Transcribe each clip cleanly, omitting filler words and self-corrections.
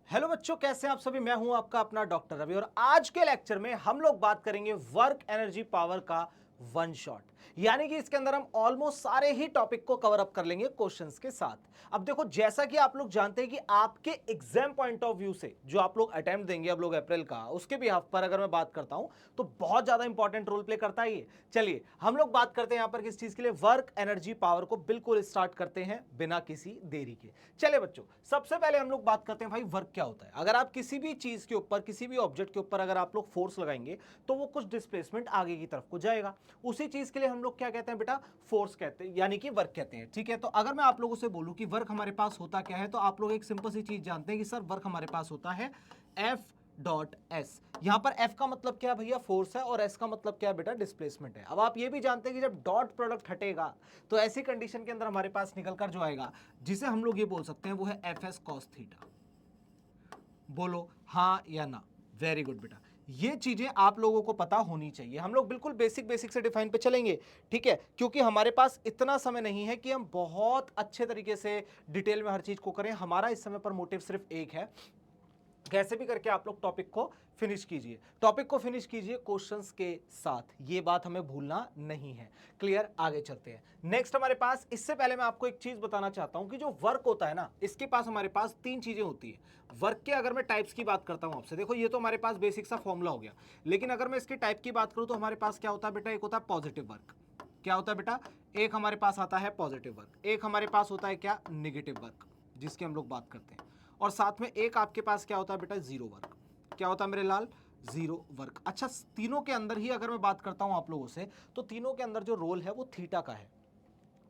Hello बच्चों, कैसे हैं आप सभी। मैं हूं आपका अपना डॉक्टर रवि और आज के लेक्चर में हम लोग बात करेंगे वर्क एनर्जी पावर का वन शॉट। यानी कि इसके अंदर हम ऑलमोस्ट सारे ही टॉपिक को कवर अप कर लेंगे क्वेश्चंस के साथ। अब देखो, जैसा कि आप लोग जानते हैं कि आपके एग्जाम पॉइंट ऑफ व्यू से जो आप लोग अटेम्प्ट देंगे अब लोग अप्रैल का, उसके बिहाफ पर अगर मैं बात करता हूं तो बहुत ज्यादा इंपॉर्टेंट रोल प्ले करता है ये। चलिए हम लोग बात करते हैं यहां पर किस चीज के लिए, वर्क एनर्जी पावर को बिल्कुल स्टार्ट करते हैं बिना किसी देरी के। चलिए बच्चों, सबसे पहले हम लोग बात करते हैं भाई वर्क क्या होता है। अगर आप किसी भी चीज के ऊपर, किसी भी ऑब्जेक्ट के ऊपर अगर आप लोग फोर्स लगाएंगे तो वो कुछ डिस्प्लेसमेंट आगे की तरफ को जाएगा। उसी चीज के लिए हम लोग क्या कहते हैं बेटा, फोर्स कहते हैं, यानी कि वर्क कहते हैं। ठीक है, तो अगर मैं आप लोगों से बोलूं कि वर्क हमारे पास होता क्या है, तो आप लोग एक सिंपल सी चीज जानते हैं कि सर वर्क हमारे पास होता है एफ डॉट एस। यहां पर एफ का मतलब क्या है भैया, फोर्स है, और एस का मतलब क्या है बेटा, डिस्प्लेसमेंट है। अब आप ये भी जानते हैं कि जब डॉट प्रोडक्ट हटेगा तो ऐसी कंडीशन के अंदर हमारे पास निकल कर जो आएगा, जिसे हम लोग ये बोल सकते हैं, वो है एफ एस कॉस थीटा। बोलो हाँ या ना। वेरी गुड बेटा, ये चीजें आप लोगों को पता होनी चाहिए। हम लोग बिल्कुल बेसिक बेसिक से डिफाइन पे चलेंगे, ठीक है, क्योंकि हमारे पास इतना समय नहीं है कि हम बहुत अच्छे तरीके से डिटेल में हर चीज को करें। हमारा इस समय पर मोटिव सिर्फ एक है, कैसे भी करके आप लोग टॉपिक को फिनिश कीजिए, टॉपिक को फिनिश कीजिए क्वेश्चंस के साथ। ये बात हमें भूलना नहीं है। क्लियर, आगे चलते हैं। नेक्स्ट हमारे पास, इससे पहले मैं आपको एक चीज बताना चाहता हूं कि जो वर्क होता है ना, इसके पास हमारे पास तीन चीजें होती है। वर्क के अगर मैं टाइप्स की बात करता हूं आपसे, देखो ये तो हमारे पास बेसिक सा फॉर्मूला हो गया, लेकिन अगर मैं इसके टाइप की बात करूं तो हमारे पास क्या होता है बेटा, एक होता है पॉजिटिव वर्क। क्या होता है बेटा, एक हमारे पास आता है पॉजिटिव वर्क, एक हमारे पास होता है क्या, निगेटिव वर्क, जिसकी हम लोग बात करते हैं, और साथ में एक आपके पास क्या होता है बेटा, जीरो वर्क। क्या होता है मेरे लाल, जीरो वर्क। अच्छा, तीनों के अंदर ही अगर मैं बात करता हूं आप लोगों से, तो तीनों के अंदर जो रोल है वो थीटा का है।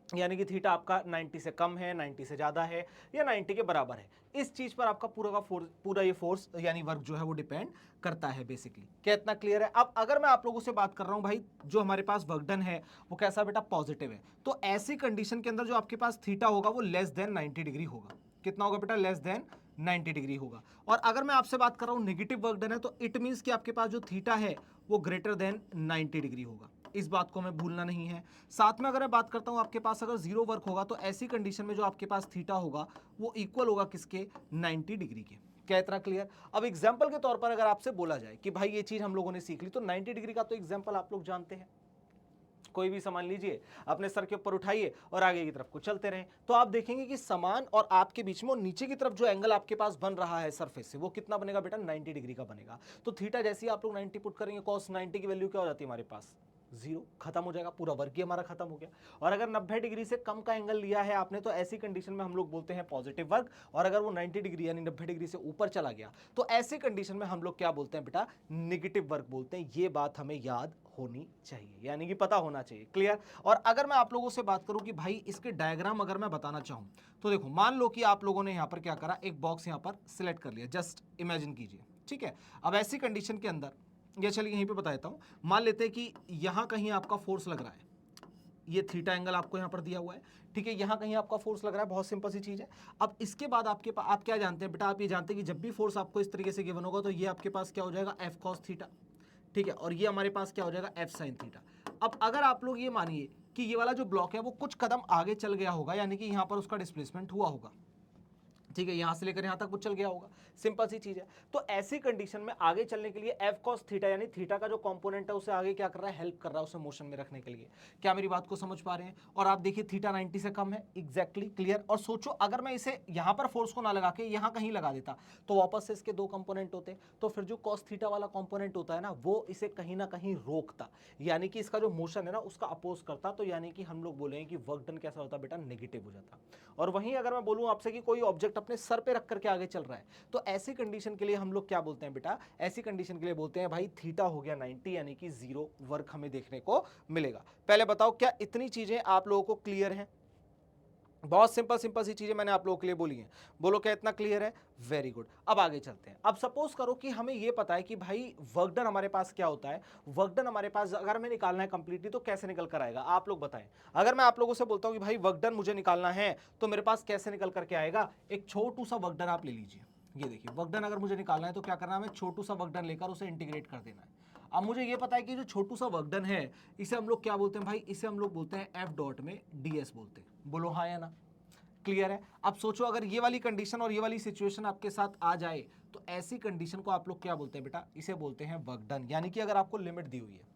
यानी कि थीटा आपका 90 से कम है, 90 से ज्यादा है, या 90 के बराबर है। इस चीज पर आपका पूरा का फोर्स, पूरा ये फोर्स यानी वर्क जो है वो डिपेंड करता है बेसिकली। क्या इतना क्लियर है। अब अगर मैं आप लोगों से बात कर रहा हूं भाई, जो हमारे पास वर्क डन है वो कैसा बेटा, पॉजिटिव है, तो ऐसी कंडीशन के अंदर जो आपके पास थीटा होगा वो लेस देन 90 डिग्री होगा। कितना होगा बेटा, लेस देन 90 डिग्री होगा। और अगर मैं आपसे बात कर रहा हूं नेगेटिव वर्क डन है, तो इट मींस कि आपके पास जो थीटा है वो ग्रेटर देन 90 डिग्री होगा। इस बात को हमें भूलना नहीं है। साथ में अगर मैं बात करता हूं आपके पास अगर जीरो वर्क होगा, तो ऐसी कंडीशन में जो आपके पास थीटा होगा वो इक्वल होगा किसके, 90 डिग्री के। क्या इतना क्लियर। अब एग्जांपल के तौर पर अगर आपसे बोला जाए कि भाई ये चीज हम लोगों ने सीख ली, तो 90 डिग्री का तो एग्जांपल आप लोग जानते हैं। कोई भी सामान लीजिए, अपने सर के ऊपर उठाइए और आगे की तरफ को चलते रहें, तो आप देखेंगे कि सामान और आपके बीच में नीचे की तरफ जो एंगल आपके पास बन रहा है सरफेस से, वो कितना बनेगा बेटा, 90 डिग्री का बनेगा। तो थीटा जैसे ही आप लोग 90 पुट करेंगे, cos 90 की वैल्यू क्या हो जाती है हमारे पास, जीरो, खत्म हो जाएगा, पूरा वर्ग ही हमारा खत्म हो गया। और अगर 90 डिग्री से कम का एंगल लिया है आपने, तो ऐसी कंडीशन में हम लोग बोलते हैं पॉजिटिव वर्ग। और अगर वो 90 डिग्री यानी 90 डिग्री से ऊपर चला गया, तो ऐसी कंडीशन में हम लोग क्या बोलते हैं बेटा, निगेटिव वर्ग बोलते हैं। ये बात हमें याद होनी चाहिए, यानी कि पता होना चाहिए। क्लियर। और अगर मैं आप लोगों से बात करूं कि भाई इसके डायग्राम अगर मैं बताना चाहूं, तो देखो मान लो कि आप लोगों ने यहां पर क्या करा, एक बॉक्स यहां पर सिलेक्ट कर लिया, जस्ट इमेजिन कीजिए, ठीक है। अब ऐसी कंडीशन के अंदर, या चलिए यहीं पे बता देता हूं, मान लेते हैं कि यहां कहीं आपका फोर्स लग रहा है, ये थीटा एंगल आपको यहां पर दिया हुआ है, ठीक है, यहां कहीं आपका फोर्स लग रहा है, बहुत सिंपल सी चीज है। अब इसके बाद आपके पास, आप क्या जानते हैं बेटा, आप ये जानते हैं कि जब भी फोर्स आपको इस तरीके से गिवन होगा, तो ये आपके पास क्या हो जाएगा, एफ कॉस थीटा, ठीक है, और ये हमारे पास क्या हो जाएगा, एफ साइन थीटा। अब अगर आप लोग ये मानिए कि ये वाला जो ब्लॉक है वो कुछ कदम आगे चल गया होगा, यानी कि यहां पर उसका डिस्प्लेसमेंट हुआ होगा, ठीक है, यहां से लेकर यहां तक वो चल गया होगा, सिंपल सी चीज है। तो ऐसी कंडीशन में आगे चलने के लिए एफ कॉस थीटा, यानी थीटा का जो कंपोनेंट है उसे आगे क्या कर रहा है, हेल्प कर रहा है उसे मोशन में रखने के लिए। क्या मेरी बात को समझ पा रहे हैं। और आप देखिए थीटा 90 से कम है, एग्जैक्टली क्लियर। और सोचो अगर मैं इसे यहां पर फोर्स को ना लगा के यहां कहीं लगा देता, तो वापस से इसके दो कंपोनेंट होते, तो फिर जो कॉस थीटा वाला कंपोनेंट होता है ना, वो इसे कहीं ना कहीं रोकता, यानी कि इसका जो मोशन है ना उसका अपोज करता। तो यानी कि हम लोग बोलेंगे कि वर्क डन कैसा होता बेटा, नेगेटिव हो जाता। और वहीं अगर मैं बोलूं आपसे कि कोई ऑब्जेक्ट अपने सर पे रख करके आगे चल रहा है, तो ऐसी कंडीशन के लिए हम लोग क्या बोलते हैं बेटा, ऐसी कंडीशन के लिए बोलते हैं भाई थीटा हो गया 90, यानी कि जीरो वर्क हमें देखने को मिलेगा। पहले बताओ क्या इतनी चीजें आप लोगों को क्लियर हैं। बहुत सिंपल सिंपल सी चीजें मैंने आप लोगों के लिए बोली हैं। बोलो क्या इतना क्लियर है। Very good. अब आगे चलते हैं। अब सपोज करो कि हमें यह पता है कि भाई वर्क डन हमारे पास क्या होता है। वर्क डन हमारे पास अगर हमें निकालना है कंप्लीटली, तो कैसे निकल कर आएगा आप लोग बताएं। अगर मैं आप लोगों से बोलता हूं कि भाई वर्क डन मुझे निकालना है, तो मेरे पास कैसे निकल करके आएगा, एक छोटू सा वर्क डन आप ले लीजिए। ये देखिए वर्क डन अगर मुझे निकालना है तो क्या करना है, हमें छोटू सा वर्क डन लेकर उसे इंटीग्रेट कर देना है। अब मुझे ये पता है कि जो छोटू सा वर्क डन है, इसे हम लोग क्या बोलते हैं भाई, इसे हम लोग बोलते हैं एफ डॉट में ds बोलते हैं। बोलो हाँ या ना। क्लियर है? अब सोचो अगर ये वाली कंडीशन और ये वाली सिचुएशन आपके साथ आ जाए तो ऐसी कंडीशन को आप लोग क्या बोलते हैं बेटा? इसे बोलते हैं वर्क डन। यानी कि अगर आपको लिमिट दी हुई है,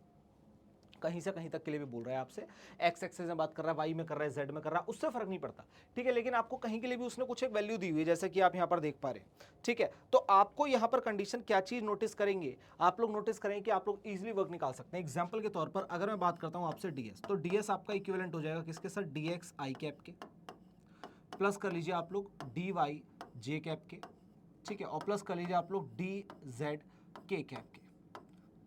कहीं से कहीं तक के लिए भी बोल रहा है आपसे, एक्स एक्सेस में बात कर रहा है, वाई में कर रहा है, जेड में कर रहा है, उससे फर्क नहीं पड़ता, ठीक है, लेकिन आपको कहीं के लिए भी उसने कुछ एक वैल्यू दी हुई है, जैसे कि आप यहां पर देख पा रहे हैं, ठीक है। तो आपको यहां पर कंडीशन क्या चीज नोटिस करेंगे, आप लोग नोटिस करेंगे कि आप लोग इजिली वर्क निकाल सकते हैं। एग्जाम्पल के तौर पर अगर मैं बात करता हूं आपसे डीएस, तो डीएस आपका इक्विवेलेंट हो जाएगा किसके साथ? डीएक्स आई कैप के, प्लस कर लीजिए आप लोग डी वाई जे कैप के, ठीक है, और प्लस कर लीजिए आप लोग डी जेड के कैप के।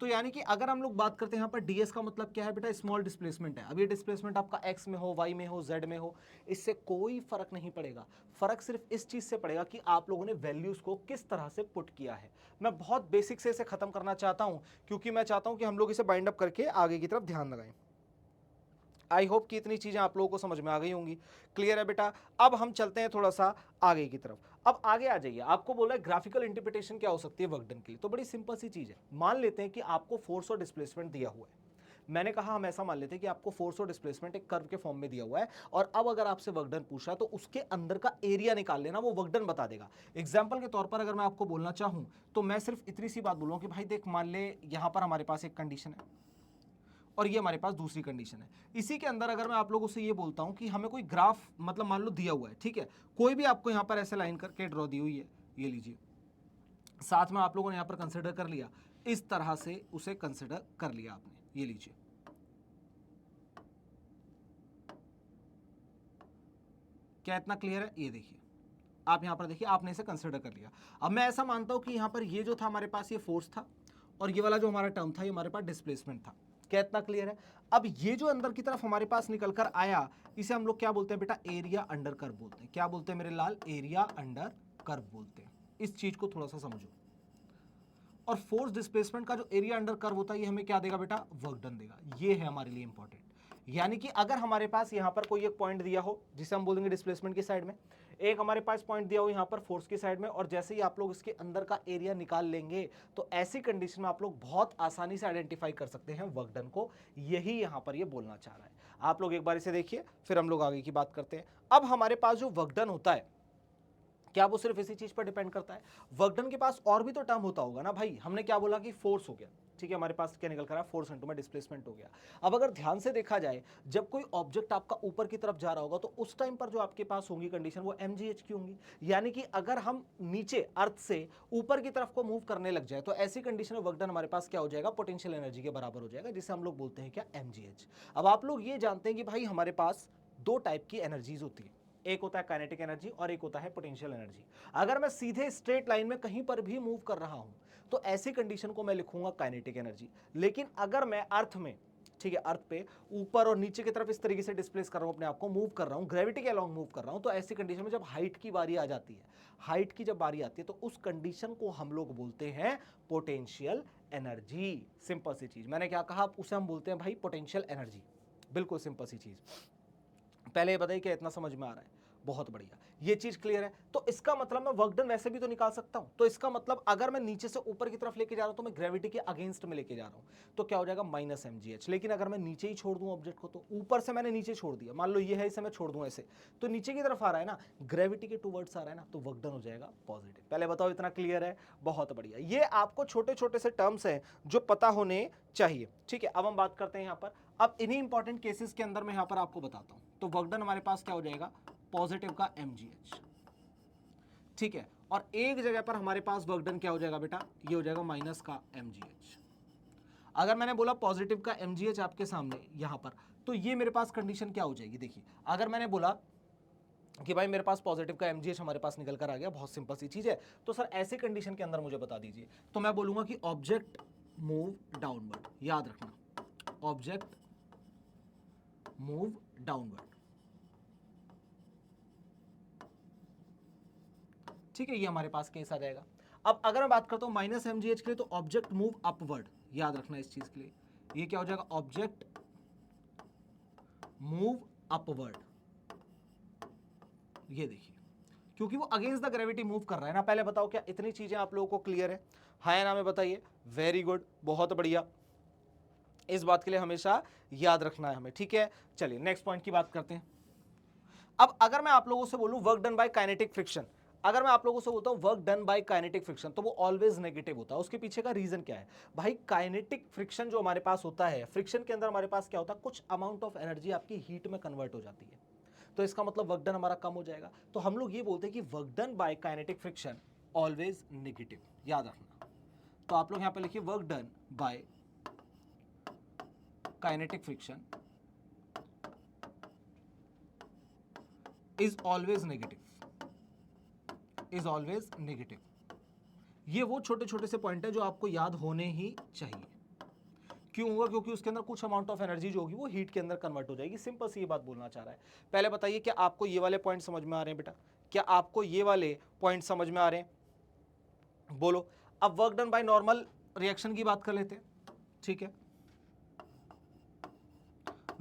तो यानी कि अगर हम लोग बात करते हैं यहाँ पर डीएस का मतलब क्या है बेटा? स्मॉल डिस्प्लेसमेंट है। अब ये डिस्प्लेसमेंट आपका एक्स में हो, वाई में हो, जेड में हो, इससे कोई फर्क नहीं पड़ेगा। फर्क सिर्फ इस चीज से पड़ेगा कि आप लोगों ने वैल्यूज को किस तरह से पुट किया है। मैं बहुत बेसिक से इसे खत्म करना चाहता हूं क्योंकि मैं चाहता हूं कि हम लोग इसे बाइंड अप करके आगे की तरफ ध्यान लगाएं। आई होप कि इतनी चीजें आप लोगों को समझ में आ गई होंगी। क्लियर है बेटा? अब हम चलते हैं थोड़ा सा आगे की तरफ। अब आगे आ जाइए, आपको बोला है ग्राफिकल इंटरप्रिटेशन क्या हो सकती है वर्क डन के लिए। तो बड़ी सिंपल सी चीज है, मान लेते हैं कि आपको फोर्स और डिस्प्लेसमेंट दिया हुआ है। मैंने कहा हम ऐसा मान लेते हैं कि आपको फोर्स और डिस्प्लेसमेंट एक कर्व के फॉर्म में दिया हुआ है, और अब अगर आपसे वर्क डन पूछा तो उसके अंदर का एरिया निकाल लेना, वो वर्क डन बता देगा। एग्जाम्पल के तौर पर अगर मैं आपको बोलना चाहूं तो मैं सिर्फ इतनी सी बात बोलूंगा कि भाई देख, मान ले यहां पर हमारे पास एक कंडीशन है और ये हमारे पास दूसरी कंडीशन है। इसी के अंदर अगर मैं आप लोगों से ये बोलता हूं कि हमें कोई ग्राफ मतलब मान लो दिया हुआ है, ठीक है, कोई भी आपको यहां पर ऐसे लाइन करके ड्रॉ दी हुई है, ये लीजिए, साथ में आप लोगों ने यहां पर कंसिडर कर लिया, इस तरह से उसे कंसिडर कर लिया आपने, ये लीजिए, क्या इतना क्लियर है? ये देखिए, आप यहां पर देखिए, आपने इसे कंसिडर कर लिया। अब मैं ऐसा मानता हूं कि यहां पर ये जो था हमारे पास, ये फोर्स था, और ये वाला जो हमारा टर्म था ये हमारे पास डिस्प्लेसमेंट था। क्या इतना क्लियर है? अब ये जो अंदर की तरफ हमारे पास निकल कर आया, इसे हम लोग क्या बोलते हैं बेटा? एरिया अंडर कर्व बोलते हैं। क्या बोलते हैं मेरे लाल? एरिया अंडर कर्व बोलते हैं। इस चीज को थोड़ा सा समझो। और फोर्स डिस्प्लेसमेंट का जो एरिया अंडर कर्व होता है ये हमें क्या देगा बेटा? वर्क डन देगा। ये है हमारे लिए इंपॉर्टेंट। यानी कि अगर हमारे पास यहां पर कोई एक पॉइंट दिया हो जिसे हम बोलेंगे डिस्प्लेसमेंट की साइड में, एक हमारे पास पॉइंट दिया हो यहां पर फोर्स की साइड में, और जैसे ही आप लोग इसके अंदर का एरिया निकाल लेंगे तो ऐसी कंडीशन में आप लोग बहुत आसानी से आइडेंटिफाई कर सकते हैं वर्क डन को। यही यहां पर ये बोलना चाह रहा है। आप लोग एक बार इसे देखिए, फिर हम लोग आगे की बात करते हैं। अब हमारे पास जो वर्क डन होता है, क्या वो सिर्फ इसी चीज पर डिपेंड करता है? वर्क डन के पास और भी तो टर्म होता होगा ना भाई। हमने क्या बोला कि फोर्स हो गया, ठीक है, हमारे पास क्या निकल कर आया? फोर्स इंटू में डिस्प्लेसमेंट हो गया। अब अगर ध्यान से देखा जाए, जब कोई ऑब्जेक्ट आपका ऊपर की तरफ जा रहा होगा तो उस टाइम पर जो आपके पास होंगी कंडीशन वो mgh की होंगी। यानी कि अगर हम नीचे अर्थ से ऊपर की तरफ को मूव करने लग जाए तो ऐसी कंडीशन में वर्क डन हमारे पास क्या हो जाएगा? पोटेंशियल एनर्जी के बराबर हो जाएगा, जिसे हम लोग बोलते हैं क्या? mgh। अब आप लोग ये जानते हैं कि भाई हमारे पास दो टाइप की एनर्जीज होती है, एक होता है काइनेटिक एनर्जी और एक होता है पोटेंशियल एनर्जी। अगर मैं सीधे स्ट्रेट लाइन में कहीं पर भी मूव कर रहा हूं तो ऐसी कंडीशन को मैं लिखूंगा काइनेटिक एनर्जी। लेकिन अगर मैं अर्थ में, ठीक है, अर्थ पे ऊपर और नीचे की तरफ इस तरीके से डिस्प्लेस कर रहा हूं, अपने आप को मूव कर रहा हूं, ग्रेविटी के अलॉन्ग मूव कर रहा हूं, तो ऐसी कंडीशन में जब हाइट की बारी आ जाती है, हाइट की जब बारी आती है तो उस कंडीशन को हम लोग बोलते हैं पोटेंशियल एनर्जी। सिंपल सी चीज, मैंने क्या कहा? उसे हम बोलते हैं भाई पोटेंशियल एनर्जी। बिल्कुल सिंपल सी चीज। पहले ये बताइए क्या इतना समझ में आ रहा है? बहुत बढ़िया, ये चीज क्लियर है। तो इसका मतलब मैं वर्क डन वैसे भी तो निकाल सकता हूं। तो इसका मतलब अगर मैं नीचे से ऊपर की तरफ लेके जा रहा हूं तो मैं ग्रेविटी के अगेंस्ट में लेके जा रहा हूं, तो क्या हो जाएगा? Minus mgh। लेकिन अगर मैं नीचे ही छोड़ दूं ऑब्जेक्ट को, तो ऊपर से मैंने नीचे छोड़ दिया, मान लो ये है, इसे मैं छोड़ दूं ऐसे, तो नीचे की तरफ आ रहा है ना, ग्रेविटी के टूवर्ड्स आ रहा है ना, तो वर्क डन हो जाएगा पॉजिटिव। पहले बताओ इतना क्लियर है? बहुत बढ़िया। ये आपको छोटे छोटे से टर्म्स हैं जो पता होने चाहिए, ठीक है। अब हम बात करते हैं यहां पर, अब इन्हीं इंपॉर्टेंट केसेस के अंदर मैं यहां पर आपको बताता हूं। तो वर्क डन हमारे पास क्या हो जाएगा? पॉजिटिव का mgh, ठीक है, और एक जगह पर हमारे पास वर्क डन क्या हो जाएगा बेटा? ये हो जाएगा माइनस का mgh। अगर मैंने बोला पॉजिटिव का mgh आपके सामने यहां पर, तो ये मेरे पास कंडीशन क्या हो जाएगी? देखिए, अगर मैंने बोला कि भाई मेरे पास पॉजिटिव का mgh हमारे पास निकल कर आ गया, बहुत सिंपल सी चीज है, तो सर ऐसे कंडीशन के अंदर मुझे बता दीजिए, तो मैं बोलूंगा कि ऑब्जेक्ट मूव डाउनवर्ड। याद रखना, ऑब्जेक्ट मूव डाउनवर्ड, ठीक है, ये हमारे पास केस आ जाएगा। अब अगर मैं बात करता हूं माइनस mgh के लिए, तो ऑब्जेक्ट मूव अपवर्ड। याद रखना इस चीज के लिए, ये क्या हो जाएगा? Object move upward. ये देखिए, क्योंकि वो अगेंस्ट द ग्रेविटी मूव कर रहा है ना। पहले बताओ क्या इतनी चीजें आप लोगों को क्लियर है? हाँ या ना में बताइए। वेरी गुड, बहुत बढ़िया। इस बात के लिए हमेशा याद रखना है हमें, ठीक है। चलिए नेक्स्ट पॉइंट की बात करते हैं। अब अगर मैं आप लोगों से बोलूं work done bye kinetic friction, अगर मैं आप लोगों से बोलता हूं work done bye kinetic friction, तो वो ऑलवेज नेगेटिव होता है। उसके पीछे का रीजन क्या है भाई? काइनेटिक फ्रिक्शन जो हमारे पास होता है, फ्रिक्शन के अंदर हमारे पास क्या होता है, कुछ अमाउंट ऑफ एनर्जी आपकी हीट में कन्वर्ट हो जाती है, तो इसका मतलब वर्क डन हमारा कम हो जाएगा। तो हम लोग ये बोलते हैं कि work done bye kinetic friction always negative, याद रखना। तो आप लोग यहां पे लिखिए work done bye kinetic friction is always negative, is always negative. ये वो छोटे छोटे से पॉइंट है जो आपको याद होने ही चाहिए। क्यों होगा? क्योंकि उसके अंदर कुछ अमाउंट ऑफ एनर्जी जो होगी वो हीट के अंदर कन्वर्ट हो जाएगी। सिंपल सी ये बात बोलना चाह रहा है। पहले बताइए क्या आपको ये वाले पॉइंट समझ में आ रहे हैं बेटा? क्या आपको ये वाले पॉइंट समझ में आ रहे हैं? बोलो। अब work done by normal reaction की बात कर लेते हैं, ठीक है।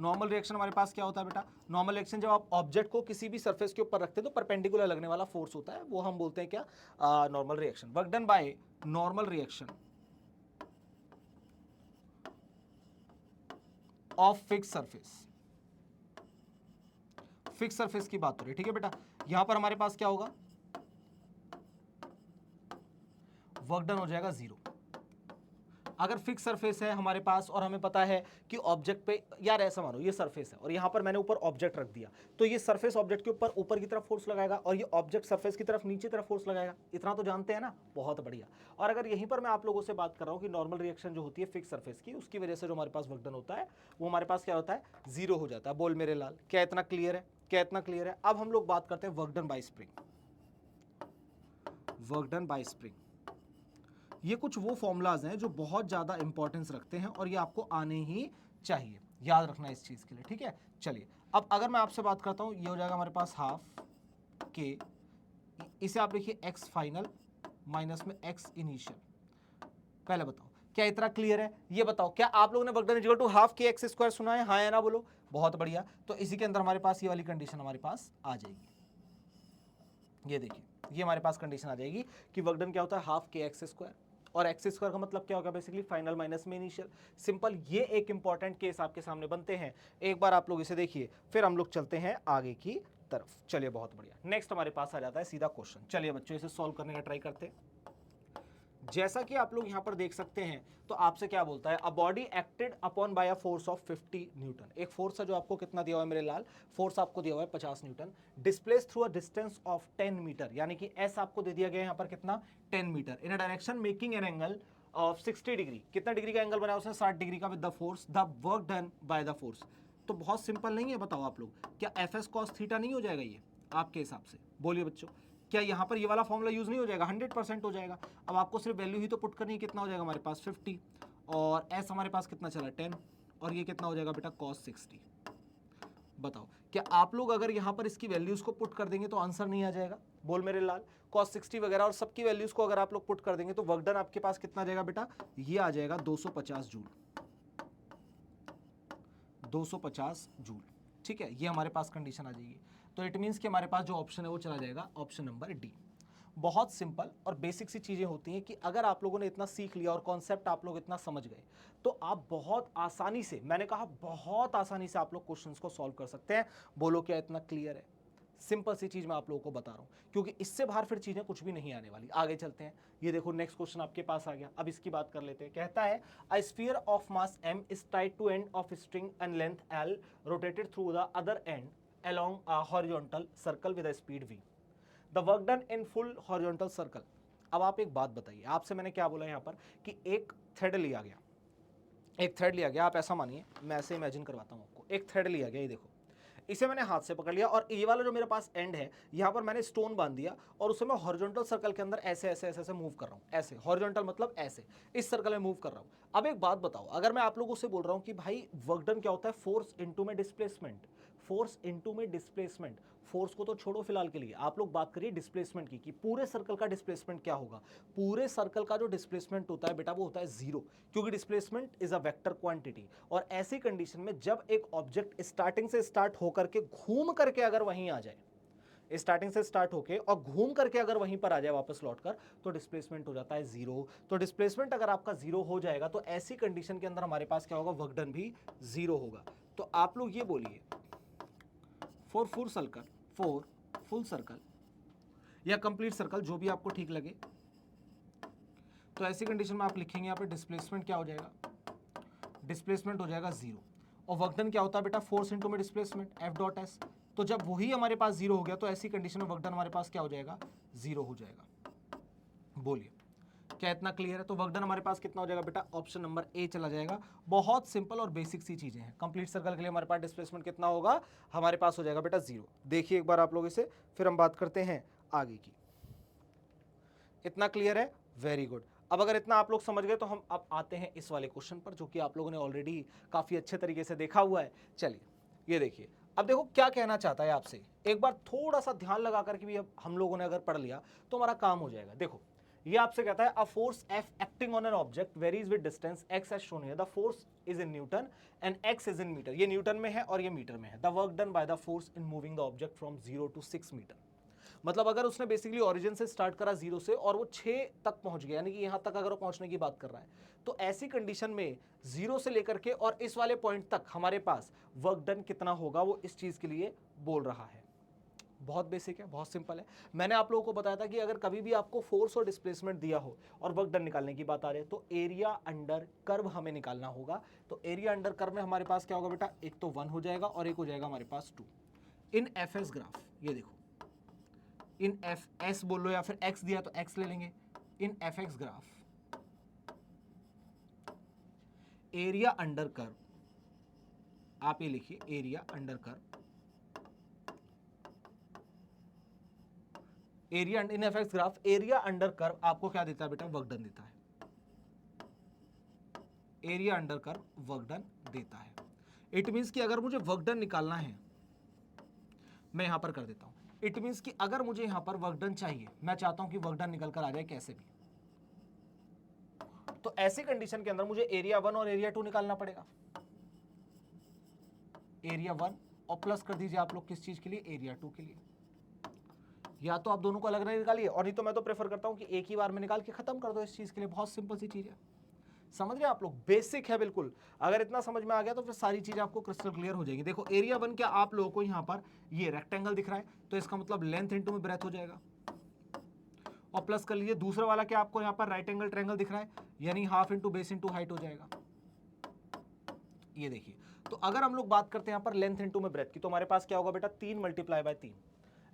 नॉर्मल रिएक्शन हमारे पास क्या होता है बेटा? नॉर्मल रिएक्शन जब आप ऑब्जेक्ट को किसी भी सरफेस के ऊपर रखते हैं तो परपेंडिकुलर लगने वाला फोर्स होता है, वो हम बोलते हैं क्या? Normal reaction. Work done by normal reaction of fix surface, fix surface की बात हो रही है, ठीक है बेटा। यहां पर हमारे पास क्या होगा? वर्क डन हो जाएगा जीरो। अगर फिक्स सरफेस है हमारे पास और हमें पता है कि ऑब्जेक्ट पे, यार ऐसा मानो ये सरफेस है और यहां पर मैंने ऊपर ऑब्जेक्ट रख दिया, तो ये सरफेस ऑब्जेक्ट के ऊपर ऊपर की तरफ फोर्स लगाएगा और ये ऑब्जेक्ट सरफेस की तरफ नीचे तरफ फोर्स लगाएगा। इतना तो जानते हैं ना? बहुत बढ़िया। और अगर यहीं पर मैं आप लोगों से बात कर रहा हूं कि नॉर्मल रिएक्शन जो होती है फिक्स सरफेस की, उसकी वजह से जो हमारे पास वर्क डन होता है वो हमारे पास क्या होता है? जीरो हो जाता है। बोल मेरे लाल, क्या इतना क्लियर है? क्या इतना क्लियर है? अब हम लोग बात करते हैं work done bye spring. Work done bye spring, ये कुछ वो फॉर्मूलाज हैं जो बहुत ज्यादा इंपॉर्टेंस रखते हैं और ये आपको आने ही चाहिए, याद रखना इस चीज के लिए, ठीक है। चलिए अब अगर मैं आपसे बात करता हूं, ये हो जाएगा हमारे पास हाफ के, इसे आप लिखिए एक्स फाइनल माइनस में एक्स इनिशियल। पहले बताओ क्या इतना क्लियर है? ये बताओ क्या आप लोगों ने work done equal to half के एक्स स्क्वायर सुना है? हाँ या ना बोलो। बहुत बढ़िया। तो इसी के अंदर हमारे पास ये वाली कंडीशन हमारे पास आ जाएगी। ये देखिए, ये हमारे पास कंडीशन आ जाएगी कि वर्क डन क्या होता है? हाफ के एक्स स्क्वायर, और एक्स स्क्वायर का मतलब क्या होगा? बेसिकली फाइनल माइनस में इनिशियल। सिंपल। ये एक इंपॉर्टेंट केस आपके सामने बनते हैं, एक बार आप लोग इसे देखिए, फिर हम लोग चलते हैं आगे की तरफ। चलिए बहुत बढ़िया। नेक्स्ट हमारे पास आ जाता है सीधा क्वेश्चन। चलिए बच्चों इसे सॉल्व करने का ट्राई करते हैं। जैसा कि आप लोग यहां पर देख सकते हैं, तो आपसे क्या बोलता है? A body acted upon bye a force of 50 Newton. एक फोर्स है जो आपको कितना दिया हुआ है मेरे लाल? फोर्स आपको दिया हुआ है 50 newton. Displace through a distance of 10 metre, यानी कि एस आपको दे दिया गया है यहां पर कितना? 10 metre. In a direction making an angle of 60 degree. कितना डिग्री का एंगल बनाया उसने? 60 डिग्री का। With the force, the work done by the force. तो बहुत सिंपल नहीं है? बताओ आप लोग, क्या एफ एस कॉस थीटा नहीं हो जाएगा ये आपके हिसाब से? बोलिए बच्चों, क्या यहाँ पर ये वाला फॉर्मूला यूज नहीं हो जाएगा? 100% हो जाएगा। अब आपको सिर्फ वैल्यू ही तो पुट करनी है। कितना हो जाएगा हमारे पास? 50, और एस हमारे पास कितना चला? 10, और ये कितना हो जाएगा बेटा? कॉस 60। बताओ क्या आप लोग अगर यहाँ पर इसकी वैल्यूज को पुट कर देंगे तो आंसर नहीं आ जाएगा? बोल मेरे लाल। कॉस 60 वगैरह और सबकी वैल्यूज को अगर आप लोग पुट कर देंगे तो वर्क डन आपके पास कितना आ जाएगा बेटा? ये आ जाएगा 250 जूल। 250 जूल, ठीक है। ये हमारे पास कंडीशन आ जाएगी। तो इट मींस कि हमारे पास जो ऑप्शन है वो चला जाएगा ऑप्शन नंबर डी। बहुत सिंपल और बेसिक सी चीजें होती हैं कि अगर आप लोगों ने इतना सीख लिया और कॉन्सेप्ट आप लोग इतना समझ गए, तो आप बहुत आसानी से, मैंने कहा बहुत आसानी से, आप लोग क्वेश्चंस को सॉल्व कर सकते हैं। बोलो क्या इतना क्लियर है? सिंपल सी चीज मैं आप लोगों को बता रहा हूं, क्योंकि इससे बाहर फिर चीजें कुछ भी नहीं आने वाली। आगे चलते हैं। ये देखो नेक्स्ट क्वेश्चन आपके पास आ गया। अब इसकी बात कर लेते हैं। कहता है a sphere of mass m is tied to end of string and length l rotated through the other end along a horizontal circle with a speed v. The work done in full horizontal circle. अब आप एक बात बताइए, आपसे मैंने क्या बोला यहां पर कि एक थ्रेड लिया गया, एक थ्रेड लिया गया। आप ऐसा मानिए, मैं ऐसे इमेजिन करवाता हूं आपको। एक थ्रेड लिया गया, ये देखो, इसे मैंने हाथ से पकड़ लिया और ये वाला जो मेरे पास एंड है, यहां पर मैंने स्टोन बांध दिया और उसे मैं हॉरिजॉन्टल सर्कल के अंदर ऐसे ऐसे ऐसे ऐसे मूव कर रहा हूं। ऐसे हॉरिजॉन्टल मतलब ऐसे, इस सर्कल में मूव कर रहा हूं। अब एक बात बताओ, अगर मैं आप लोगों से बोल रहा हूं कि भाई वर्क डन क्या होता है? फोर्स इनटू में डिस्प्लेसमेंट। फोर्स इनटू में डिस्प्लेसमेंट। फोर्स को तो छोड़ो फिलहाल के लिए, आप लोग बात करिए डिस्प्लेसमेंट की, कि पूरे सर्कल का डिस्प्लेसमेंट क्या होगा? पूरे सर्कल का जो डिस्प्लेसमेंट होता है बेटा वो होता है जीरो, क्योंकि displacement is a vector quantity. और ऐसी कंडीशन में जब एक ऑब्जेक्ट स्टार्टिंग से स्टार्ट होकर के घूम करके अगर वहीं आ जाए, स्टार्टिंग से स्टार्ट होके और घूम करके अगर वहीं पर आ जाए वापस लौटकर, तो डिस्प्लेसमेंट हो जाता है जीरो। तो डिस्प्लेसमेंट अगर आपका जीरो हो जाएगा तो ऐसी कंडीशन के अंदर हमारे पास क्या होगा? वर्क डन भी जीरो होगा। तो आप लोग ये बोलिए, फॉर फुल सर्कल या कंप्लीट सर्कल, जो भी आपको ठीक लगे, तो ऐसी कंडीशन में आप लिखेंगे यहाँ पे डिस्प्लेसमेंट क्या हो जाएगा, डिस्प्लेसमेंट हो जाएगा 0। और वर्क डन क्या होता है बेटा, फोर्स इनटू में डिस्प्लेसमेंट एफ डॉट एस। तो जब वही हमारे पास 0 हो गया तो ऐसी कंडीशन में वर्क डन हमारे पास क्या हो जाएगा, 0 हो जाएगा। बोलिए क्या इतना क्लियर है? तो वर्क डन हमारे पास कितना हो जाएगा बेटा, ऑप्शन नंबर ए चला जाएगा। बहुत सिंपल और बेसिक सी चीजें हैं। कंप्लीट सर्कल के लिए हमारे पास डिस्प्लेसमेंट कितना होगा, हमारे पास हो जाएगा बेटा 0। देखिए एक बार आप लोग इसे, फिर हम बात करते हैं आगे की। इतना क्लियर है? Very good. अब अगर इतना आप लोग समझ गए तो हम अब आते हैं इस वाले क्वेश्चन पर, जो कि आप लोगों ने ऑलरेडी काफी अच्छे तरीके से देखा हुआ है। चलिए ये देखिए, अब देखो क्या कहना चाहता है आपसे, एक बार थोड़ा सा ध्यान लगा करके भी अब हम लोगों ने अगर पढ़ लिया तो हमारा काम हो जाएगा। देखो ये आपसे कहता है a force F acting on an object varies with distance x as shown here, the force is in newton and x is in metre. ये न्यूटन में है और ये मीटर में है। The work done by the force in moving the object from 0 to 6 metre. मतलब अगर उसने बेसिकली ओरिजिन से स्टार्ट करा 0 से और वो 6 तक पहुंच गया, यानी कि यहां तक अगर वो पहुंचने की बात कर रहा है, तो ऐसी कंडीशन में 0 से लेकर के और इस वाले पॉइंट तक हमारे पास वर्क डन कितना होगा, वो इस चीज के लिए बोल रहा है। बहुत बेसिक है, बहुत सिंपल है। मैंने आप लोगों को बताया था कि अगर कभी भी आपको फोर्स और डिस्प्लेसमेंट दिया हो और वर्क डन निकालने की बात आ रही है तो एरिया अंडर कर्व हमें निकालना होगा। तो एरिया अंडर कर्व में हमारे पास क्या होगा बेटा, एक तो 1 हो जाएगा और एक हो जाएगा हमारे पास 2। इन एफ एस ग्राफ, ये देखो इन एफ एस बोल लो या फिर एक्स दिया तो एक्स ले लेंगे। In F x graph area under curve, आप ये लिखिए area under curve, area in F x graph area under curve आपको क्या देता है बेटा, वर्क डन देता है। Area under curve work done देता है। इट मींस कि अगर मुझे वर्क डन निकालना है, मैं यहां पर कर देता हूं। इट मींस कि अगर मुझे यहां पर वर्क डन चाहिए, मैं चाहता हूं कि वर्क डन निकल कर आ जाए कैसे भी, तो ऐसी कंडीशन के अंदर मुझे एरिया 1 और एरिया 2 निकालना पड़ेगा। एरिया 1 और प्लस कर दीजिए आप लोग किस चीज के लिए, एरिया 2 के लिए। या तो आप दोनों को अलग अलग निकालिए, और नहीं तो मैं तो प्रेफर करता हूं कि एक ही बार में निकाल के खत्म कर दो इस चीज के लिए। बहुत सिंपल सी चीज है, समझ रहे हैं आप लोग, बेसिक है बिल्कुल। अगर इतना समझ में आ गया तो फिर सारी चीजें आपको क्रिस्टल क्लियर हो जाएगी। देखो एरिया 1 क्या आप लोगों को यहाँ पर ये रेक्टेंगल दिख रहा है, तो इसका मतलब लेंथ इंटू में ब्रेथ हो जाएगा। और प्लस कर लीजिए दूसरा वाला क्या आपको यहाँ पर राइट एंगल ट्रायंगल दिख रहा है, यानी half into base into height हो जाएगा। ये देखिए, तो अगर हम लोग बात करते हैं यहाँ पर लेंथ इंटू में ब्रेथ की, तो हमारे पास क्या होगा बेटा, 3 मल्टीप्लाई बाय 3।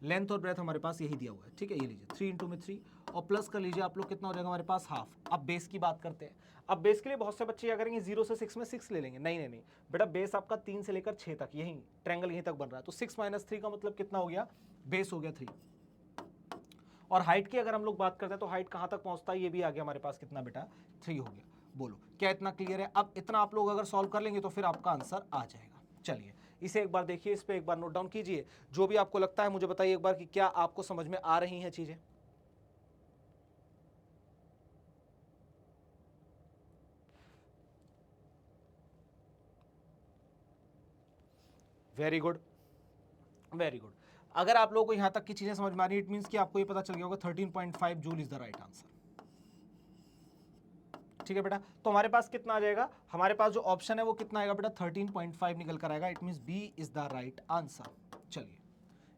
लेंथ और ब्रेथ हमारे पास यही दिया हुआ है, ठीक है। ये लीजिए 3 इंटू में 3 और प्लस कर लीजिए आप लोग, कितना हो जाएगा हमारे पास, हाफ। अब बेस की बात करते हैं। अब बेस के लिए बहुत से बच्चे क्या करेंगे, 0 से 6 में 6 ले लेंगे। नहीं नहीं नहीं बेटा, बेस आपका 3 से लेकर 6 तक, यही ट्रायंगल यहीं तक बन रहा है, तो 6 माइनस 3 का मतलब कितना हो गया, बेस हो गया 3। और हाइट की अगर हम लोग बात करते हैं तो हाइट कहां तक पहुंचता है, ये भी आ गया हमारे पास कितना बेटा, 3 हो गया। बोलो क्या इतना क्लियर है? अब इतना आप लोग अगर सॉल्व कर लेंगे तो फिर आपका आंसर आ जाएगा। चलिए इसे एक बार देखिए, इस पे एक बार नोट डाउन कीजिए। जो भी आपको लगता है मुझे बताइए एक बार कि क्या आपको समझ में आ रही हैं चीजें। Very good, very good. अगर आप लोगों को यहां तक की चीजें समझ में आ रही है, इट मींस कि आपको ये पता चल गया होगा 13.5 joule is the right answer. ठीक है बेटा, तो हमारे पास कितना आ जाएगा, हमारे पास जो ऑप्शन है वो कितना आएगा बेटा, 13.5 निकल कर आएगा। It means B is the right answer. चलिए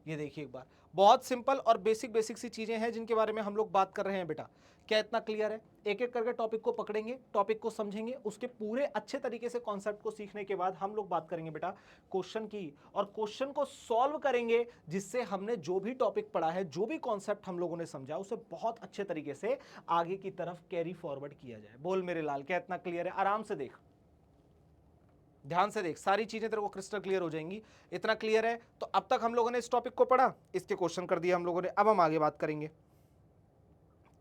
ये देखिए एक बार, बहुत सिंपल और बेसिक बेसिक सी चीजें हैं जिनके बारे में हम लोग बात कर रहे हैं बेटा। क्या इतना क्लियर है? एक एक करके टॉपिक को पकड़ेंगे, टॉपिक को समझेंगे, उसके पूरे अच्छे तरीके से कॉन्सेप्ट को सीखने के बाद हम लोग बात करेंगे बेटा क्वेश्चन की, और क्वेश्चन को सॉल्व करेंगे, जिससे हमने जो भी टॉपिक पढ़ा है, जो भी कॉन्सेप्ट हम लोगों ने समझा, उसे बहुत अच्छे तरीके से आगे की तरफ कैरी फॉरवर्ड किया जाए। बोल मेरे लाल, क्या इतना क्लियर है? आराम से देख, ध्यान से देख, सारी चीजें तेरे को क्रिस्टल क्लियर हो जाएंगी। इतना क्लियर है? तो अब तक हम लोगों ने इस टॉपिक को पढ़ा, इसके क्वेश्चन कर दिए हम लोगों ने, अब हम आगे बात करेंगे।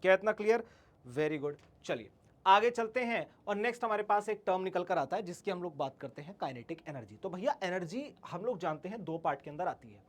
क्या इतना क्लियर? Very good. चलिए आगे चलते हैं, और नेक्स्ट हमारे पास एक टर्म निकल कर आता है जिसकी हम लोग बात करते हैं, काइनेटिक एनर्जी। तो भैया एनर्जी हम लोग जानते हैं 2 पार्ट के अंदर आती है।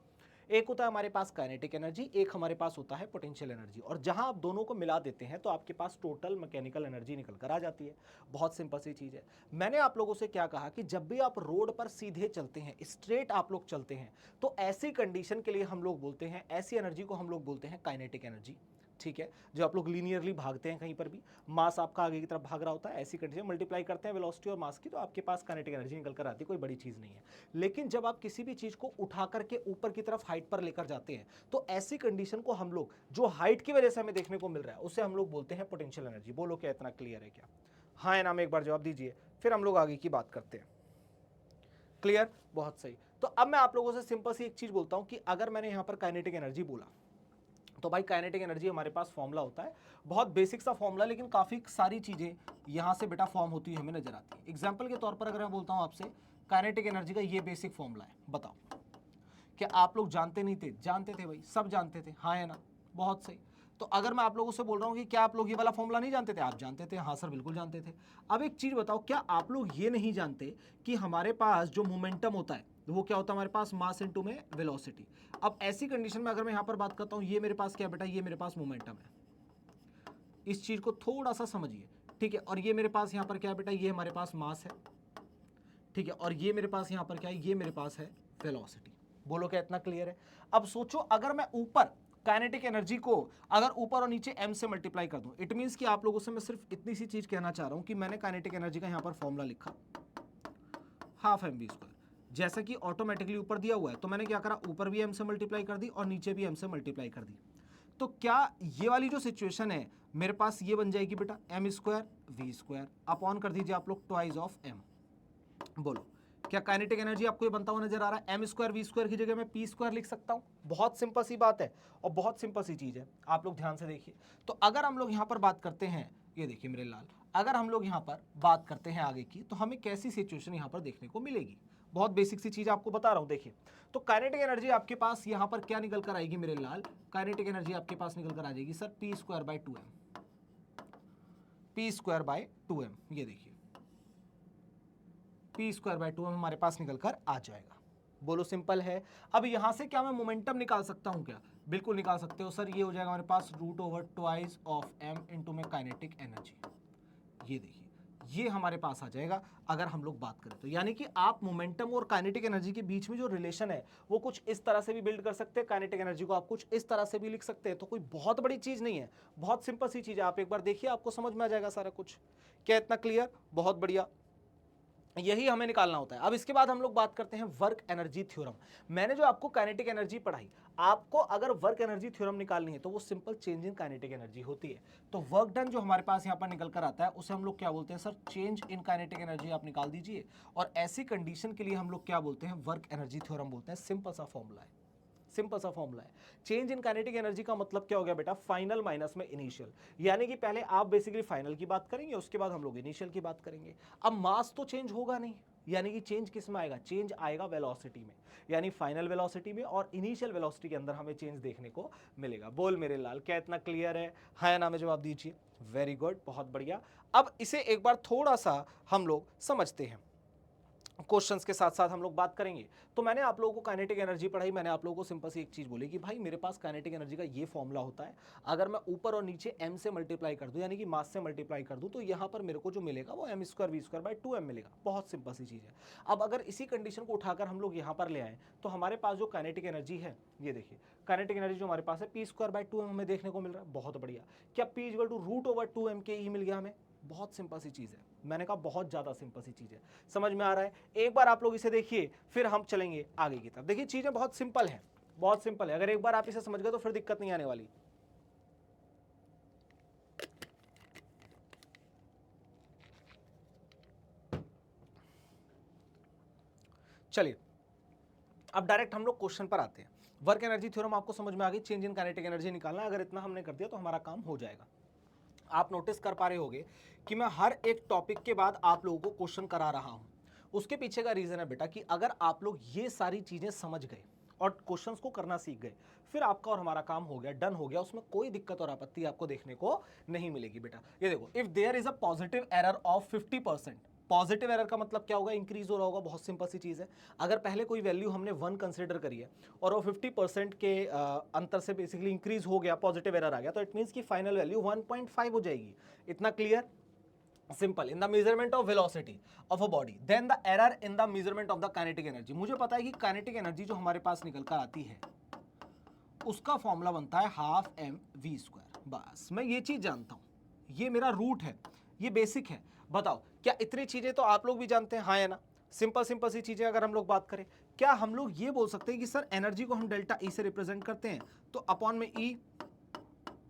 एक होता है हमारे पास काइनेटिक एनर्जी, एक हमारे पास होता है पोटेंशियल एनर्जी। और जहां आप दोनों को मिला देते हैं तो आपके पास टोटल मैकेनिकल एनर्जी निकल कर आ जाती है। बहुत सिंपल सी चीज है। मैंने आप लोगों से क्या कहा कि जब भी आप रोड पर सीधे चलते हैं, स्ट्रेट आप लोग चलते हैं, तो ऐसी कंडीशन के लिए हम लोग बोलते हैं, ऐसी एनर्जी को हम लोग बोलते हैं काइनेटिक एनर्जी। ठीक है, जो आप लोग लीनियरली भागते हैं कहीं पर भी, मास आपका आगे की तरफ भाग रहा होता है, ऐसी कंडीशन मल्टीप्लाई करते हैं वेलोसिटी और मास की, तो आपके पास काइनेटिक एनर्जी निकल कर आती है, कोई बड़ी चीज नहीं है। लेकिन जब आप किसी भी चीज को उठा करके ऊपर की तरफ हाइट पर लेकर जाते हैं, तो ऐसी कंडीशन को हम लोग, जो हाइट की वजह से हमें देखने को मिल रहा है, उसे हम लोग बोलते हैं पोटेंशियल एनर्जी। बोलो क्या इतना क्लियर है क्या? हाँ या ना में एक बार जवाब दीजिए, फिर हम लोग आगे की बात करते हैं। क्लियर? बहुत सही। तो अब मैं आप लोगों से सिंपल सी एक चीज बोलता हूं कि अगर मैंने यहां पर काइनेटिक एनर्जी बोला, तो भाई काइनेटिक एनर्जी हमारे पास फॉर्मूला होता है, बहुत बेसिक सा फॉर्मूला, लेकिन काफी सारी चीजें यहां से बेटा फॉर्म होती हुई हमें नजर आती है। एग्जांपल के तौर पर अगर मैं बोलता हूं आपसे काइनेटिक एनर्जी का ये बेसिक फॉर्मूला है, बताओ क्या आप लोग जानते नहीं थे? जानते थे भाई, सब जानते थे, हाँ या ना? बहुत सही। तो अगर मैं आप लोगों से बोल रहा हूं कि क्या आप लोग ये वाला फॉर्मूला नहीं जानते थे? आप जानते थे, हाँ सर बिल्कुल जानते थे। अब एक चीज बताओ, क्या आप लोग ये नहीं जानते कि हमारे पास जो मोमेंटम होता है वो क्या होता है? हमारे पास मास इनटू में वेलोसिटी। अब ऐसी कंडीशन में अगर मैं यहां पर बात करता हूं, ये मेरे पास क्या बेटा, ये मेरे पास मोमेंटम है, इस चीज को थोड़ा सा समझिए, ठीक है। और ये मेरे पास यहां पर क्या है बेटा, ये हमारे पास मास है, ठीक है। और ये मेरे पास यहां पर क्या है, ये मेरे पास है वेलोसिटी। बोलो क्या इतना क्लियर है? अब सोचो, अगर मैं ऊपर काइनेटिक एनर्जी को अगर ऊपर और नीचे m से मल्टीप्लाई कर दूं, इट मींस कि आप लोगों से मैं सिर्फ इतनी सी चीज कहना चाह रहा हूं कि मैंने काइनेटिक एनर्जी का यहां पर फॉर्मूला लिखा, हाफ एम वी स्क्वायर, जैसा कि ऑटोमेटिकली ऊपर दिया हुआ है, तो मैंने क्या करा, ऊपर भी m से मल्टीप्लाई कर दी और नीचे भी m से मल्टीप्लाई कर दी। तो क्या ये वाली जो सिचुएशन है, मेरे पास ये बन जाएगी बेटा m square v square, upon कर दीजिए आप लोग ट्वाइस ऑफ m। बोलो क्या काइनेटिक एनर्जी आपको ये बनता हुआ नजर आ रहा है? एम स्क्वायर वी स्क्वायर की जगह मैं पी स्क्वायर लिख सकता हूं। बहुत सिंपल सी बात है और बहुत सिंपल सी चीज है, आप लोग ध्यान से देखिए। तो अगर हम लोग यहां पर बात करते हैं, ये देखिए मेरे लाल, अगर हम लोग यहां पर बात करते हैं आगे की, तो हमें कैसी सिचुएशन यहां पर देखने को मिलेगी? बहुत बेसिक सी चीज आपको बता रहा हूं, देखिए। तो काइनेटिक एनर्जी आपके पास यहां पर क्या निकल कर आएगी मेरे लाल? काइनेटिक एनर्जी आपके पास निकल कर आ जाएगी sir P square by 2m, P square by 2m, ये देखिए पी स्क्वायर बाय 2m हमारे पास निकल कर आ जाएगा। बोलो सिंपल है। अब यहां से क्या मैं मोमेंटम निकाल सकता हूं क्या? बिल्कुल निकाल सकते हो सर, ये हो जाएगा हमारे पास root over twice of m into में काइनेटिक एनर्जी। ये देखिए ये हमारे पास आ जाएगा अगर हम लोग बात करें तो। यानी कि आप मोमेंटम और काइनेटिक एनर्जी के बीच में जो रिलेशन है वो कुछ इस तरह से भी बिल्ड कर सकते हैं, काइनेटिक एनर्जी को आप कुछ इस तरह से भी लिख सकते हैं। तो कोई बहुत बड़ी चीज नहीं है, बहुत सिंपल सी चीज है, आप एक बार देखिए आपको समझ में आ जाएगा सारा कुछ। क्या इतना क्लियर? बहुत बढ़िया, यही हमें निकालना होता है। अब इसके बाद हम लोग बात करते हैं वर्क एनर्जी थ्योरम। मैंने जो आपको काइनेटिक एनर्जी पढ़ाई, आपको अगर वर्क एनर्जी थ्योरम निकालनी है तो वो simple change in kinetic energy होती है। तो वर्क डन जो हमारे पास यहाँ पर निकल कर आता है उसे हम लोग क्या बोलते हैं sir? Change in kinetic energy आप निकाल दीजिए। और ऐसी कंडीशन के लिए हम लोग क्या बोलते हैं? वर्क एनर्जी थ्योरम बोलते हैं। सिंपल सा फॉर्मूला है, सिंपल सा फॉर्मूला है। चेंज इन काइनेटिक एनर्जी का मतलब क्या हो गया बेटा? फाइनल माइनस में इनिशियल। यानी कि पहले आप बेसिकली फाइनल की बात करेंगे, उसके बाद हम लोग इनिशियल की बात करेंगे। अब मास तो चेंज होगा नहीं, यानी कि चेंज किस में आएगा? चेंज आएगा वेलोसिटी में, यानी फाइनल वेलोसिटी में और इनिशियल वेलोसिटी के अंदर हमें चेंज देखने को मिलेगा। बोल मेरे लाल क्या इतना क्लियर है? हाँ या ना में जवाब दीजिए। वेरी गुड, बहुत बढ़िया। अब इसे एक बार थोड़ा सा हम लोग समझते हैं, क्वेश्चंस के साथ साथ हम लोग बात करेंगे। तो मैंने आप लोगों को काइनेटिक एनर्जी पढ़ाई, मैंने आप लोगों को सिंपल सी एक चीज बोली कि भाई मेरे पास काइनेटिक एनर्जी का ये फॉर्मूला होता है, अगर मैं ऊपर और नीचे m से मल्टीप्लाई कर दूं, यानी कि मास से मल्टीप्लाई कर दूं, तो यहां पर मेरे को जो मिलेगा वो m square v square by 2m मिलेगा। बहुत सिंपल सी चीज है। अब अगर इसी कंडीशन को उठाकर हम लोग यहां पर ले आए तो हमारे पास जो काइनेटिक एनर्जी है, ये देखिए काइनेटिक एनर्जी जो हमारे पास है पी स्क्वायर बाय 2m हमें देखने को मिल रहा है। बहुत बढ़िया। क्या p equal to root over 2m के ही मिल गया हमें? बहुत सिंपल सी चीज है, मैंने कहा बहुत ज्यादा सिंपल सी चीज है। समझ में आ रहा है? एक बार आप लोग इसे देखिए, फिर हम चलेंगे आगे की तरफ। देखिए चीजें बहुत सिंपल है, बहुत सिंपल है। अगर एक बार आप इसे समझ गए तो फिर दिक्कत नहीं आने वाली। चलिए अब डायरेक्ट हम लोग क्वेश्चन पर आते हैं। वर्क एनर्जी थ्योरम आपको समझ में आ गई, चेंज इन काइनेटिक एनर्जी निकालना है। अगर इतना हमने कर दिया तो हमारा काम हो जाएगा। आप नोटिस कर पा रहे होंगे कि मैं हर एक टॉपिक के बाद आप लोगों को क्वेश्चन करा रहा हूं। उसके पीछे का रीजन है बेटा कि अगर आप लोग ये सारी चीजें समझ गए और क्वेश्चंस को करना सीख गए, फिर आपका और हमारा काम हो गया, डन हो गया। उसमें कोई दिक्कत और आपत्ति आपको देखने को नहीं मिलेगी बेटा। ये देखो, if there is a positive error of 50%, positive error का मतलब क्या होगा? इंक्रीज हो रहा होगा। बहुत सिंपल सी चीज है। अगर पहले कोई वैल्यू हमने 1 कंसीडर करी है और वो 50% के अंतर से बेसिकली इंक्रीज हो गया, पॉजिटिव एरर आ गया, तो इट मींस की फाइनल वैल्यू 1.5 हो जाएगी। इतना clear? Simple. In the measurement of velocity of a body, then the error in the measurement of the kinetic energy. मुझे पता है कि काइनेटिक एनर्जी जो हमारे पास निकल कर आती है उसका फॉर्मूला बनता है हाफ एम वी स्क्वायर। बस मैं ये चीज जानता हूं, ये मेरा रूट है, ये बेसिक है। बताओ क्या इतनी चीजें तो आप लोग भी जानते हैं, हाँ या ना? सिंपल सिंपल सी चीजें अगर हम लोग बात करें, क्या हम लोग ये बोल सकते हैं कि सर एनर्जी को हम डेल्टा ई से रिप्रेजेंट करते हैं, तो अपॉन में ई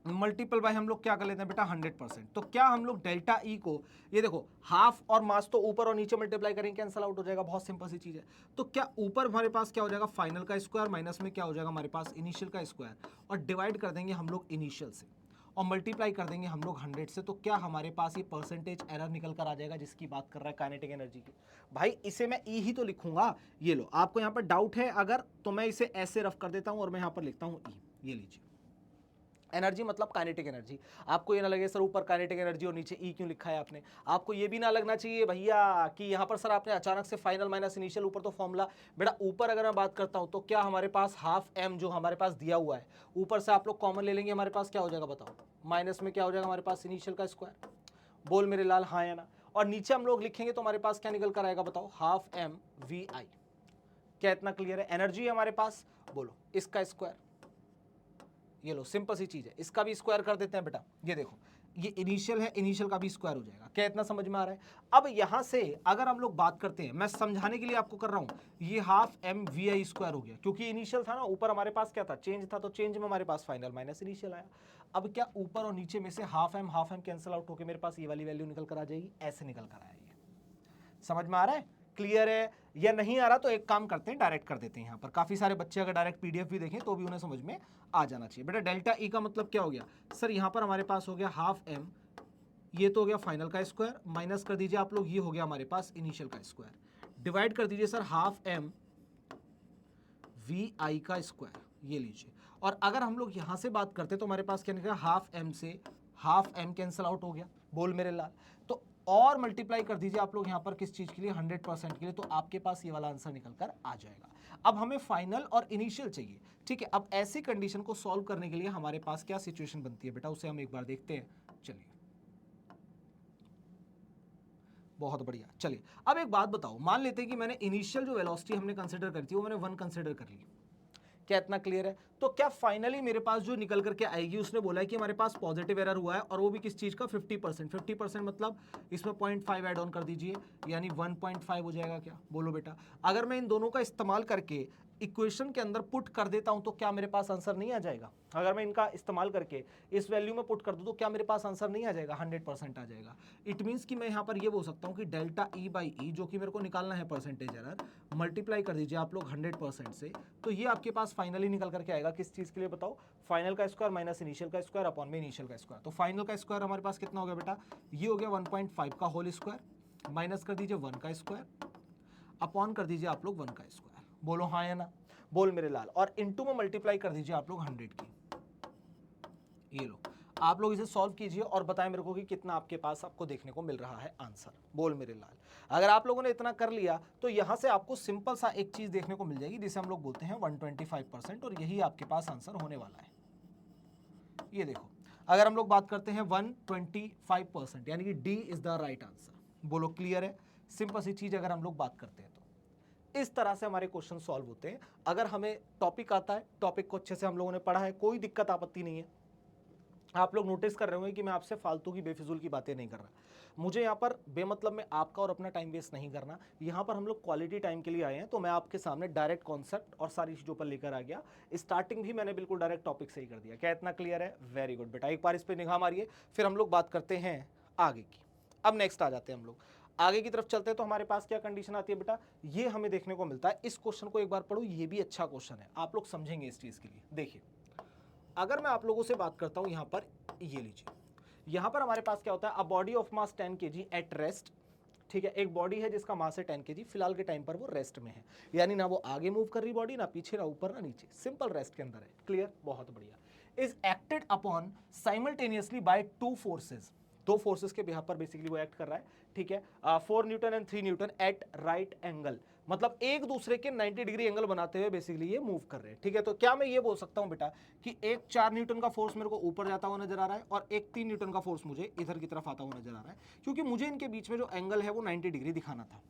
मल्टीपल बाय हम लोग क्या कर लेते हैं बेटा 100%। तो क्या हम लोग डेल्टा ई को, ये देखो हाफ और मास तो ऊपर और नीचे मल्टीप्लाई करेंगे, कैंसल आउट हो जाएगा, बहुत सिंपल सी चीज है। तो क्या ऊपर हमारे पास क्या हो जाएगा फाइनल का स्क्वायर, माइनस में क्या हो जाएगा हमारे पास इनिशियल का स्क्वायर, और डिवाइड कर देंगे हम लोग इनिशियल से और मल्टीप्लाई कर देंगे हम लोग 100 से। तो क्या हमारे पास ये परसेंटेज एरर निकल कर आ जाएगा जिसकी बात कर रहा है काइनेटिक एनर्जी की। भाई इसे मैं ई ही तो लिखूंगा, ये लो आपको यहाँ पर डाउट है अगर, तो मैं इसे ऐसे रफ कर देता हूं और मैं यहाँ पर लिखता हूं ई, ये लीजिए। एनर्जी मतलब काइनेटिक एनर्जी। आपको ये ना लगे सर ऊपर काइनेटिक एनर्जी और नीचे ई क्यों लिखा है आपने। आपको ये भी ना लगना चाहिए भैया कि यहाँ पर सर आपने अचानक से फाइनल माइनस इनिशियल, ऊपर तो फॉर्मूला। बेटा ऊपर अगर मैं बात करता हूँ तो क्या हमारे पास हाफ एम जो हमारे पास दिया हुआ है, ऊपर से आप लोग कॉमन ले लेंगे, हमारे पास क्या हो जाएगा बताओ, माइनस में क्या हो जाएगा हमारे पास इनिशियल का स्क्वायर। बोल मेरे लाल हाँ या ना? और नीचे हम लोग लिखेंगे तो हमारे पास क्या निकल कर आएगा बताओ, हाफ एम वी आई। क्या इतना क्लियर है? एनर्जी है हमारे पास, बोलो इसका स्क्वायर, ये लो सिंपल सी चीज है, इसका भी स्क्वायर कर देते हैं बेटा। ये देखो ये इनिशियल है, इनिशियल का भी स्क्वायर हो जाएगा। क्या इतना समझ में आ रहा है? अब यहां से अगर हम लोग बात करते हैं, मैं समझाने के लिए आपको कर रहा हूं, ये half m v i square हो गया क्योंकि इनिशियल था ना, ऊपर हमारे पास क्या था, चेंज था, तो चेंज में हमारे पास फाइनल माइनस इनिशियल आया। अब क्या ऊपर और नीचे में से हाफ एम कैंसिल आउट होकर मेरे पास ये वाली वैल्यू निकल कर आ जाएगी, ऐसे निकल कर आया। समझ में आ रहा है? क्लियर है? या नहीं आ रहा तो एक काम करते हैं, डायरेक्ट कर देते हैं। यहाँ पर काफी सारे बच्चे अगर डायरेक्ट पीडीएफ भी देखें तो भी उन्हें समझ में आ जाना चाहिए। बेटा डेल्टा ई का मतलब क्या हो गया सर, यहाँ पर हमारे पास हो गया हाफ एम, ये तो हो गया फाइनल का स्क्वायर, माइनस कर दीजिए आप लोग, ये हो गया हमारे पास इनिशियल का स्क्वायर, डिवाइड कर दीजिए सर हाफ एम वी आई का स्क्वायर, ये लीजिए। और अगर हम लोग यहां से बात करते तो हमारे पास क्या निकला, हाफ एम से हाफ एम कैंसिल आउट हो गया, बोल मेरे लाल। तो और मल्टीप्लाई कर दीजिए आप लोग यहां पर किस चीज के लिए, 100% के लिए, तो आपके पास ये वाला आंसर निकल कर आ जाएगा। अब हमें फाइनल और इनिशियल चाहिए, ठीक है। अब ऐसी कंडीशन को सॉल्व करने के लिए हमारे पास क्या सिचुएशन बनती है बेटा, उसे हम एक बार देखते हैं। चलिए बहुत बढ़िया। चलिए अब एक बात बताओ, मान लेते हैं कि मैंने इनिशियल जो वेलोसिटी हमने कंसीडर करी थी वो मैंने 1 कंसीडर कर ली। क्या इतना क्लियर है? तो क्या फाइनली मेरे पास जो निकल करके आएगी, उसने बोला है कि हमारे पास पॉजिटिव एरर हुआ है, और वो भी किस चीज का, 50%। 50% मतलब इसमें 0.5 ऐड ऑन कर दीजिए, यानी 1.5 हो जाएगा। क्या बोलो बेटा? अगर मैं इन दोनों का इस्तेमाल करके इक्वेशन के अंदर पुट कर देता हूं तो क्या मेरे पास आंसर नहीं आ जाएगा? अगर मैं इनका इस्तेमाल करके इस वैल्यू में पुट कर दूं तो क्या मेरे पास आंसर नहीं आ जाएगा? 100% आ जाएगा। इट मींस कि मैं यहां पर ये बोल सकता हूं कि डेल्टा ई बाई ई, जो कि मेरे को निकालना है परसेंटेज एरर, मल्टीप्लाई कर दीजिए आप लोग 100% से, तो ये आपके पास फाइनली निकल करके आएगा किस चीज के लिए बताओ, फाइनल का स्क्वायर माइनस इनिशियल का स्क्वायर अपॉन में इनिशियल का स्क्वायर। तो फाइनल का स्क्वायर हमारे पास कितना हो गया बेटा, ये हो गया 1.5 का होल स्क्वायर, माइनस कर दीजिए 1 का स्क्वायर, अपॉन कर दीजिए आप लोग 1 का स्क्वायर। बोलो हाँ या ना? बोल मेरे लाल। और इनटू में मल्टीप्लाई कर दीजिए आप लोग 100 की। ये लो आप लोग इसे सॉल्व कीजिए और बताएं मेरे को कि कितना आपके पास आपको देखने को मिल रहा है आंसर। बोल मेरे लाल। अगर आप लोगों ने इतना कर लिया तो यहां से आपको सिंपल सा एक चीज देखने को मिल जाएगी जिसे हम लोग बोलते हैं 125%, और यही आपके पास आंसर होने वाला है। ये देखो अगर हम लोग बात करते हैं 125%, यानी कि D is the right answer. बोलो क्लियर है? सिंपल सी चीज अगर हम लोग बात करते हैं तो इस तरह से हमारे क्वेश्चन सॉल्व होते हैं। अगर हमें टॉपिक आता है, टॉपिक को अच्छे से हम लोगों ने पढ़ा है, कोई दिक्कत आपत्ति नहीं है। आप लोग नोटिस कर रहे होंगे कि मैं आपसे फालतू की बेफिजूल की बातें नहीं कर रहा। मुझे यहाँ पर बेमतलब में आपका और अपना टाइम वेस्ट नहीं करना। यहाँ पर हम लोग क्वालिटी टाइम के लिए आए हैं, तो मैं आपके सामने डायरेक्ट कॉन्सेप्ट और सारी चीज़ों पर लेकर आ गया। स्टार्टिंग भी मैंने बिल्कुल डायरेक्ट टॉपिक से ही कर दिया। क्या इतना क्लियर है? वेरी गुड बेटा, एक बार इस पर निगाह मारिए, फिर हम लोग बात करते हैं आगे की। अब नेक्स्ट आ जाते हैं हम लोग आगे की तरफ चलते हैं। तो हमारे पास क्या कंडीशन आती है बेटा, ये हमें देखने को मिलता है। इस क्वेश्चन को एक बार पढ़ो, ये भी अच्छा क्वेश्चन है, आप लोग समझेंगे इस चीज़ के लिए। देखिए अगर मैं आप लोगों से बात करता हूं यहां पर, ये लीजिए, यहां पर हमारे पास क्या होता है, a body of mass 10 kg at rest. ठीक है, एक बॉडी है जिसका मास है 10 kg, फिलहाल के टाइम पर वो रेस्ट में है, यानी ना वो आगे मूव कर रही बॉडी, ना पीछे, ना ऊपर, ना नीचे, सिंपल रेस्ट के अंदर है। क्लियर? बहुत बढ़िया। Is acted upon simultaneously by two forces, दो फोर्सेस के बिहाफ पर बेसिकली वो एक्ट कर रहा है। ठीक है, 4 newton and 3 newton at right angle, मतलब एक दूसरे के 90 डिग्री एंगल बनाते हुए बेसिकली ये मूव कर रहे हैं। ठीक है, तो क्या मैं ये बोल सकता हूं बेटा कि एक 4 न्यूटन का फोर्स मेरे को ऊपर जाता हुआ नजर आ रहा है और एक 3 न्यूटन का फोर्स मुझे इधर की तरफ आता हुआ नजर आ रहा है, क्योंकि मुझे इनके बीच में जो एंगल है वो 90 डिग्री दिखाना था।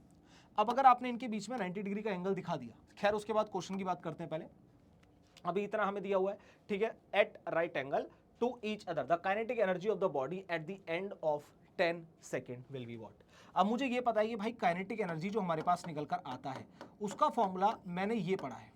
अब अगर आपने इनके बीच में 90 डिग्री का एंगल दिखा दिया, खैर उसके बाद क्वेश्चन की बात करते हैं, पहले अभी इतना हमें दिया हुआ है। ठीक है, at right angle to each other the kinetic energy of the body at the end of 10 second will be what. अब मुझे ये पता है कि भाई काइनेटिक एनर्जी जो हमारे पास निकल कर आता है उसका फॉर्मूला मैंने ये पढ़ा है,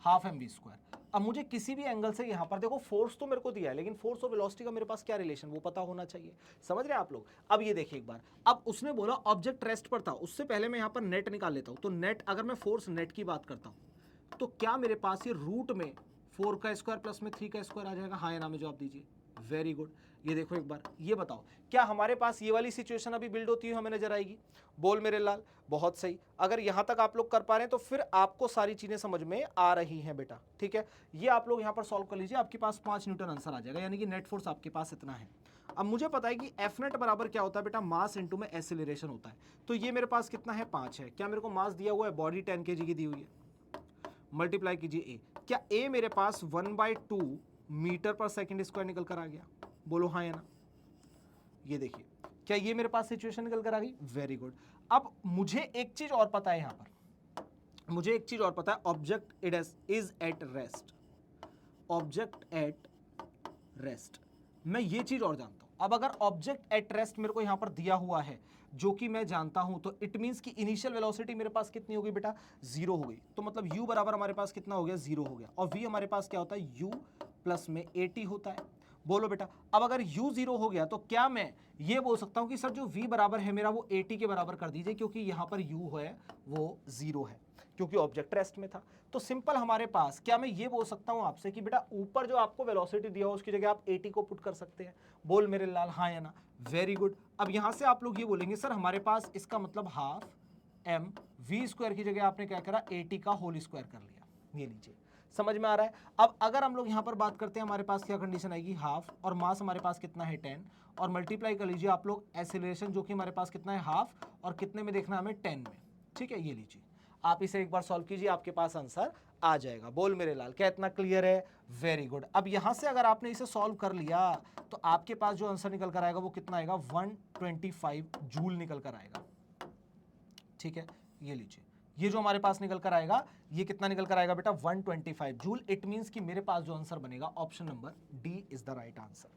हाफ एम वी स्क्वायर। अब मुझे किसी भी एंगल से यहां पर देखो फोर्स तो मेरे को दिया है, लेकिन फोर्स और वेलोसिटी का मेरे पास क्या रिलेशन वो पता होना चाहिए। समझ रहे हैं आप लोग। अब ये देखिए एक बार, अब उसने बोला ऑब्जेक्ट रेस्ट पर था, उससे पहले मैं यहां पर नेट निकाल लेता हूं। तो नेट, अगर मैं फोर्स नेट की बात करता हूं तो क्या मेरे पास ये रूट में 4 का स्क्वायर प्लस में 3 का स्क्वायर आ जाएगा? हाँ या ना में जवाब दीजिए। Very good. ये देखो एक बार, ये बताओ क्या हमारे पास ये वाली सिचुएशन अभी बिल्ड होती है हमें नजर आएगी? बोल मेरे लाल। बहुत सही। अगर यहां तक आप लोग कर पा रहे हैं तो फिर आपको सारी चीजें समझ में आ रही हैं बेटा। ठीक है, ये आप लोग यहां पर सॉल्व कर लीजिए, आपके पास 5 न्यूटन आंसर आ जाएगा, यानी कि नेट फोर्स आपके पास इतना है। अब मुझे पता है कि एफ नेट बराबर क्या होता है बेटा, मास इंटू में एक्सीलरेशन होता है। तो ये मेरे पास कितना है, 5 है। क्या मेरे को मास दिया हुआ है, बॉडी 10 kg की दी हुई है, मल्टीप्लाई कीजिए ए। क्या ए मेरे पास 1/2 मीटर पर सेकेंड स्क्वायर निकल कर आ गया? बोलो हाँ या ना। ये देखिए, क्या ये मेरे पास सिचुएशन निकल कर आ गई? Very good. अब मुझे एक चीज और पता है, यहां पर मुझे एक चीज और पता है, object is at rest, object at rest, मैं ये चीज और जानता हूं। अब अगर ऑब्जेक्ट एट रेस्ट मेरे को यहां पर दिया हुआ है जो कि मैं जानता हूं, तो इट मींस कि इनिशियल वेलोसिटी मेरे पास कितनी हो गई बेटा, 0 हो गई। तो मतलब u बराबर हमारे पास कितना हो गया, 0 हो गया। और v हमारे पास क्या होता है, u प्लस में at होता है। बोलो बेटा, अब अगर u 0 हो गया तो क्या मैं ये बोल सकता हूं कि सर जो v बराबर है मेरा वो at के बराबर कर दीजिए, क्योंकि यहां पर u है वो 0 है, क्योंकि ऑब्जेक्ट रेस्ट में था। तो सिंपल हमारे पास, क्या मैं ये बोल सकता हूं आपसे कि बेटा ऊपर जो आपको वेलोसिटी दिया हो उसकी जगह आप 80 को पुट कर सकते हैं? बोल मेरे लाल हाँ या ना। Very good. अब यहां से आप लोग ये बोलेंगे सर हमारे पास इसका मतलब हाफ एम वी स्क्वायर की जगह आपने क्या करा, 80 का होल स्क्वायर कर लिया। ये लीजिए, समझ में आ रहा है। अब अगर हम लोग यहां पर बात करते हैं, हमारे पास क्या कंडीशन आएगी, हाफ और मास हमारे पास कितना है 10, और मल्टीप्लाई कर लीजिए आप लोग एक्सीलरेशन जो कि हमारे पास कितना है हाफ, और कितने में देखना हमें 10 में। ठीक है, ये लीजिए, आप इसे एक बार सॉल्व कीजिए, आपके पास आंसर आ जाएगा। बोल मेरे लाल, क्या इतना क्लियर है? Very good. अब यहां से अगर आपने इसे सॉल्व कर लिया तो आपके पास जो आंसर निकल कर आएगा वो कितना आएगा, 125 जूल निकल कर आएगा। ठीक है, ये लीजिए, ये जो हमारे पास निकल कर आएगा, ये कितना निकल कर आएगा बेटा, 125 जूल। इट मींस कि मेरे पास जो आंसर बनेगा option number D is the right answer.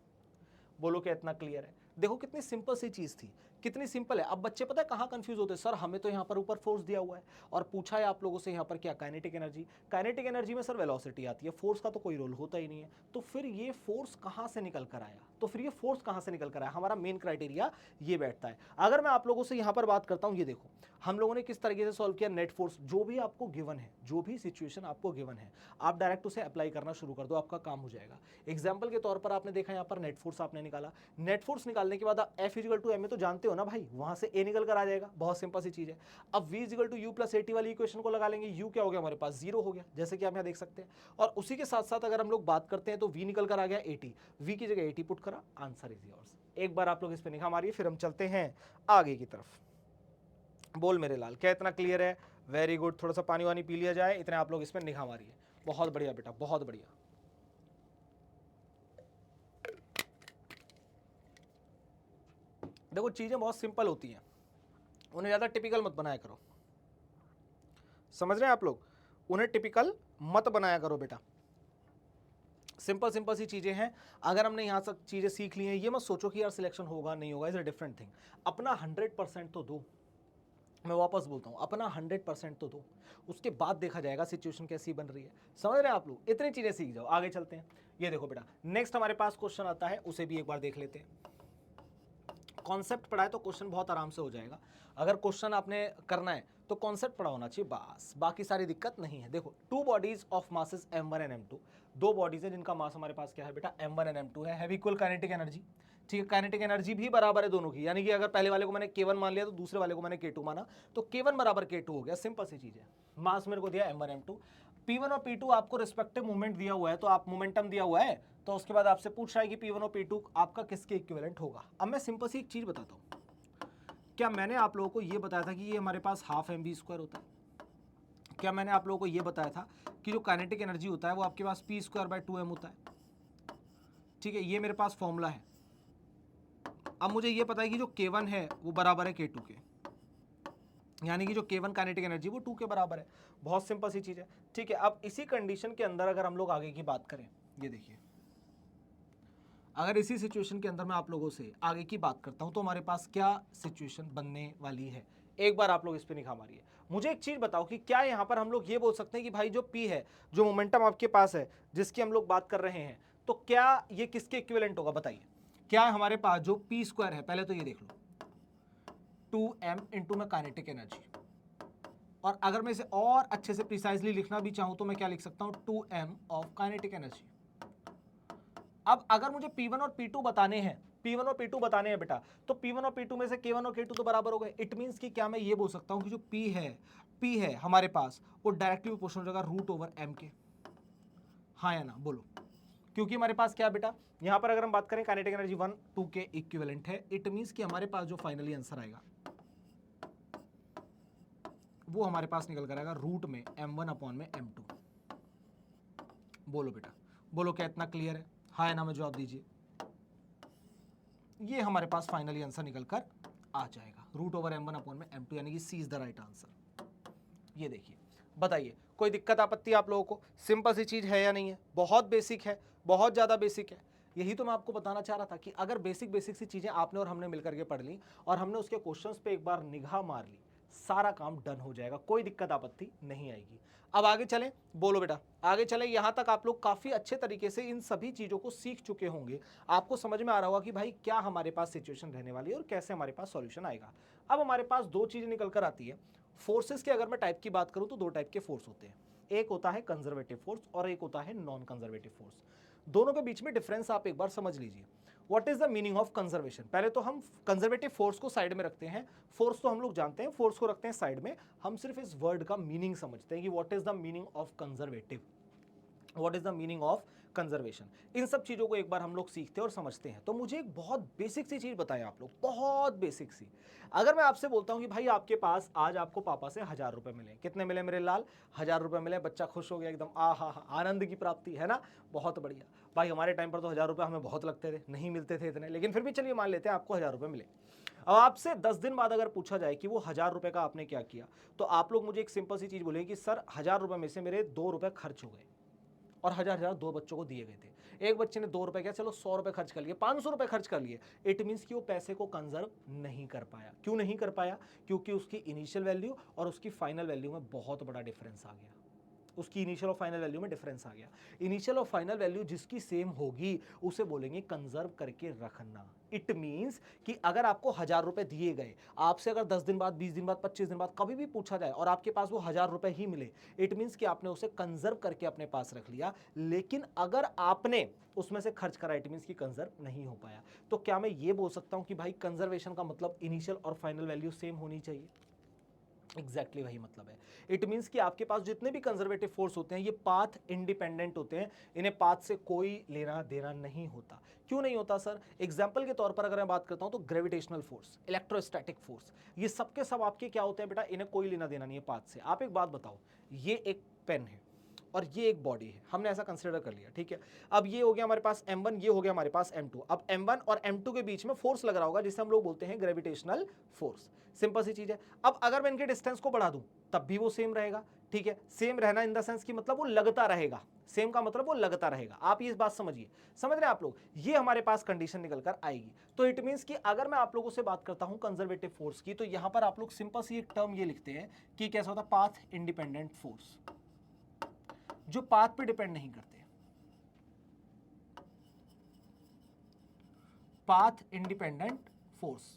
बोलो क्या इतना क्लियर है? देखो कितनी सिंपल सी चीज थी, कितनी सिंपल है। अब बच्चे पता है कहां कंफ्यूज होते हैं, सर हमें तो यहां पर ऊपर फोर्स दिया हुआ है और पूछा है आप लोगों से यहां पर क्या, काइनेटिक एनर्जी। काइनेटिक एनर्जी में सर वेलोसिटी आती है, फोर्स का तो कोई रोल होता ही नहीं है। तो फिर ये फोर्स कहां से निकल कर आया, तो फिर ये फोर्स कहां से निकल कर आया, हमारा मेन क्राइटेरिया ये बैठता है। अगर मैं आप लोगों से यहां पर बात करता हूं, ये देखो हम लोगों ने किस तरीके से सॉल्व किया, नेट फोर्स जो भी आपको गिवन है, जो भी सिचुएशन आपको गिवन है, आप डायरेक्ट उसे अप्लाई करना शुरू कर दो, आपका काम हो जाएगा। एग्जाम्पल के तौर पर आपने देखा यहां पर नेट फोर्स आपने निकाला, नेट फोर्स निकालने के बाद आप F इजिकल टू एम तो जानते हो ना भाई, वहां से A निकल कर आ जाएगा, बहुत सिंपल सी चीज है। अब V equal to u plus 80 वाली इक्वेशन को लगा लेंगे, U क्या हो गया हमारे पास, 0 हो गया, जैसे कि आप यहाँ देख सकते हैं। और उसी के साथ साथ अगर हम लोग बात करते हैं तो V निकल कर आ गया 80, V की जगह 80 पुट करा, आंसर इज योर्स। एक बार आप लोग इस पर निगाह मारिए, फिर हम चलते हैं आगे की तरफ। बोल मेरे लाल, क्या इतना क्लियर है? Very good. थोड़ा सा पानी वानी पी लिया जाए, इतने आप लोग इसमें निगाह मारिए। बहुत बढ़िया बेटा, बहुत बढ़िया। देखो चीजें बहुत सिंपल होती हैं, उन्हें ज्यादा टिपिकल मत बनाया करो, समझ रहे हैं आप लोग, उन्हें टिपिकल मत बनाया करो बेटा। सिंपल सिंपल सी चीजें हैं। अगर हमने यहां तक चीजें सीख ली हैं, ये मत सोचो कि यार सिलेक्शन होगा नहीं होगा, इज अ डिफरेंट थिंग। अपना 100% तो दो, मैं वापस बोलता हूं, अपना 100% तो दो, उसके बाद देखा जाएगा सिचुएशन कैसी बन रही है। समझ रहे हैं आप लोग, इतनी चीजें सीख जाओ, आगे चलते हैं। ये देखो बेटा, नेक्स्ट हमारे पास क्वेश्चन आता है, उसे भी एक बार देख लेते हैं। कॉन्सेप्ट पढ़ा है तो क्वेश्चन बहुत आराम से हो जाएगा। अगर क्वेश्चन आपने करना है तो कॉन्सेप्ट पढ़ा होना चाहिए बस, बाकी सारी दिक्कत नहीं है। देखो, two bodies of masses m1 and m2, दो बॉडीज है जिनका मास हमारे पास क्या है बेटा, m1 एंड m2 है, हैव इक्वल काइनेटिक एनर्जी। ठीक है, काइनेटिक एनर्जी भी बराबर है दोनों की, यानी कि अगर पहले वाले को मैंने k1 मान लिया तो दूसरे वाले को मैंने k2 माना, तो k1 बराबर k2 हो गया, सिंपल सी चीज है। मास मेरे को दिया m1 m2, P1 और P2 आपको रिस्पेक्टिव मोमेंट दिया हुआ है, तो आप मोमेंटम दिया हुआ है, तो उसके बाद आपसे पूछ रहा है कि P1 और P2 आपका किसके इक्विवेलेंट होगा। अब मैं सिंपल सी एक चीज बताता हूं, क्या मैंने आप लोगों को ये बताया था कि ये हमारे पास हाफ एम वी स्क्वायर होता है? क्या मैंने आप लोगों को ये बताया था कि जो काइनेटिक एनर्जी होता है वो आपके पास पी स्क्वायर बाय 2m होता है? ठीक है, ये मेरे पास फॉर्मूला है। अब मुझे ये पता है कि जो K1 है वो बराबर है K2 के, यानी कि जो K1 काइनेटिक एनर्जी वो 2 के बराबर है। बहुत सिंपल सी चीज है। ठीक है, अब इसी कंडीशन के अंदर अगर हम लोग आगे की बात करें, ये देखिए अगर इसी सिचुएशन के अंदर मैं आप लोगों से आगे की बात करता हूं तो हमारे पास क्या सिचुएशन बनने वाली है, एक बार आप लोग इस पे निगाह मारिए। मुझे एक चीज बताओ कि क्या यहां पर हम लोग ये बोल सकते हैं कि भाई जो P है, जो मोमेंटम आपके पास है जिसकी हम लोग बात कर रहे हैं, तो क्या ये किसके इक्विवेलेंट होगा बताइए। क्या हमारे पास जो P स्क्वायर है, पहले तो ये देख लो 2m इंटू में काइनेटिक एनर्जी, और अगर मैं इसे और अच्छे से प्रिसाइजली लिखना भी चाहूं तो मैं क्या लिख सकता हूं 2m ऑफ काइनेटिक एनर्जी। अब अगर मुझे P1 और P2 बताने हैं, P1 और P2 बताने हैं बेटा, तो P1 और P2 में से K1 और K2 तो बराबर हो गए। इट मींस कि क्या मैं ये बोल सकता हूं कि जो P है हमारे पास, वो डायरेक्टली प्रोपोर्शनल हो जाएगा रूट ओवर m के। हाँ या ना बोलो, क्योंकि हमारे पास क्या है बेटा, यहां पर अगर हम बात करें काइनेटिक एनर्जी 1 2 के इक्विवेलेंट है। इट मींस कि हमारे पास जो फाइनली आंसर आएगा वो हमारे पास निकल कर आएगा रूट में m1 अपॉन में m2। बोलो बेटा, बोलो क्या इतना क्लियर है? हाँ या ना में जवाब दीजिए। ये हमारे पास फाइनली आंसर निकल कर आ जाएगा रूट ओवर m1 अपॉन में m2, यानी कि सी इज द राइट आंसर। ये देखिए, बताइए कोई दिक्कत आपत्ति आप लोगों को? सिंपल सी चीज है या नहीं है? बहुत बेसिक है, बहुत ज्यादा बेसिक है। यही तो मैं आपको बताना चाह रहा था कि अगर बेसिक बेसिक सी चीजें आपने और हमने मिलकर के पढ़ ली और हमने उसके क्वेश्चंस पे एक बार निगाह मार ली, सारा काम डन हो जाएगा, कोई दिक्कत आपत्ति नहीं आएगी। अब आगे चलें, बोलो बेटा आगे चलें। यहां तक आप लोग काफी अच्छे तरीके से इन सभी चीजों को सीख चुके होंगे, आपको समझ में आ रहा होगा कि भाई क्या हमारे पास सिचुएशन रहने वाली है और कैसे हमारे पास सॉल्यूशन आएगा। अब हमारे पास दो चीजें निकल कर आती है। फोर्सेस की अगर मैं टाइप की बात करूं तो दो टाइप के फोर्स होते हैं, एक होता है कंजर्वेटिव फोर्स और एक होता है नॉन कंजर्वेटिव फोर्स। दोनों के बीच में डिफरेंस आप एक बार समझ लीजिए। What is the meaning of conservation? पहले तो हम कंजर्वेटिव फोर्स को साइड में रखते हैं, फोर्स तो हम लोग जानते हैं, फोर्स को रखते हैं साइड में। हम सिर्फ इस वर्ड का मीनिंग समझते हैं कि what is the meaning of conservative, what is the meaning of conservation. इन सब चीजों को एक बार हम लोग सीखते हैं और समझते हैं। तो मुझे एक बहुत बेसिक सी चीज बताएं आप लोग, बहुत बेसिक सी। अगर मैं आपसे बोलता हूं कि भाई आपके पास आज आपको पापा से 1000 रुपए मिले, कितने मिले मेरे लाल? 1000 रुपए मिले। बच्चा खुश हो गया एकदम, आ हा हा, आनंद की प्राप्ति है ना, बहुत बढ़िया। भाई हमारे टाइम पर तो 1000 रुपए हमें बहुत लगते थे, नहीं मिलते थे इतने, लेकिन फिर भी चलिए मान लेते हैं आपको 1000 रुपए मिले। अब आपसे 10 दिन बाद अगर पूछा जाए कि वो 1000 रुपए का आपने क्या किया, तो आप लोग मुझे एक सिंपल सी चीज बोलेंगे कि सर 1000 रुपए में से मेरे 2 रुपए खर्च हो गए और 1000 दो बच्चों को दिए गए थे। एक बच्चे ने 2 रुपए किया, चलो 100 रुपए खर्च कर लिए, 500 रुपए खर्च कर लिए। इट मींस कि वो पैसे को कंजर्व नहीं कर पाया। क्यों नहीं कर पाया? क्योंकि उसकी इनिशियल वैल्यू और उसकी फाइनल वैल्यू में बहुत बड़ा डिफरेंस आ गया। उसकी इनिशियल और फाइनल वैल्यू में डिफरेंस आ गया। इनिशियल और फाइनल वैल्यू जिसकी सेम होगी उसे बोलेंगे कंजर्व करके रखना। इट मींस कि अगर आपको 1000 रुपए दिए गए, आपसे अगर 10 दिन बाद, 20 दिन बाद, 25 दिन बाद कभी भी पूछा जाए और आपके पास वो 1000 रुपए ही मिले, इट मींस कि आपने उसे कंजर्व करके अपने पास रख लिया। लेकिन अगर आपने उसमें से खर्च करा, इट मींस कि कंजर्व नहीं हो पाया। तो क्या मैं ये बोल सकता हूं कि भाई कंजर्वेशन का मतलब इनिशियल और फाइनल वैल्यू सेम होनी चाहिए? एग्जैक्टली वही मतलब है। इट मींस कि आपके पास जितने भी कंजर्वेटिव फोर्स होते हैं ये पाथ इंडिपेंडेंट होते हैं, इन्हें पाथ से कोई लेना देना नहीं होता। क्यों नहीं होता सर? एग्जाम्पल के तौर पर अगर मैं बात करता हूं तो ग्रेविटेशनल फोर्स, इलेक्ट्रोस्टैटिक फोर्स, ये सबके सब आपके क्या होते हैं बेटा? इन्हें कोई लेना देना नहीं है पाथ से। आप एक बात बताओ, ये एक पेन है और ये एक बॉडी है, हमने ऐसा कंसीडर कर लिया, ठीक है। अब ये हो गया हमारे पास m1, ये हो गया हमारे पास m2। अब m1 और m2 के बीच में फोर्स लग रहा होगा जिसे हम लोग बोलते हैं ग्रेविटेशनल फोर्स। सिंपल सी चीज है। अब अगर मैं इनके डिस्टेंस को बढ़ा दूं तब भी वो सेम रहेगा, ठीक है। सेम रहना इन द सेंस की मतलब वो लगता रहेगा, सेम का मतलब वो लगता रहेगा। आप ये बात समझिए, समझ रहे हैं आप लोग? ये हमारे पास कंडीशन निकल कर आएगी। तो इट मींस कि अगर मैं आप लोगों से बात करता हूं कंजर्वेटिव फोर्स की, तो यहां पर आप लोग सिंपल सी एक टर्म ये लिखते हैं कि कैसा होता है? पाथ इंडिपेंडेंट फोर्स, जो पाथ पे डिपेंड नहीं करते, पाथ इंडिपेंडेंट फोर्स।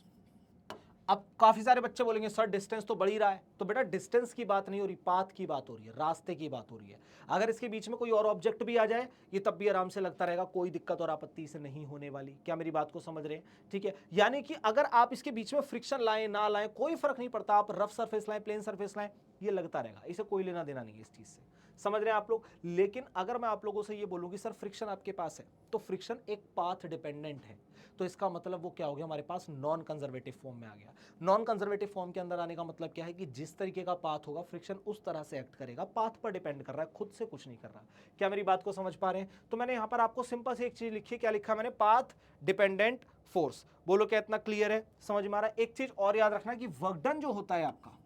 अब काफी सारे बच्चे बोलेंगे सर डिस्टेंस तो बढ़ ही रहा है, तो बेटा डिस्टेंस की बात नहीं हो रही, पाथ की बात हो रही है, रास्ते की बात हो रही है। अगर इसके बीच में कोई और ऑब्जेक्ट भी आ जाए ये तब भी आराम से लगता रहेगा, कोई दिक्कत और आपत्ति से नहीं होने वाली। क्या मेरी बात को समझ रहे हैं? ठीक है, यानी कि अगर आप इसके बीच में फ्रिक्शन लाएं ना लाएं कोई फर्क नहीं पड़ता, आप रफ सरफेस लाएं प्लेन सरफेस लाएं, ये लगता रहेगा, इसे कोई लेना देना नहीं है इस चीज से। समझ रहे हैं आप लोग? लेकिन अगर मैं आप लोगों से ये बोलूं कि सर फ्रिक्शन आपके पास है, तो फ्रिक्शन एक पाथ डिपेंडेंट है, तो इसका मतलब वो क्या हो गया? हमारे पास नॉन कंजर्वेटिव फॉर्म में आ गया। नॉन कंजर्वेटिव फॉर्म के अंदर आने का मतलब क्या है कि जिस तरीके का पाथ होगा फ्रिक्शन उस तरह से एक्ट करेगा, पाथ पर डिपेंड कर रहा है, खुद से कुछ नहीं कर रहा। क्या मेरी बात को समझ पा रहे हैं? तो मैंने यहां पर आपको सिंपल से एक चीज लिखी, क्या लिखा मैंने? Path dependent force. बोलो क्या इतना क्लियर है, समझ में आ रहा है? एक चीज और याद रखना कि वर्क डन जो होता है आपका,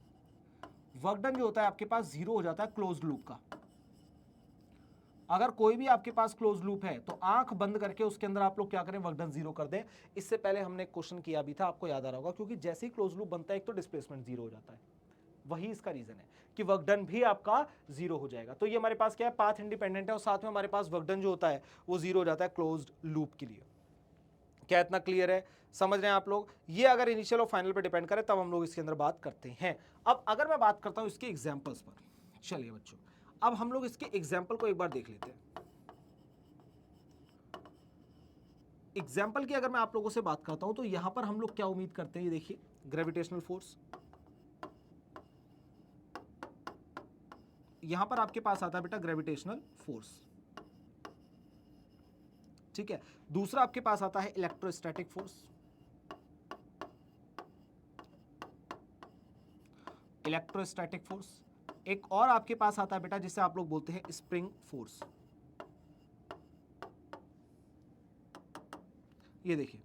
वर्क डन जो होता है आपके पास जीरो हो जाता है क्लोज्ड लूप का। अगर कोई भी आपके पास क्लोज लूप है तो आंख बंद करके उसके अंदर आप लोग क्या करें, वर्क डन जीरो कर दें। इससे पहले हमने एक क्वेश्चन किया भी था, आपको याद आ रहा होगा, क्योंकि जैसे ही क्लोज लूप बनता है एक तो डिस्प्लेसमेंट जीरो हो जाता है, वही इसका रीजन है कि वर्क डन भी आपका जीरो हो जाएगा। तो ये हमारे पास क्या है, पाथ इंडिपेंडेंट है और साथ में हमारे पास वर्क डन जो होता है वो जीरो हो जाता है क्लोज्ड लूप के लिए। क्या इतना क्लियर है, समझ रहे हैं आप लोग? ये अगर इनिशियल और फाइनल पे डिपेंड करे तब हम लोग इसके अंदर बात करते हैं। अब अगर मैं बात करता हूं इसके एग्जांपल्स पर, चलिए बच्चों अब हम लोग इसके एग्जांपल को एक बार देख लेते हैं। एग्जांपल की अगर मैं आप लोगों से बात करता हूं तो यहां पर हम लोग क्या उम्मीद करते हैं, ये देखिए ग्रेविटेशनल फोर्स, यहां पर आपके पास आता है बेटा ग्रेविटेशनल फोर्स, ठीक है। दूसरा आपके पास आता है इलेक्ट्रोस्टैटिक फोर्स, इलेक्ट्रोस्टैटिक फोर्स। एक और आपके पास आता है बेटा जिसे आप लोग बोलते हैं स्प्रिंग फोर्स। ये देखिए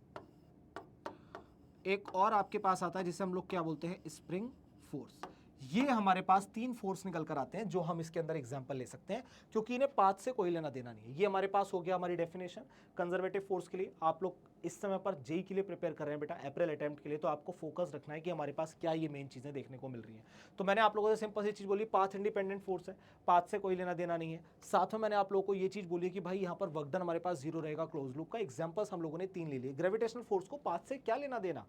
एक और आपके पास आता है जिसे हम लोग क्या बोलते हैं, स्प्रिंग फोर्स। ये हमारे पास तीन फोर्स निकल कर आते हैं जो हम इसके अंदर एग्जांपल ले सकते हैं, क्योंकि इन्हें पाथ से कोई लेना देना नहीं है। ये हमारे पास हो गया हमारी डेफिनेशन कंजर्वेटिव फोर्स के लिए। आप लोग इस समय पर जेई के लिए प्रिपेयर कर रहे हैं बेटा, अप्रैल अटेम्प्ट के लिए, तो आपको फोकस रखना है कि हमारे पास क्या ये मेन चीजें देखने को मिल रही हैं। तो मैंने आप लोगों से सिंपल सी चीज बोली, पाथ इंडिपेंडेंट फोर्स है, पाथ से कोई लेना देना नहीं है। साथ में मैंने आप लोगों को ये चीज बोली कि भाई यहाँ पर वर्क डन हमारे पास जीरो रहेगा क्लोज लूप का। एग्जांपल्स हम लोगों ने तीन ले लिए। ग्रेविटेशनल फोर्स को पाथ से क्या लेना देना,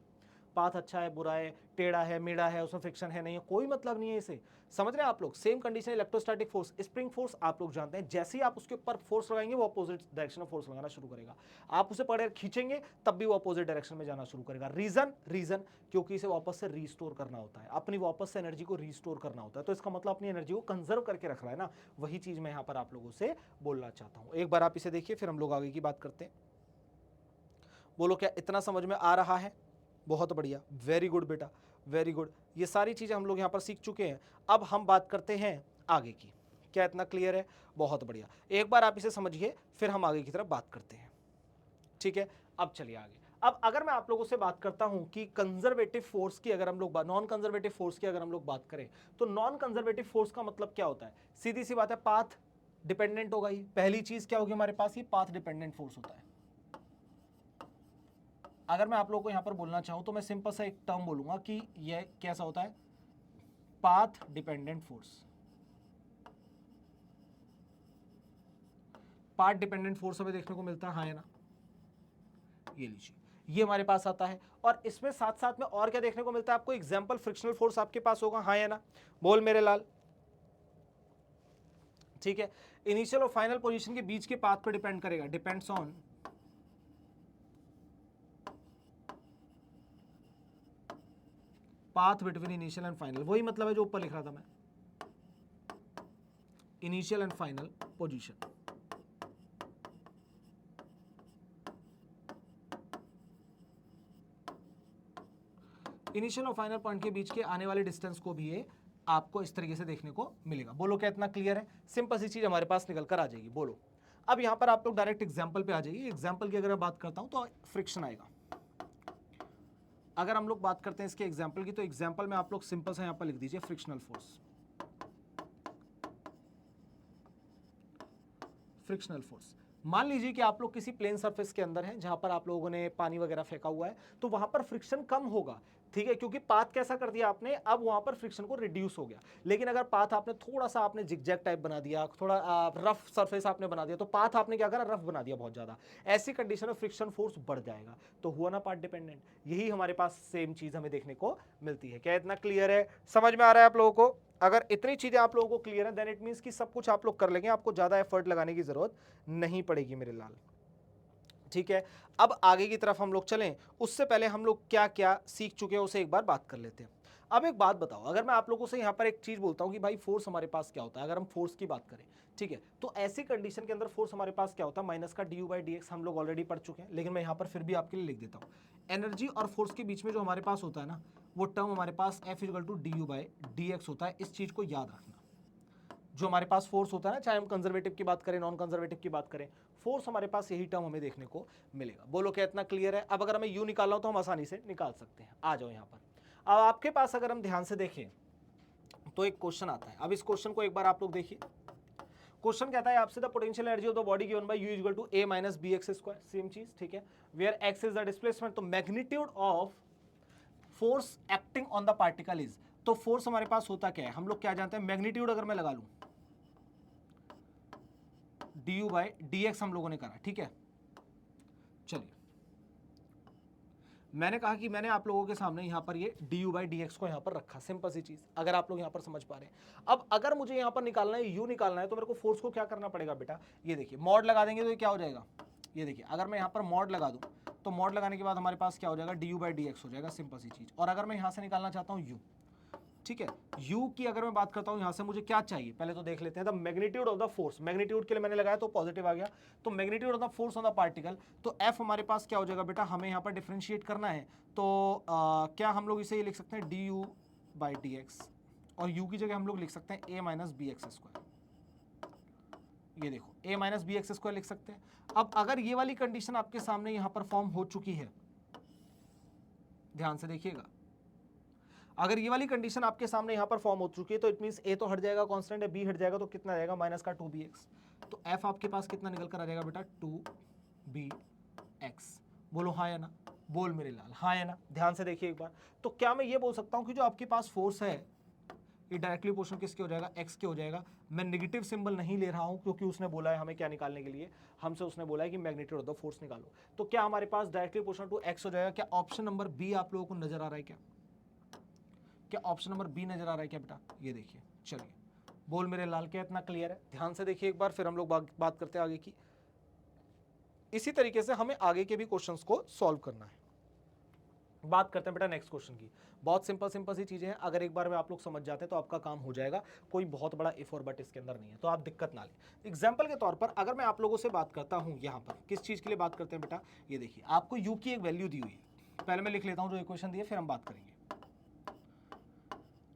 पाथ अच्छा है बुरा है, टेढ़ा है मेढ़ा है, उसमें फ्रिक्शन है नहीं है, कोई मतलब नहीं है इसे, समझ रहे हैं आप लोग। Same condition electrostatic force, spring force आप लोग जानते हैं, जैसे ही आप उसके ऊपर फोर्स लगाएंगे वो अपोजिट डायरेक्शन में फोर्स लगाना शुरू करेगा। आप उसे पकड़ खींचेंगे तब भी वो अपोजिट डायरेक्शन में जाना शुरू करेगा। रीजन क्योंकि इसे वापस से रीस्टोर करना होता है, अपनी वापस से एनर्जी को रीस्टोर करना होता है। तो इसका मतलब अपनी एनर्जी को कंजर्व करके रख रहा है ना, वही चीज मैं यहां पर आप लोगों से बोलना चाहता हूं। एक बार आप इसे देखिए फिर हम लोग आगे की बात करते हैं। बोलो क्या इतना समझ में आ रहा है? बहुत बढ़िया, वेरी गुड बेटा, वेरी गुड। ये सारी चीजें हम लोग यहां पर सीख चुके हैं। अब हम बात करते हैं आगे की। क्या इतना क्लियर है? बहुत बढ़िया। एक बार आप इसे समझिए फिर हम आगे की तरफ बात करते हैं, ठीक है। अब चलिए आगे। अब अगर मैं आप लोगों से बात करता हूं कि कंजर्वेटिव फोर्स की अगर हम लोग नॉन कंजर्वेटिव फोर्स की अगर हम लोग बात करें, तो नॉन कंजर्वेटिव फोर्स का मतलब क्या होता है? सीधी सी बात है, पाथ डिपेंडेंट होगा ही। पहली चीज क्या होगी हमारे पास, ये पाथ डिपेंडेंट फोर्स होता है। अगर मैं आप लोगों को यहां पर बोलना चाहूं तो मैं सिंपल सा एक टर्म बोलूंगा कि यह कैसा होता है, path dependent force. Path dependent force हमें देखने को मिलता है, हाँ है ना, ये लीजिए ये हमारे पास आता है। और इसमें साथ साथ में और क्या देखने को मिलता है आपको, एग्जांपल फ्रिक्शनल फोर्स आपके पास होगा, हाँ है ना, बोल मेरे लाल, ठीक है। इनिशियल और फाइनल पोजीशन के बीच के पाथ पर डिपेंड करेगा, depends on path between initial and final. वही मतलब है जो ऊपर लिख रहा था मैं, initial and final position. Initial और फाइनल पॉइंट के बीच के आने वाले डिस्टेंस को भी ये आपको इस तरीके से देखने को मिलेगा। बोलो क्या इतना क्लियर है? सिंपल सी चीज हमारे पास निकल कर आ जाएगी। बोलो अब यहां पर आप लोग डायरेक्ट एग्जांपल पे आ जाइए। एग्जांपल की अगर मैं बात करता हूं तो फ्रिक्शन आएगा। अगर हम लोग बात करते हैं इसके एग्जांपल की, तो एग्जांपल में आप लोग सिंपल सा यहां पर लिख दीजिए फ्रिक्शनल फोर्स, फ्रिक्शनल फोर्स। मान लीजिए कि आप लोग किसी प्लेन सरफेस के अंदर हैं जहां पर आप लोगों ने पानी वगैरह फेंका हुआ है, तो वहां पर फ्रिक्शन कम होगा, ठीक है, क्योंकि पाथ कैसा कर दिया आपने, अब वहां पर फ्रिक्शन को रिड्यूस हो गया। लेकिन अगर पाथ आपने थोड़ा सा आपने जिगजैग टाइप बना दिया, थोड़ा रफ सरफेस आपने बना दिया, तो पाथ आपने क्या करा, रफ बना दिया बहुत ज्यादा, ऐसी कंडीशन में फ्रिक्शन फोर्स बढ़ जाएगा। तो हुआ ना पाथ डिपेंडेंट। यही हमारे पास सेम चीज हमें देखने को मिलती है। क्या इतना क्लियर है, समझ में आ रहा है आप लोगों को? अगर इतनी चीजें आप लोगों को क्लियर है, देन इट मींस कि सब कुछ आप लोग कर लेंगे, आपको ज्यादा एफर्ट लगाने की जरूरत नहीं पड़ेगी मेरे लाल, ठीक है। अब आगे की तरफ हम लोग चलें, उससे पहले हम लोग क्या क्या सीख चुके हैं उसे एक बार बात कर लेते हैं। अब एक बात बताओ, अगर मैं आप लोगों से यहां पर एक चीज बोलता हूं कि भाई फोर्स हमारे पास क्या होता है, अगर हम फोर्स की बात करें, ठीक है, तो ऐसी कंडीशन के अंदर फोर्स हमारे पास क्या होता है, माइनस का डी बाई डी एक्स हम लोग ऑलरेडी पढ़ चुके हैं, लेकिन मैं यहां पर फिर भी आपके लिए लिख देता हूं। एनर्जी और फोर्स के बीच में जो हमारे पास होता है ना, वो टर्म हमारे पास F equal to D U by D X होता है। इस चीज को याद रखना। जो हमारे पास फोर्स होता है ना, चाहे हम कंजर्वेटिव की बात करें नॉन कंजर्वेटिव की बात करें, फोर्स हमारे पास यही टर्म हमें देखने को मिलेगा। बोलो क्या इतना क्लियर है? अब अगर हमें यू निकालना हो तो हम आसानी से निकाल सकते हैं। आ जाओ यहां पर। अब आपके पास अगर हम ध्यान से देखें तो एक क्वेश्चन आता है। अब इस क्वेश्चन को एक बार आप लोग देखिए। क्वेश्चन कहता है आपसे the potential energy of the body given by U equal to A minus B x square, same चीज, ठीक है, where x is the displacement. तो magnitude of force acting on the particle is, तो force हमारे पास होता क्या है, हम लोग क्या जानते हैं, मैग्नीट्यूड अगर मैं लगा लूं du बाय dx हम लोगों ने करा, ठीक है। चलिए मैंने कहा कि मैंने आप लोगों के सामने यहां पर ये du बाई डी एक्स को यहां पर रखा, सिंपल सी चीज, अगर आप लोग यहां पर समझ पा रहे हैं। अब अगर मुझे यहां पर निकालना है u निकालना है, तो मेरे को फोर्स को क्या करना पड़ेगा बेटा, ये देखिए मॉड लगा देंगे तो ये क्या हो जाएगा, ये देखिए अगर मैं यहां पर मॉड लगा दूं तो मॉड लगाने के बाद हमारे पास क्या हो जाएगा, du बाई डी एक्स हो जाएगा, सिंपल सी चीज। और अगर मैं यहां से निकालना चाहता हूं u, ठीक है, u की अगर मैं बात करता हूं यहां से मुझे क्या चाहिए, पहले तो देख लेते हैं the magnitude of the force. Magnitude के लिए मैंने लगाया तो पॉजिटिव आ गया, तो magnitude of the force on the particle, तो f हमारे पास क्या हो जाएगा बेटा, हमें यहां पर डिफरेंशिएट करना है, तो क्या हम लोग इसे ये लिख सकते हैं du बाई डी एक्स, और u की जगह हम लोग लिख सकते हैं a minus B x square, ये देखो a minus B x square लिख सकते हैं। अब अगर ये वाली कंडीशन आपके सामने यहां पर फॉर्म हो चुकी है, ध्यान से देखिएगा, अगर ये वाली कंडीशन आपके सामने यहां पर फॉर्म हो चुकी है, तो इट मींस a तो हट जाएगा, कांस्टेंट है, b हट जाएगा, तो कितना रहेगा, माइनस का 2bx, तो f आपके पास कितना निकल कर आ जाएगा बेटा, 2bx। बोलो हाँ या ना, बोल मेरे लाल, हाँ या ना, ध्यान से देखिए एक बार। तो क्या मैं ये बोल सकता हूं कि जो आपके पास फोर्स है ये डायरेक्टली पोर्शन किसके हो जाएगा, x के हो जाएगा। मैं नेगेटिव सिंबल नहीं ले रहा हूं क्योंकि उसने बोला है हमें क्या निकालने के लिए, हमसे उसने बोला है कि मैग्नीट्यूड ऑफ द फोर्स निकालो, तो क्या हमारे पास डायरेक्टली पोर्शन टू x हो जाएगा। क्या ऑप्शन नंबर बी आप लोगों को नजर आ रहा है, क्या ऑप्शन नंबर बी नजर आ रहा है क्या बेटा, ये देखिए। चलिए बोल मेरे लाल, क्या इतना क्लियर है, ध्यान से देखिए एक बार, फिर हम लोग बात करते हैं आगे की। इसी तरीके से हमें आगे के भी क्वेश्चंस को सॉल्व करना है। बात करते हैं बेटा नेक्स्ट क्वेश्चन की। बहुत सिंपल सी चीजें हैं, अगर एक बार में आप लोग समझ जाते हैं तो आपका काम हो जाएगा, कोई बहुत बड़ा इफ और बट इसके अंदर नहीं है, तो आप दिक्कत ना लें। एग्जाम्पल के तौर पर अगर मैं आप लोगों से बात करता हूं, यहां पर किस चीज के लिए बात करते हैं बेटा, ये देखिए आपको u की एक वैल्यू दी हुई है, पहले मैं लिख लेता हूं जो इक्वेशन दी है, फिर हम बात करेंगे।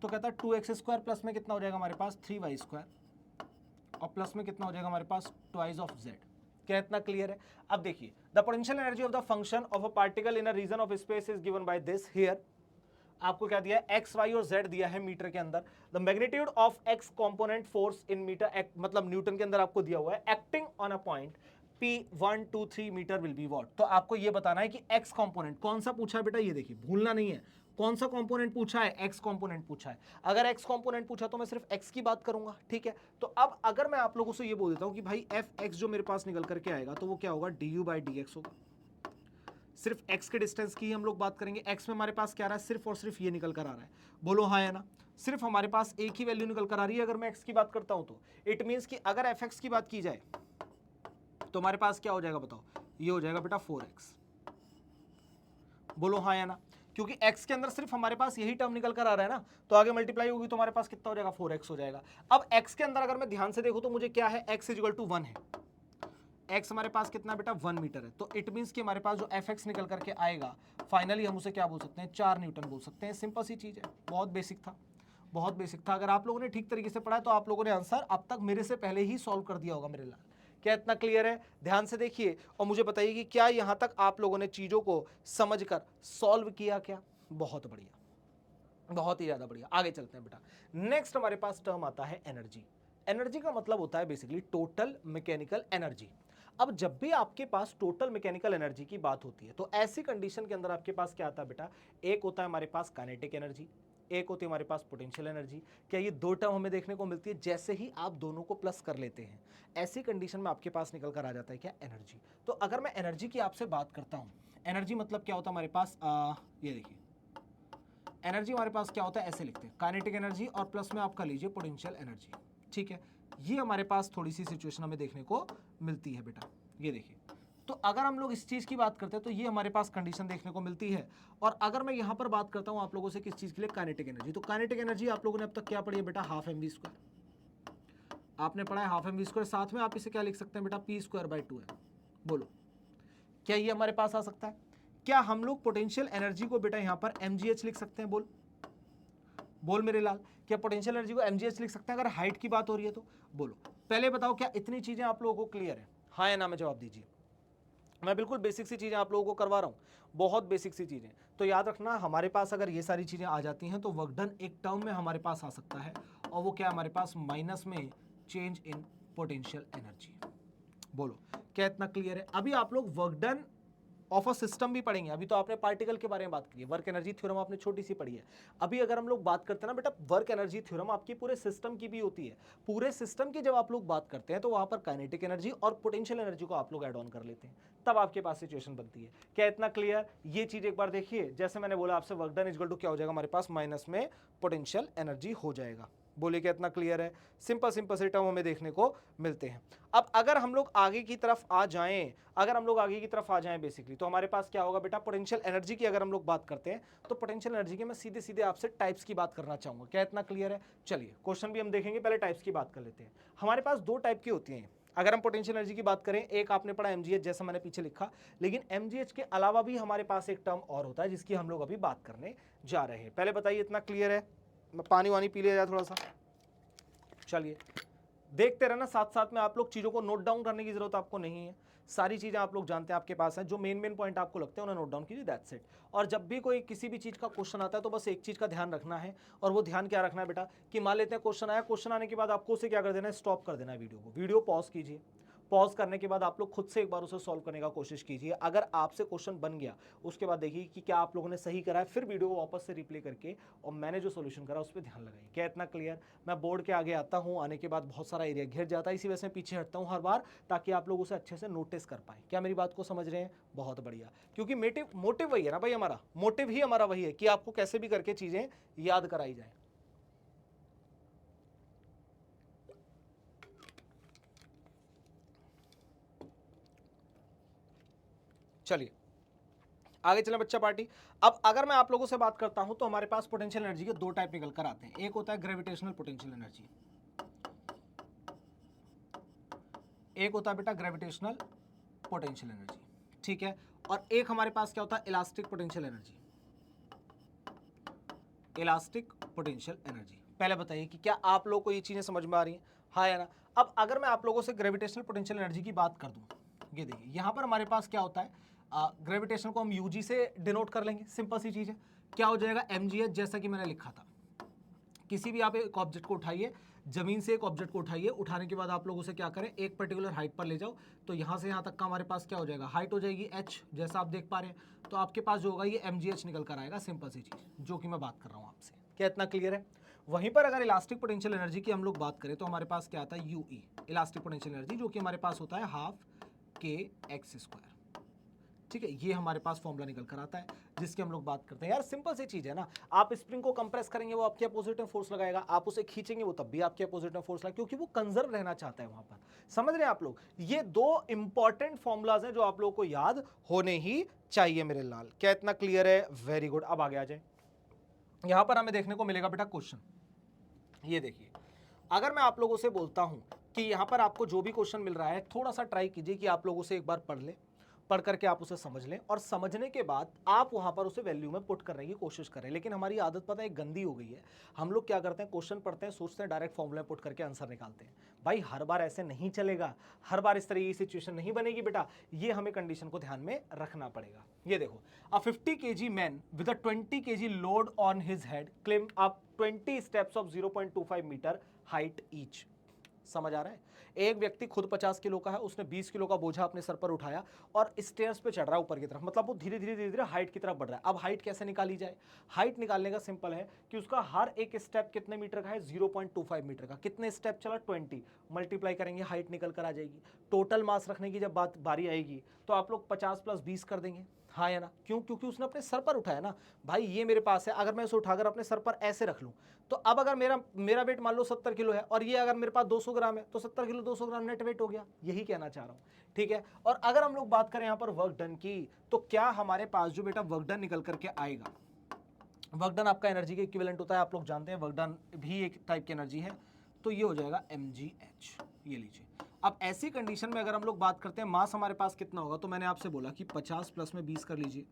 तो कहता है 2x स्क्वायर प्लस में कितना हो जाएगा हमारे पास 3y स्क्वायर, और प्लस में कितना हो जाएगा हमारे पास ट्वाइस ऑफ z। क्या इतना क्लियर है। अब देखिए the potential energy of the function of a particle in a region of space is given by this here. आपको क्या दिया है, x y और z दिया है मीटर के अंदर। The magnitude of x component force in metre, मतलब न्यूटन के अंदर आपको दिया हुआ है, acting on a point P 1 2 3 metre will be what. तो आपको ये बताना है कि x कंपोनेंट कौन सा पूछा है बेटा, ये देखिए भूलना नहीं है, कौन सा कंपोनेंट पूछा है, x कंपोनेंट पूछा है। अगर x कंपोनेंट पूछा तो मैं सिर्फ x की बात करूंगा, ठीक है। तो अब अगर मैं आप लोगों से ये बोल देता हूं कि भाई fx जो मेरे पास निकल करके आएगा तो वो क्या होगा, du बाई dx होगा। सिर्फ x के डिस्टेंस की हम लोग बात करेंगे, x में हमारे पास क्या आ रहा है, सिर्फ और सिर्फ ये निकल कर आ रहा है, बोलो हाँ या ना। सिर्फ हमारे पास एक ही वैल्यू निकल कर आ रही है अगर मैं x की बात करता हूं तो। इट मींस कि अगर fx की बात की जाए तो हमारे पास क्या हो जाएगा बताओ, ये हो जाएगा बेटा 4x। बोलो हाँ या ना, क्योंकि x के अंदर सिर्फ हमारे पास यही टर्म निकल कर आ रहा है ना, तो आगे मल्टीप्लाई होगी तो हमारे पास कितना हो जाएगा, 4x हो जाएगा। अब x के अंदर अगर मैं ध्यान से देखूं तो मुझे क्या है, x इज इक्वल टू 1 है, x हमारे पास कितना बेटा 1 मीटर है, तो इट मींस कि हमारे पास जो fx निकल करके आएगा फाइनली हम उसे क्या बोल सकते हैं, 4 न्यूटन बोल सकते हैं। सिंपल सी चीज है, बहुत बेसिक था, बहुत बेसिक था। अगर आप लोगों ने ठीक तरीके से पढ़ा तो आप लोगों ने आंसर अब तक मेरे से पहले ही सॉल्व कर दिया होगा मेरे लाल। क्या इतना क्लियर है, ध्यान से देखिए और मुझे बताइए कि क्या यहां तक आप लोगों ने चीजों को समझकर सॉल्व किया क्या। बहुत बढ़िया, बहुत ही ज्यादा बढ़िया। आगे चलते हैं बेटा, नेक्स्ट हमारे पास टर्म आता है एनर्जी। एनर्जी का मतलब होता है बेसिकली टोटल मैकेनिकल एनर्जी। अब जब भी आपके पास टोटल मैकेनिकल एनर्जी की बात होती है तो ऐसी कंडीशन के अंदर आपके पास क्या आता है बेटा, एक होता है हमारे पास काइनेटिक एनर्जी, एक होती है हमारे पास पोटेंशियल एनर्जी। क्या ये दो टर्म हमें देखने को मिलती है, जैसे ही आप दोनों को प्लस कर लेते हैं ऐसी कंडीशन में आपके पास निकल कर आ जाता है क्या, एनर्जी। तो अगर मैं एनर्जी की आपसे बात करता हूं, एनर्जी मतलब क्या होता है हमारे पास, ये देखिए एनर्जी हमारे पास क्या होता है, ऐसे लिखते हैं काइनेटिक एनर्जी और प्लस में आपका लीजिए पोटेंशियल एनर्जी, ठीक है। ये हमारे पास थोड़ी सी सिचुएशन हमें देखने को मिलती है बेटा, ये देखिए। तो अगर हम लोग इस चीज की बात करते हैं तो ये हमारे पास कंडीशन देखने को मिलती है। और अगर मैं यहां पर बात करता हूं आप लोगों से किस चीज के लिए, काइनेटिक एनर्जी, तो काइनेटिक एनर्जी आप लोगों ने अब तक क्या पढ़ी है बेटा, हाफ एम वी स्क्वायर आपने पढ़ा है, हाफ एम वी स्क्वायर, साथ में आप इसे क्या लिख सकते हैं बेटा, पी स्क्वायर बाई 2 है। बोलो क्या ये हमारे पास आ सकता है। क्या हम लोग पोटेंशियल एनर्जी को बेटा यहां पर mgh लिख सकते हैं, बोल बोल मेरे लाल, क्या पोटेंशियल एनर्जी को mgh लिख सकते हैं अगर हाइट की बात हो रही है तो। बोलो पहले बताओ क्या इतनी चीजें आप लोगों को क्लियर है, हाँ या ना में जवाब दीजिए। मैं बिल्कुल बेसिक सी चीजें आप लोगों को करवा रहा हूं, बहुत बेसिक सी चीजें। तो याद रखना हमारे पास अगर ये सारी चीजें आ जाती हैं तो वर्क डन एक टर्म में हमारे पास आ सकता है, और वो क्या हमारे पास माइनस में चेंज इन पोटेंशियल एनर्जी। बोलो क्या इतना क्लियर है? अभी आप लोग work done of a system भी पढ़ेंगे। अभी तो आपने पार्टिकल के बारे में बात की है, वर्क एनर्जी थ्योरम आपने छोटी सी पढ़ी है। अभी अगर हम लोग बात करते हैं ना बेटा वर्क एनर्जी थ्योरम आपकी पूरे सिस्टम की भी होती है। पूरे सिस्टम की जब आप लोग बात करते हैं तो वहां पर काइनेटिक एनर्जी और पोटेंशियल एनर्जी को आप लोग ऐड ऑन कर लेते हैं, तब आपके पास सिचुएशन बनती है। क्या इतना क्लियर? ये चीज एक बार देखिए, जैसे मैंने बोला आपसे वर्क डन इक्वल टू क्या हो जाएगा हमारे पास, माइनस में पोटेंशियल एनर्जी हो जाएगा। बोलिए क्या इतना क्लियर है? सिंपल सिंपल से टर्म हमें देखने को मिलते हैं। अब अगर हम लोग आगे की तरफ आ जाएं, बेसिकली तो हमारे पास क्या होगा बेटा, पोटेंशियल एनर्जी की अगर हम लोग बात करते हैं तो पोटेंशियल एनर्जी के मैं सीधे सीधे आपसे टाइप्स की बात करना चाहूंगा। क्या इतना क्लियर है? चलिए क्वेश्चन भी हम देखेंगे, पहले टाइप्स की बात कर लेते हैं। हमारे पास दो टाइप की होती हैं अगर हम पोटेंशियल एनर्जी की बात करें। एक आपने पढ़ा एमजीएच, जैसा मैंने पीछे लिखा, लेकिन एमजीएच के अलावा भी हमारे पास एक टर्म और होता है जिसकी हम लोग अभी बात करने जा रहे हैं। पहले बताइए इतना क्लियर है? मैं पानी वानी पी लिया जाए थोड़ा सा। चलिए देखते रहना, साथ साथ में आप लोग चीजों को नोट डाउन करने की जरूरत आपको नहीं है, सारी चीजें आप लोग जानते हैं आपके पास है। जो मेन पॉइंट आपको लगते हैं उन्हें नोट डाउन कीजिए, दैट्स इट। और जब भी कोई किसी भी चीज का क्वेश्चन आता है तो बस एक चीज का ध्यान रखना है, और वो ध्यान क्या रखना है बेटा, कि मान लेते हैं क्वेश्चन आया, क्वेश्चन आने के बाद आपको उसे क्या कर देना है, स्टॉप कर देना है वीडियो को। वीडियो पॉज कीजिए, पॉज करने के बाद आप लोग खुद से एक बार उसे सॉल्व करने का कोशिश कीजिए। अगर आपसे क्वेश्चन बन गया उसके बाद देखिए कि क्या आप लोगों ने सही करा है, फिर वीडियो को वापस से रिप्ले करके और मैंने जो सॉल्यूशन करा उस पर ध्यान लगाइए। क्या इतना क्लियर? मैं बोर्ड के आगे आता हूं, आने के बाद बहुत सारा एरिया घिर जाता है, इसी वजह से पीछे हटता हूं हर बार, ताकि आप लोग उसे अच्छे से नोटिस कर पाए। क्या मेरी बात को समझ रहे हैं? बहुत बढ़िया, क्योंकि मोटिव वही है ना भाई, हमारा मोटिव ही हमारा वही है कि आपको कैसे भी करके चीजें याद कराई जाए। चलिए आगे चलें बच्चा पार्टी। अब अगर मैं आप लोगों से बात करता हूं तो हमारे पास पोटेंशियल एनर्जी के दो टाइप निकल कर आते हैं। एक होता है ग्रेविटेशनल पोटेंशियल एनर्जी, एक होता है बेटा ग्रेविटेशनल पोटेंशियल एनर्जी, ठीक है। और एक हमारे पास क्या होता है, elastic potential energy, elastic potential energy. पहले बताइए कि क्या आप लोगों को ये चीजें समझ में आ रही हैं, हाँ या ना? अब अगर मैं आप लोगों से ग्रेविटेशनल पोटेंशियल एनर्जी की बात कर दूं, ये देखिए यहां पर हमारे पास क्या होता है, ग्रेविटेशन को हम यूजी से डिनोट कर लेंगे, सिंपल सी चीज है। क्या हो जाएगा, mgh, जैसा कि मैंने लिखा था। किसी भी आप एक ऑब्जेक्ट को उठाइए, जमीन से एक ऑब्जेक्ट को उठाइए, उठाने के बाद आप लोग उसे क्या करें, एक पर्टिकुलर हाइट पर ले जाओ, तो यहां से यहां तक का हमारे पास क्या हो जाएगा, हाइट हो जाएगी h, जैसा आप देख पा रहे हैं। तो आपके पास जो होगा ये mgh निकल कर आएगा, सिंपल सी चीज जो कि मैं बात कर रहा हूं आपसे। क्या इतना क्लियर है? वहीं पर अगर इलास्टिक पोटेंशियल एनर्जी की हम लोग बात करें तो हमारे पास क्या आता है, यूई, इलास्टिक पोटेंशियल एनर्जी, जो कि हमारे पास होता है हाफ के एक्स स्क्वायर, ठीक है। ये हमारे पास फॉर्मूला निकल कर आता है जिसकी हम लोग बात करते हैं। यार सिंपल सी चीज है ना, आप स्प्रिंग को कंप्रेस करेंगे वो आपके अपोजिट में फोर्स लगाएगा, आप उसे खींचेंगे वो तब भी आपके अपोजिट में फोर्स लगाएगा, क्योंकि वो कंजर्व रहना चाहता है वहां पर। समझ रहे हैं आप लोग? ये दो इंपॉर्टेंट फॉर्मूलाज हैं जो आप लोगों को याद होने ही चाहिए मेरे लाल। क्या इतना क्लियर है? Very good. अब आगे आ जाए, यहां पर हमें देखने को मिलेगा बेटा क्वेश्चन। ये देखिए, अगर मैं आप लोगों से बोलता हूं कि यहां पर आपको जो भी क्वेश्चन मिल रहा है थोड़ा सा ट्राई कीजिए कि आप लोगों से एक बार पढ़ ले, पढ़ करके आप उसे समझ लें, और समझने के बाद आप वहां पर उसे वैल्यू में पुट करने की कोशिश करें। लेकिन हमारी आदत पता है गंदी हो गई है, हम लोग क्या करते हैं, क्वेश्चन पढ़ते हैं, सोचते हैं, डायरेक्ट फॉर्मूला में पुट करके आंसर निकालते हैं। भाई हर बार ऐसे नहीं चलेगा, हर बार इस तरह की सिचुएशन नहीं बनेगी बेटा, ये हमें कंडीशन को ध्यान में रखना पड़ेगा। ये देखो, a 50 kg man with a 20 kg load on his head climb up 20 steps of 0.25 metre height each. समझ आ रहा है? एक व्यक्ति खुद 50 किलो का है, उसने 20 किलो का बोझा अपने सर पर उठाया और स्टेयर्स पे चढ़ रहा है ऊपर की तरफ, मतलब वो धीरे धीरे हाइट की तरफ बढ़ रहा है। अब हाइट कैसे निकाली जाए? हाइट निकालने का सिंपल है कि उसका हर एक स्टेप कितने मीटर का है, 0.25 मीटर का। कितने स्टेप चला, 20, मल्टीप्लाई करेंगे, हाइट निकल कर आ जाएगी। टोटल मास रखने की जब बात बारी आएगी तो आप लोग 50 + 20 कर देंगे, हाँ या ना? क्यों? क्योंकि उसने अपने सर पर उठाया ना। भाई ये मेरे पास है, अगर मैं उसे उठाकर अपने सर पर ऐसे रख लूं, तो अब अगर मेरा वेट मान लो 70 किलो है, और ये अगर मेरे पास 200 ग्राम है, तो 70 किलो 200 ग्राम नेट वेट हो गया। यही कहना चाह रहा हूं, ठीक है। और अगर हम लोग बात करें यहां पर वर्क डन की, तो क्या हमारे पास जो बेटा वर्क डन निकल करके आएगा, वर्क डन आपका एनर्जी के इक्विवेलेंट होता है, आप लोग जानते हैं, वर्क डन भी एक टाइप की एनर्जी है, तो ये हो जाएगा mgh। ये लीजिए, अब ऐसी कंडीशन में अगर हम लोग बात करते हैं मास हमारे पास कितना होगा, तो मैंने आपसे बोला कि 50 + में 20 कर लीजिए,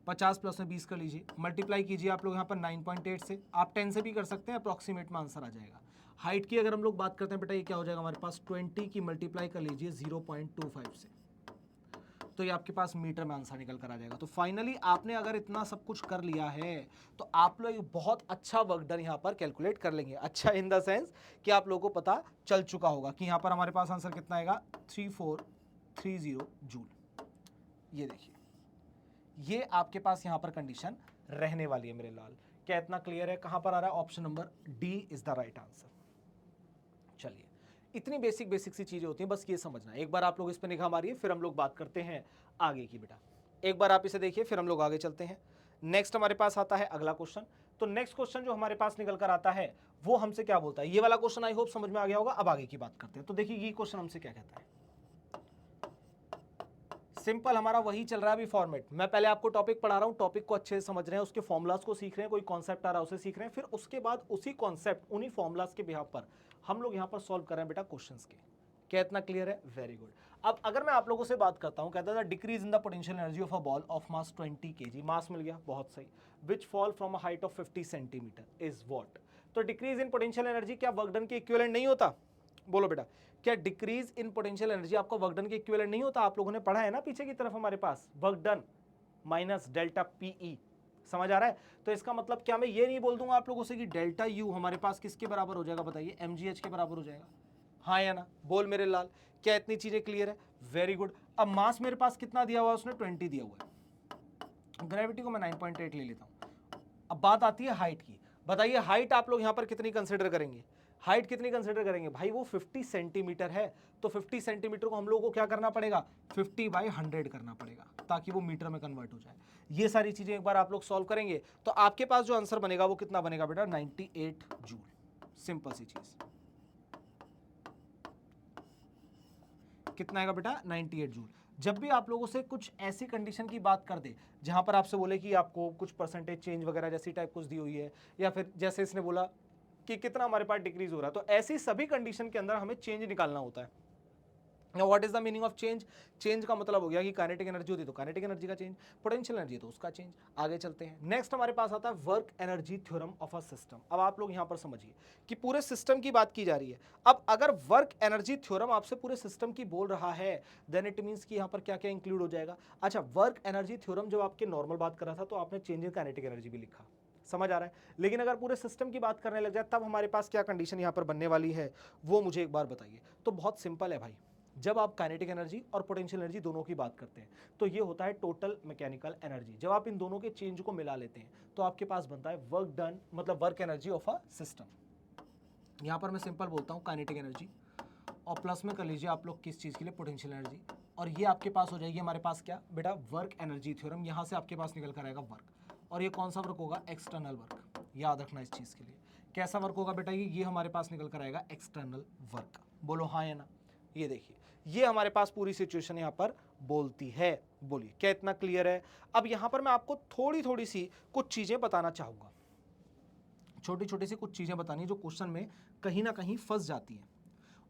50 + में 20 कर लीजिए, मल्टीप्लाई कीजिए आप लोग यहाँ पर 9.8 से, आप 10 से भी कर सकते हैं, अप्रॉक्सीमेट में आंसर आ जाएगा। हाइट की अगर हम लोग बात करते हैं बेटा, ये क्या हो जाएगा हमारे पास, 20 की मल्टीप्लाई कर लीजिए 0.25 से, तो ये आपके पास मीटर में आंसर निकल कर आ जाएगा। तो फाइनली आपने अगर इतना सब कुछ कर लिया है तो आप लोग बहुत अच्छा वर्क डन यहाँ पर कैलकुलेट कर लेंगे। अच्छा इन द सेंस कि आप लोगों को पता चल चुका होगा कि यहाँ पर हमारे पास आंसर कितना आएगा 3430 जूल। ये देखिए, ये आपके पास यहाँ पर कंडीशन रहने वाली है मेरे लाल। क्या इतना क्लियर है? कहां पर आ रहा है? Option number D is the right answer. चलिए, इतनी बेसिक सी चीजें होती हैं, बस ये समझना। एक बार आप लोग इस पर निगाह मारिए, फिर हम लोग बात करते हैं आगे की। बेटा एक बार आप इसे देखिए, फिर हम लोग आगे चलते हैं। नेक्स्ट हमारे पास आता है अगला क्वेश्चन। तो नेक्स्ट क्वेश्चन जो हमारे पास निकल कर आता है वो हमसे क्या बोलता है? ये वाला क्वेश्चन आई होप समझ में आ गया होगा। अब आगे की बात करते हैं। तो देखिए ये क्वेश्चन हमसे क्या कहता है। सिंपल हमारा वही चल रहा है अभी फॉर्मेट। मैं पहले आपको टॉपिक पढ़ा रहा हूं, टॉपिक को अच्छे से समझ रहे हैं, उसके फॉर्मुलाज को सीख रहे हैं, कोई कॉन्सेप्ट आ रहा है उसे सीख रहे हैं, फिर उसके बाद उसी कॉन्सेप्ट उन्हीं फॉर्मुलाज के बिहाफ पर हम लोग यहां पर सॉल्व कर रहे हैं बेटा क्वेश्चंस के। क्या इतना क्लियर है? Very good. अब अगर मैं आप लोगों से बात करता हूं, कहता था decrease in the potential energy of a ball of mass 20 kg, मास मिल गया, बहुत सही, विच fall from a height of 50 centimetre is what. तो डिक्रीज इन पोटेंशियल एनर्जी क्या वर्क डन के इक्विवेलेंट नहीं होता? बोलो बेटा, क्या डिक्रीज इन पोटेंशियल एनर्जी आपका वर्क डन के इक्विवेलेंट नहीं होता? आप लोगों ने पढ़ा है ना पीछे की तरफ हमारे पास, work done minus delta PE. समझ आ रहा है? तो इसका मतलब क्या मैं ये नहीं बोल दूंगा आप लोगों से कि डेल्टा यू हमारे पास किसके बराबर हो जाएगा? बताइए, mgh के बराबर हो जाएगा, हाँ या ना? बोल मेरे लाल, क्या इतनी चीजें क्लियर है? Very good. अब मास मेरे पास कितना दिया हुआ है? उसने 20 दिया हुआ है। ग्रेविटी को मैं 9.8 ले लेता हूं। अब बात आती है हाइट की। बताइए हाइट आप लोग यहां पर कितनी कंसिडर करेंगे? हाइट कितनी कंसिडर करेंगे भाई? वो 50 सेंटीमीटर है, तो 50 सेंटीमीटर को हम लोगों को क्या करना पड़ेगा? 50/100 करना पड़ेगा, ताकि वो मीटर में कन्वर्ट हो जाए। ये सारी चीजें एक बार आप लोग सॉल्व करेंगे तो आपके पास जो आंसर बनेगा वो कितना बनेगा बेटा? 98 जूल। सिंपल सी चीज। कितना आएगा बेटा? 98 जूल। जब भी आप लोगों से कुछ ऐसी कंडीशन की बात कर दे जहां पर आपसे बोले कि आपको कुछ परसेंटेज चेंज वगैरह जैसी टाइप कुछ दी हुई है, या फिर जैसे इसने बोला कि कितना हमारे पास डिक्रीज हो रहा है, तो ऐसी सभी कंडीशन के अंदर हमें चेंज निकालना होता है। What is the meaning of change? Change का मतलब हो गया कि काइनेटिक एनर्जी होती है तो काइनेटिक एनर्जी का चेंज, पोटेंशियल एनर्जी तो उसका चेंज। आगे चलते हैं। नेक्स्ट हमारे पास आता है work energy theorem of a system. अब आप लोग यहां पर समझिए कि पूरे सिस्टम की बात की जा रही है। अब अगर वर्क एनर्जी थ्योरम आपसे पूरे सिस्टम की बोल रहा है, देन इट मींस कि यहां पर क्या क्या इंक्लूड हो जाएगा। अच्छा, वर्क एनर्जी थ्योरम जब आपके नॉर्मल बात कर रहा था तो आपने चेंज इन काइनेटिक एनर्जी भी लिखा, समझ आ रहा है। लेकिन अगर पूरे सिस्टम की बात करने लग जाए तब हमारे पास क्या कंडीशन यहां पर बनने वाली है वो मुझे एक बार बताइए। तो बहुत सिंपल है भाई, जब आप काइनेटिक एनर्जी और पोटेंशियल एनर्जी दोनों की बात करते हैं तो ये होता है टोटल मैकेनिकल एनर्जी। जब आप इन दोनों के चेंज को मिला लेते हैं तो आपके पास बनता है वर्क डन, मतलब work energy of a system. यहां पर मैं सिंपल बोलता हूं काइनेटिक एनर्जी, और प्लस में कर लीजिए आप लोग किस चीज के लिए? Potential energy. और ये आपके पास हो जाएगी हमारे पास क्या बेटा? Work energy theorem. यहां से आपके पास निकल कर आएगा वर्क, और ये कौन सा वर्क होगा? External work. याद रखना इस चीज के लिए। कैसा वर्क होगा बेटा? ये हमारे पास निकल कर आएगा एक्सटर्नल वर्क। बोलो हाँ या ना? ये देखिए, ये हमारे पास पूरी सिचुएशन यहां पर बोलती है। बोलिए, क्या इतना क्लियर है? अब यहां पर मैं आपको थोड़ी थोड़ी सी कुछ चीजें बताना चाहूंगा, छोटी छोटी सी कुछ चीजें बतानी जो क्वेश्चन में कहीं ना कहीं फंस जाती है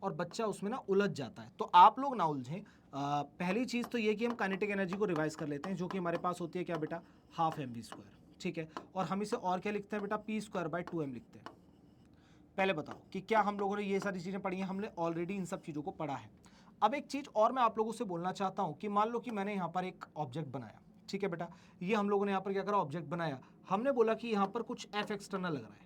और बच्चा उसमें ना उलझ जाता है। तो आप लोग ना उलझें। पहली चीज तो ये कि हम काइनेटिक एनर्जी को रिवाइज कर लेते हैं, जो कि हमारे पास होती है क्या बेटा? Half mv²। ठीक है, और हम इसे और क्या लिखते हैं बेटा? p²/2m लिखते हैं। पहले बताओ कि क्या हम लोगों ने ये सारी चीजें पढ़ी हैं? हमने ऑलरेडी इन सब चीजों को पढ़ा है। अब एक चीज और मैं आप लोगों से बोलना चाहता हूं कि मान लो कि मैंने यहां पर एक ऑब्जेक्ट बनाया, ठीक है बेटा, ये हम लोगों ने यहां पर क्या करा? ऑब्जेक्ट बनाया। हमने बोला कि यहां पर कुछ एफ एक्सटर्नल लग रहा है,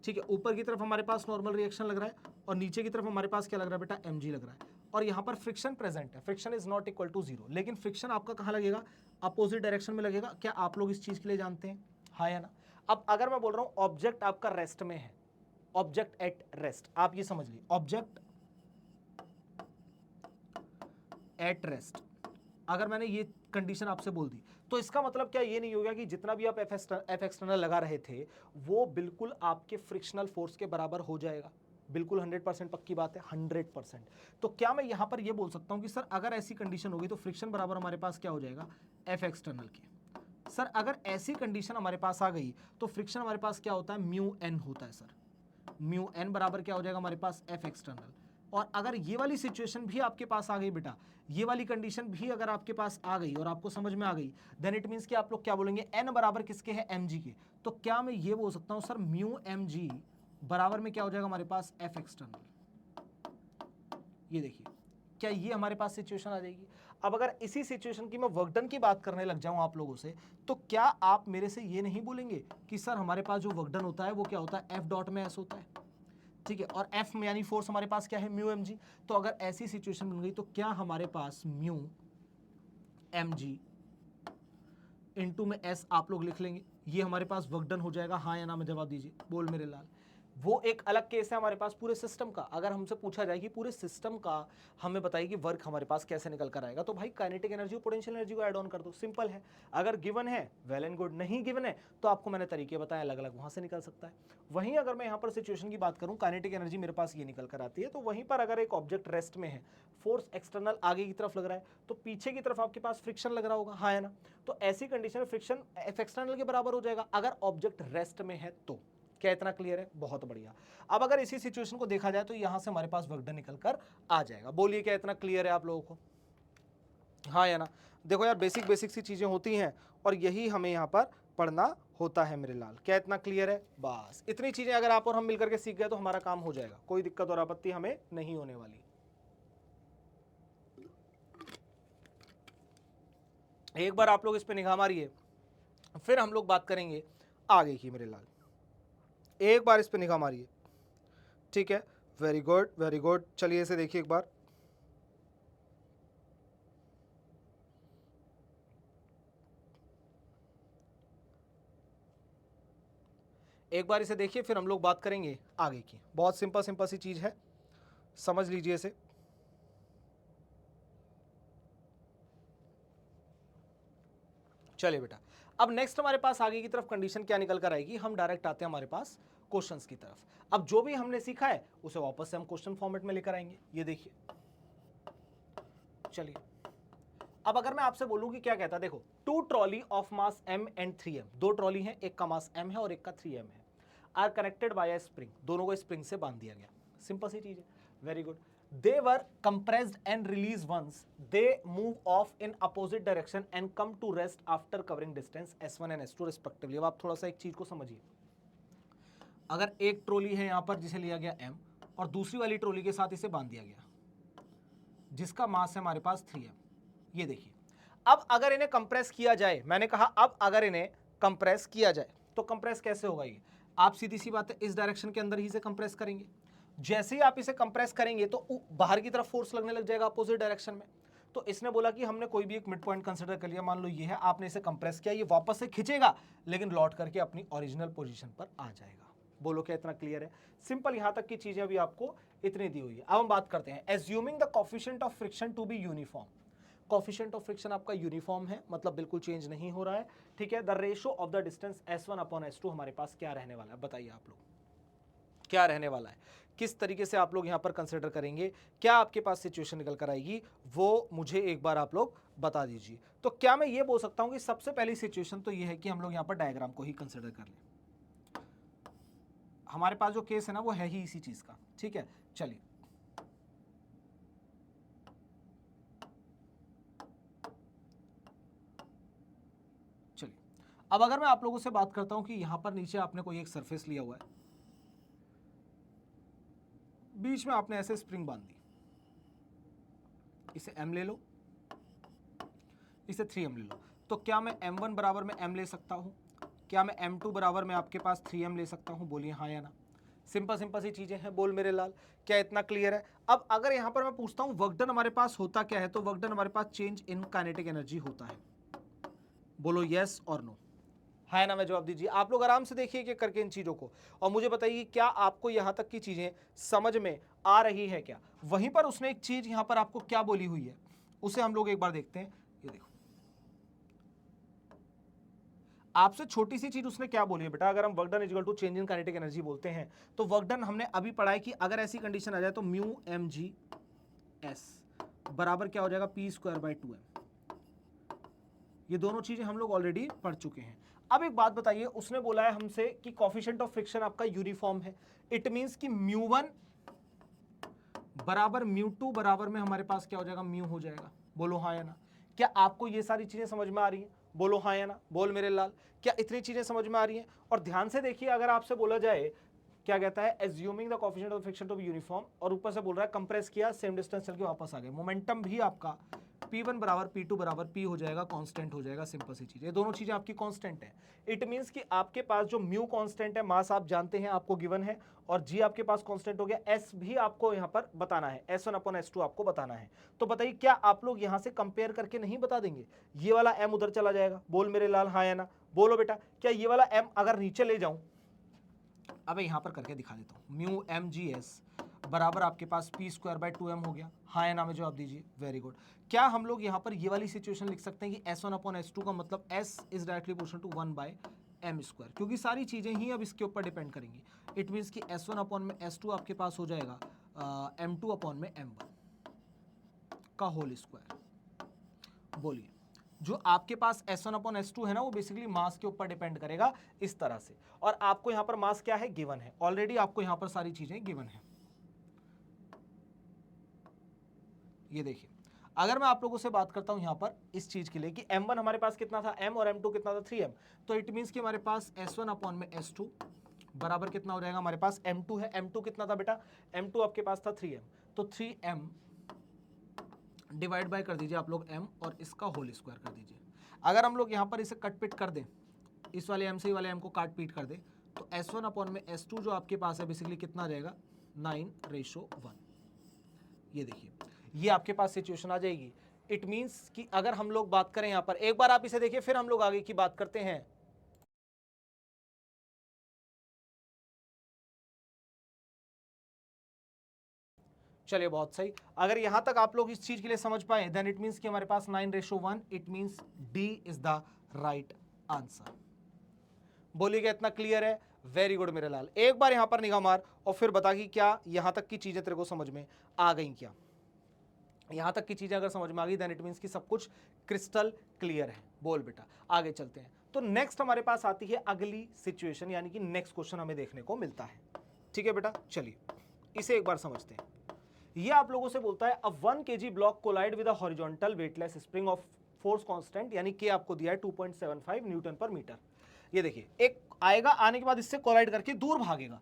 ठीक है, ऊपर की तरफ हमारे पास नॉर्मल रिएक्शन लग रहा है और नीचे की तरफ हमारे पास क्या लग रहा है बेटा? mg लग रहा है, और यहां पर फ्रिक्शन प्रेजेंट है। Friction is not equal to 0, लेकिन फ्रिक्शन आपका कहां लगेगा? अपोजिट डायरेक्शन में लगेगा। क्या आप लोग इस चीज के लिए जानते हैं? हाँ या ना? अब अगर मैं बोल रहा हूं ऑब्जेक्ट आपका रेस्ट में है, ऑब्जेक्ट एट रेस्ट, आप ये समझ लीजिए ऑब्जेक्ट एट रेस्ट, अगर मैंने ये कंडीशन आपसे बोल दी तो इसका मतलब क्या ये नहीं होगा कि जितना भी आप एफ एक्सटर्नल लगा रहे थे वो बिल्कुल आपके फ्रिक्शनल फोर्स के बराबर हो जाएगा? बिल्कुल 100% पक्की बात है, 100%। तो क्या मैं यहां पर ये बोल सकता हूं कि सर अगर ऐसी कंडीशन होगी तो फ्रिक्शन बराबर हमारे पास क्या हो जाएगा? एफ एक्सटर्नल के। सर अगर ऐसी कंडीशन हमारे पास आ गई तो फ्रिक्शन हमारे पास क्या होता है? म्यू एन होता है सर। म्यू एन बराबर क्या हो जाएगा हमारे पास? F external. और अगर ये वाली सिचुएशन भी आपके पास आ गई बेटा, ये वाली कंडीशन भी अगर आपके पास आ गई और आपको समझ में आ गई, देन इट मींस कि आप लोग क्या बोलेंगे? एन बराबर किसके है? mg के। तो क्या मैं ये बोल सकता हूं सर म्यू mg बराबर में क्या हो जाएगा हमारे पास? F external. ये देखिए, क्या ये हमारे पास सिचुएशन आ जाएगी? अब अगर इसी सिचुएशन की मैं वर्क डन की बात करने लग जाऊं आप लोगों से, तो क्या आप मेरे से ये नहीं बोलेंगे कि सर हमारे पास जो वर्क डन होता है वो क्या होता है, एफ डॉट में एस होता है, ठीक है, और एफ में यानी फोर्स हमारे पास क्या है, म्यू एम जी। तो अगर ऐसी सिचुएशन बन गई तो क्या हमारे पास म्यू एम जी इंटू में एस आप लोग लिख लेंगे, ये हमारे पास वर्क डन हो जाएगा, हाँ या ना में जवाब दीजिए, बोल मेरे लाल। वो एक अलग केस है हमारे पास पूरे सिस्टम का। अगर हमसे पूछा जाए कि पूरे सिस्टम का हमें बताइए कि वर्क हमारे पास कैसे निकल कर आएगा, तो भाई काइनेटिक एनर्जी और पोटेंशियल एनर्जी को ऐड ऑन कर दो, सिंपल है। अगर गिवन है वेल एंड गुड, नहीं गिवन है तो आपको मैंने तरीके बताए अलग अलग, वहां से निकल सकता है। वहीं अगर मैं यहाँ पर सिचुएशन की बात करूँ, काइनेटिक एनर्जी मेरे पास ये निकल कर आती है, तो वहीं पर अगर एक ऑब्जेक्ट रेस्ट में है, फोर्स एक्सटर्नल आगे की तरफ लग रहा है, तो पीछे की तरफ आपके पास फ्रिक्शन लग रहा होगा, हाँ है ना। तो ऐसी कंडीशन में फ्रिक्शन एफ एक्सटर्नल के बराबर हो जाएगा अगर ऑब्जेक्ट रेस्ट में है तो। क्या इतना क्लियर है? बहुत बढ़िया। अब अगर इसी सिचुएशन को देखा जाए तो यहां से हमारे पास वर्क डन निकल कर आ जाएगा। बोलिए क्या इतना क्लियर है आप लोगों को? हाँ या ना? देखो यार, बेसिक बेसिक सी चीजें होती हैं और यही हमें यहाँ पर पढ़ना होता है मेरे लाल। क्या इतना क्लियर है? बस इतनी चीजें अगर आप और हम मिलकर के सीख गए तो हमारा काम हो जाएगा, कोई दिक्कत और आपत्ति हमें नहीं होने वाली। एक बार आप लोग इस पे निगाह मारिए, फिर हम लोग बात करेंगे आगे की मेरे लाल। एक बार इस पे निगाह मारिए, ठीक है, वेरी गुड वेरी गुड। चलिए इसे देखिए एक बार। एक बार इसे देखिए, फिर हम लोग बात करेंगे आगे की। बहुत सिंपल सिंपल सी चीज है, समझ लीजिए इसे। चलिए बेटा, अब नेक्स्ट हमारे पास आगे की तरफ कंडीशन क्या निकल कर आएगी, हम डायरेक्ट आते हैं हमारे पास क्वेश्चंस की तरफ। अब जो भी हमने सीखा है उसे वापस से हम क्वेश्चन फॉर्मेट में लेकर आएंगे। ये देखिए, चलिए अब अगर मैं आपसे बोलूं कि क्या कहता है, देखो, 2 trolley of mass m and 3m, 2 trolley हैं, एक का मास m है और एक का 3m है, are connected by a spring, दोनों को स्प्रिंग से बांध दिया गया। सिंपल सी चीज है, very good. They were compressed and release once they move off in opposite direction and come to rest after covering distance s1 and s2 respectively. अब आप थोड़ा सा एक चीज को समझिए, अगर एक ट्रॉली है यहां पर जिसे लिया गया m और दूसरी वाली ट्रॉली के साथ इसे बांध दिया गया जिसका मास है हमारे पास 3m, ये देखिए। अब अगर इन्हें कंप्रेस किया जाए, मैंने कहा अब अगर इन्हें कंप्रेस किया जाए तो कंप्रेस कैसे होगा ये, आप सीधी सी बात है इस डायरेक्शन के अंदर ही इसे कंप्रेस करेंगे। जैसे ही आप इसे कंप्रेस करेंगे तो बाहर की तरफ फोर्स लगने लग जाएगा अपोजिट डायरेक्शन में। तो इसने बोला कि हमने कोई भी एक मिड पॉइंट कंसीडर कर लिया, मान लो ये है, आपने इसे कंप्रेस किया, ये वापस से खींचेगा लेकिन लौट करके अपनी ओरिजिनल पोजीशन पर आ जाएगा। बोलो क्या इतना क्लियर है? सिंपल, यहां तक की चीजें अभी आपको इतनी दी हुई है। अब हम बात करते हैं, assuming the coefficient of friction to be uniform. Coefficient of friction आपका यूनिफॉर्म है, मतलब बिल्कुल चेंज नहीं हो रहा है, ठीक है। The ratio of the distance s1 upon s2 हमारे पास क्या रहने वाला है, बताइए आप लोग क्या रहने वाला है, किस तरीके से आप लोग यहां पर कंसिडर करेंगे, क्या आपके पास सिचुएशन निकल कर आएगी, वो मुझे एक बार आप लोग बता दीजिए। तो क्या मैं ये बोल सकता हूं कि सबसे पहली सिचुएशन तो ये है कि हम लोग यहां पर डायग्राम को ही कंसिडर कर लें। हमारे पास जो केस है ना वो है ही इसी चीज का, ठीक है। चलिए चलिए अब अगर मैं आप लोगों से बात करता हूं कि यहां पर नीचे आपने कोई एक सरफेस लिया हुआ है, बीच में आपने ऐसे स्प्रिंग बांध दी, इसे m ले लो, इसे 3m ले लो। तो क्या मैं m1 बराबर में m ले सकता हूं, क्या मैं m2 बराबर में आपके पास 3m ले सकता हूं, बोलिए हाँ या ना। सिंपल सिंपल सी चीजें हैं, बोल मेरे लाल, क्या इतना क्लियर है? अब अगर यहां पर मैं पूछता हूं वर्क डन हमारे पास होता क्या है, तो वर्क डन हमारे पास चेंज इन काइनेटिक एनर्जी होता है। बोलो यस और नो, है ना में जवाब दीजिए। आप लोग आराम से देखिए कि करके इन चीजों को, और मुझे बताइए क्या आपको यहां तक की चीजें समझ में आ रही है क्या। वहीं पर उसने एक चीज यहां पर आपको क्या बोली हुई है, उसे हम लोग एक बार देखते हैं। ये देखो, आपसे छोटी सी चीज उसने क्या बोली है बेटा, अगर हम work done equal to change in kinetic energy बोलते हैं तो वर्क डन हमने अभी पढ़ा है कि अगर ऐसी कंडीशन आ जाए तो म्यू एम जी एस बराबर क्या हो जाएगा, पी स्क्वायर बाय 2m। ये दोनों चीजें हम लोग ऑलरेडी पढ़ चुके हैं। अब एक बात बताइए, उसने बोला है हमसे कि कोफिशिएंट ऑफ फ्रिक्शन आपका यूनिफॉर्म है, इट मींस कि म्यू1 बराबर म्यू2 बराबर में हमारे पास क्या हो जाएगा, म्यू हो जाएगा। बोलो हाँ या ना। क्या आपको ये सारी चीजें समझ में आ रही हैं? बोलो हाँ या ना, बोल मेरे लाल, क्या इतनी चीजें समझ में आ रही हैं? और ध्यान से देखिए, अगर आपसे बोला जाए क्या कहता है, assuming the coefficient of friction to be uniform, और ऊपर से बोल रहा है कंप्रेस किया, सेम डिस्टेंस चल के वापस आ गए, मोमेंटम भी आपका P1 बराबर P2 बराबर P हो जाएगा, कांस्टेंट हो जाएगा, सिंपल सी चीज। ये दोनों चीजें आपकी कांस्टेंट है। इट मींस कि आपके पास जो म्यू कांस्टेंट है, मास आप जानते हैं, आपको गिवन है, और जी आपके पास कांस्टेंट हो गया, एस भी आपको यहां पर बताना है, S1 अपॉन S2 आपको बताना है। तो बताइए क्या आप लोग यहां से कंपेयर करके नहीं बता देंगे? ये वाला m उधर चला जाएगा, बोल मेरे लाल हाँ या ना, बोलो बेटा। क्या ये वाला m अगर नीचे ले जाऊं, अब यहां पर करके दिखा देता हूं, म्यू एम जी एस बराबर आपके पास पी स्क्वायर बाय 2m हो गया, हाँ या ना में जवाब दीजिए, वेरी गुड। क्या हम लोग यहाँ पर ये वाली सिचुएशन लिख सकते हैं कि S1 अपॉन S2 का मतलब S is directly proportional to 1 by m square, क्योंकि सारी चीजें ही अब इसके ऊपर डिपेंड करेंगी। इट मीन्स कि S1 अपॉन में S2 आपके पास हो जाएगा M2 अपॉन में M1 का होल स्क्वायर। बोलिए, जो आपके पास S1 अपॉन S2 है ना, वो बेसिकली मास के ऊपर डिपेंड करेगा इस तरह से। और आपको यहां पर मास क्या है, गिवन है ऑलरेडी, आपको यहां पर सारी चीजें गिवन है। ये देखिए, अगर मैं आप लोगों से बात करता हूं यहां पर इस चीज के लिए कि M1 हमारे पास कितना था, M, और M2 कितना था, 3m, तो इट मींस कि हमारे पास S1 अपॉन में S2 बराबर कितना हो जाएगा, हमारे पास M2 है। M2 कितना था बेटा, M2 आपके पास था 3m, तो 3m डिवाइड बाय कर दीजिए आप लोग m, और इसका होल स्क्वायर कर दीजिए। अगर हम लोग यहाँ पर इसे कट पीट कर दें, इस वाले m से ही वाले m को काट पीट कर दें, तो S1 अपॉन में S2 जो आपके पास है बेसिकली कितना आ जाएगा, 9:1। ये देखिए, ये आपके पास सिचुएशन आ जाएगी। इट मींस कि अगर हम लोग बात करें यहाँ पर, एक बार आप इसे देखिए, फिर हम लोग आगे की बात करते हैं। चलिए बहुत सही, अगर यहां तक आप लोग इस चीज के लिए समझ पाए, देन इट मींस कि हमारे पास 9:1, it means D is the right answer. बोलिएगा, इतना क्लियर है? वेरी गुड मेरे लाल। एक बार यहां पर निगाह मार और फिर बता कि क्या यहां तक की चीजें तेरे को समझ में आ गई? क्या यहां तक की चीजें अगर समझ में आ गई, देन इट मींस कि सब कुछ क्रिस्टल क्लियर है। बोल बेटा, आगे चलते हैं। तो नेक्स्ट हमारे पास आती है अगली सिचुएशन, यानी कि नेक्स्ट क्वेश्चन हमें देखने को मिलता है। ठीक है बेटा, चलिए इसे एक बार समझते हैं। ये आप लोगों से बोलता है, अब 1 kg block collide with a horizontal weightless spring of force constant, यानी के आपको दिया है 2.75 न्यूटन पर मीटर। ये देखिए, एक आएगा, आने के बाद इससे कोलाइड करके दूर भागेगा,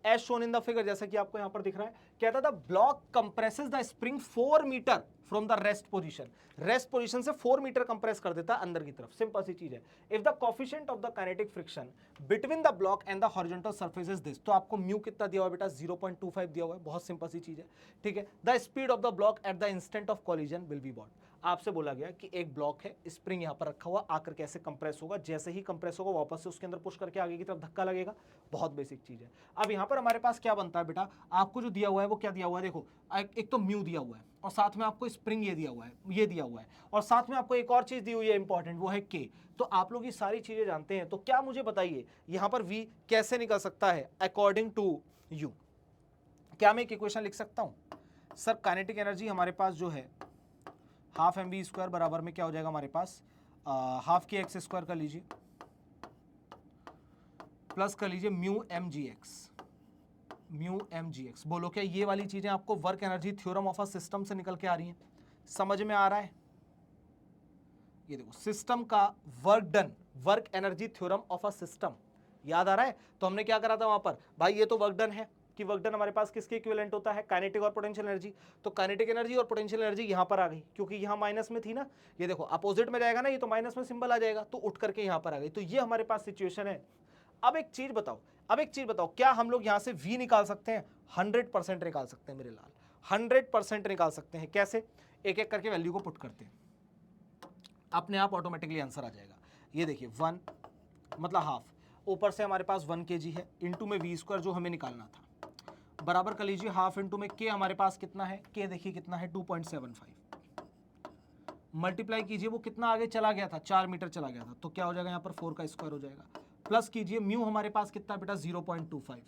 as shown in the figure, जैसा कि आपको यहां पर दिख रहा है। कहता था block compresses the spring 4 metre from the rest position, rest position से 4 मीटर कंप्रेस कर देता है अंदर की तरफ। सिंपल सी चीज है। If the coefficient of the kinetic friction between the block and the horizontal surface is this, तो आपको म्यू कितना दिया हुआ बेटा, 0.25 दिया हुआ है। बहुत सिंपल सी चीज है, ठीक है। The speed of the block at the instant of collision will be what, आपसे बोला गया कि एक ब्लॉक है, स्प्रिंग यहां पर रखा हुआ, आकर कैसे कंप्रेस होगा, जैसे ही कंप्रेस होगा वापस से उसके अंदर पुश करके आगे की तरफ धक्का लगेगा। बहुत बेसिक चीज है। अब यहां पर हमारे पास क्या बनता है बेटा, आपको जो दिया हुआ है वो क्या दिया हुआ है, देखो एक तो म्यू दिया हुआ है, और साथ में आपको स्प्रिंग ये दिया हुआ है, ये दिया हुआ है, और साथ में आपको एक और चीज दी हुई है इंपॉर्टेंट, वो है के। तो आप लोग ये सारी चीजें जानते हैं, तो क्या मुझे बताइए यहां पर v कैसे निकल सकता है अकॉर्डिंग टू यू? क्या मैं एक इक्वेशन लिख सकता हूं सर, काइनेटिक एनर्जी हमारे पास जो है हाफ एम वी स्क्वायर बराबर में क्या हो जाएगा हमारे पास, हाफ के एक्स स्क्वायर कर लीजिए, प्लस कर लीजिए mu m g x, mu m g x. बोलो क्या ये वाली चीजें आपको work energy theorem of a system से निकल के आ रही हैं? समझ में आ रहा है? ये देखो, सिस्टम का work done, work energy theorem of a system, याद आ रहा है? तो हमने क्या करा था वहां पर, भाई ये तो वर्क डन है, कि वर्क डन हमारे पास किसके इक्विवेलेंट होता है, काइनेटिक और पोटेंशियल एनर्जी। तो काइनेटिक एनर्जी और पोटेंशियल एनर्जी यहां पर आ गई, क्योंकि यहां माइनस में थी ना। ये देखो अपोजिट में जाएगा ना, ये तो माइनस में सिंबल आ जाएगा, तो उठ करके यहां पर आ गई। तो ये हमारे पास सिचुएशन है। अब एक चीज बताओ, अब एक चीज बताओ, क्या हम लोग यहां से v निकाल सकते हैं? 100% निकाल सकते हैं मेरे लाल, 100% निकाल सकते हैं। कैसे? एक एक करके वैल्यू को पुट करते हैं, अपने आप ऑटोमेटिकली आंसर आ जाएगा। ये देखिए 1 मतलब हाफ, ऊपर से हमारे पास 1 kg है, इंटू में वी स्क्वायर जो हमें निकालना था, बराबर कर लीजिए हाफ इंटू में के, हमारे पास कितना है, के देखिए कितना है 2.75, मल्टीप्लाई कीजिए, वो कितना आगे चला गया था, 4 मीटर चला गया था, तो क्या हो जाएगा यहाँ पर 4 का स्क्वायर हो जाएगा, प्लस कीजिए म्यू हमारे पास कितना बेटा 0.25,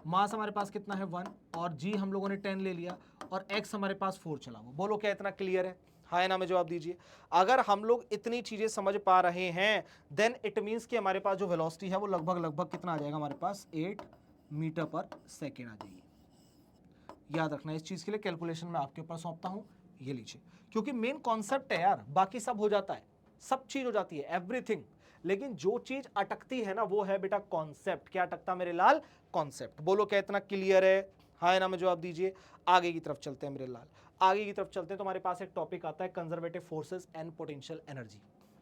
मास हमारे पास कितना है 1, और जी हम लोगों ने 10 ले लिया, और एक्स हमारे पास 4 चला हुआ। बोलो क्या इतना क्लियर है? हाँ या ना में जवाब दीजिए। अगर हम लोग इतनी चीजें समझ पा रहे हैं, देन इट मींस कि हमारे पास जो वेलोसिटी है वो लगभग लगभग कितना आ जाएगा हमारे पास, 8 मीटर पर सेकेंड आ जाएगी। याद रखना इस चीज के लिए, कैलकुलेशन में आपके ऊपर सौंपता हूं, ये लीजिए, क्योंकि मेन कॉन्सेप्ट है यार, बाकी सब हो जाता है, सब चीज हो जाती है, एवरीथिंग, लेकिन जो चीज अटकती है ना वो है बेटा कॉन्सेप्ट। क्या अटकता मेरे लाल? कॉन्सेप्ट। बोलो क्या इतना क्लियर है? हाँ या ना में जवाब दीजिए। आगे की तरफ चलते हैं मेरे लाल, आगे की तरफ चलते हैं तो हमारे पास एक टॉपिक आता है conservative forces and potential energy.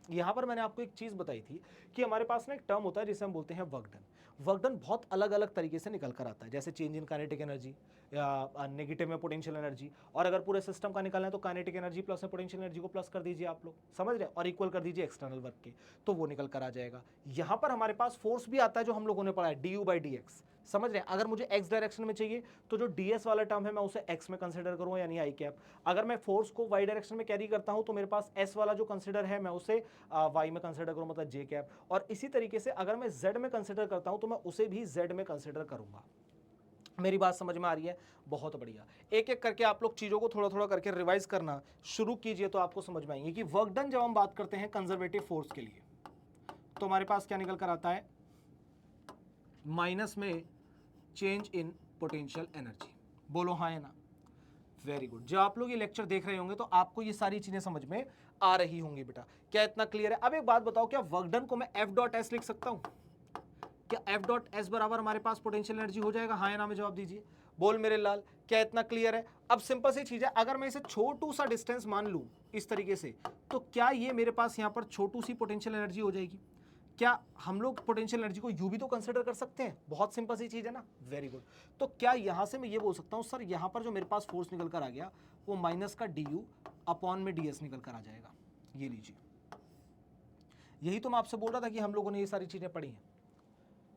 यहां पर मैंने आपको एक चीज बताई थी कि हमारे पास ना एक टर्म होता है जिसे हम बोलते हैं वर्क डन। वर्क डन बहुत अलग अलग तरीके से निकल कर आता है, जैसे चेंज इन काइनेटिक एनर्जी या नेगेटिव में पोटेंशियल एनर्जी, और अगर पूरे सिस्टम का निकालना है तो काइनेटिक एनर्जी प्लस में पोटेंशियल एनर्जी को प्लस कर दीजिए, आप लोग समझ रहे हैं, और इक्वल कर दीजिए एक्सटर्नल वर्क के, तो वो निकल कर आ जाएगा। यहां पर हमारे पास फोर्स भी आता है जो हम लोगों ने पढ़ा है, du/dx, समझ रहे हैं। अगर मुझे एक्स डायरेक्शन में चाहिए तो जो ds वाला टर्म है मैं उसे x में कंसीडर करूंगा, यानी आई कैप। अगर मैं फोर्स को y डायरेक्शन में कैरी करता हूं तो मेरे पास s वाला जो कंसीडर है मैं उसे y में कंसीडर करूं, मतलब j कैप। और इसी तरीके से अगर मैं z में कंसीडर करता हूं तो मैं उसे भी z में कंसीडर करूंगा। मेरी बात समझ में आ रही है? बहुत बढ़िया। एक एक करके आप लोग चीजों को थोड़ा थोड़ा करके रिवाइज करना शुरू कीजिए तो आपको समझ में आएंगे कि वर्क डन जब हम बात करते हैं कंजर्वेटिव फोर्स के लिए तो हमारे पास क्या निकल कर आता है, माइनस में चेंज इन पोटेंशियल एनर्जी। बोलो हाँ या ना? Very good. जब आप लोग ये लेक्चर देख रहे होंगे तो आपको ये सारी चीजें समझ में आ रही होंगी बेटा। क्या इतना क्लियर है? अब एक बात बताओ, क्या वर्क डन को मैं F.S लिख सकता हूं? क्या F.S बराबर हमारे पास पोटेंशियल एनर्जी हो जाएगा? हाँ या ना में जवाब दीजिए। बोल मेरे लाल, क्या इतना क्लियर है? अब सिंपल सी चीज है, अगर मैं इसे छोटू सा डिस्टेंस मान लूं इस तरीके से, तो क्या ये मेरे पास यहां पर छोटू सी पोटेंशियल एनर्जी हो जाएगी? क्या हम लोग पोटेंशियल एनर्जी को यू भी तो कंसिडर कर सकते हैं? बहुत सिंपल सी चीज है ना। Very good. तो क्या यहां से मैं ये बोल सकता हूं सर यहां पर जो मेरे पास फोर्स निकल कर आ गया वो माइनस का du अपॉन में ds निकल कर आ जाएगा? ये लीजिए, यही तो मैं आपसे बोल रहा था कि हम लोगों ने ये सारी चीजें पढ़ी हैं।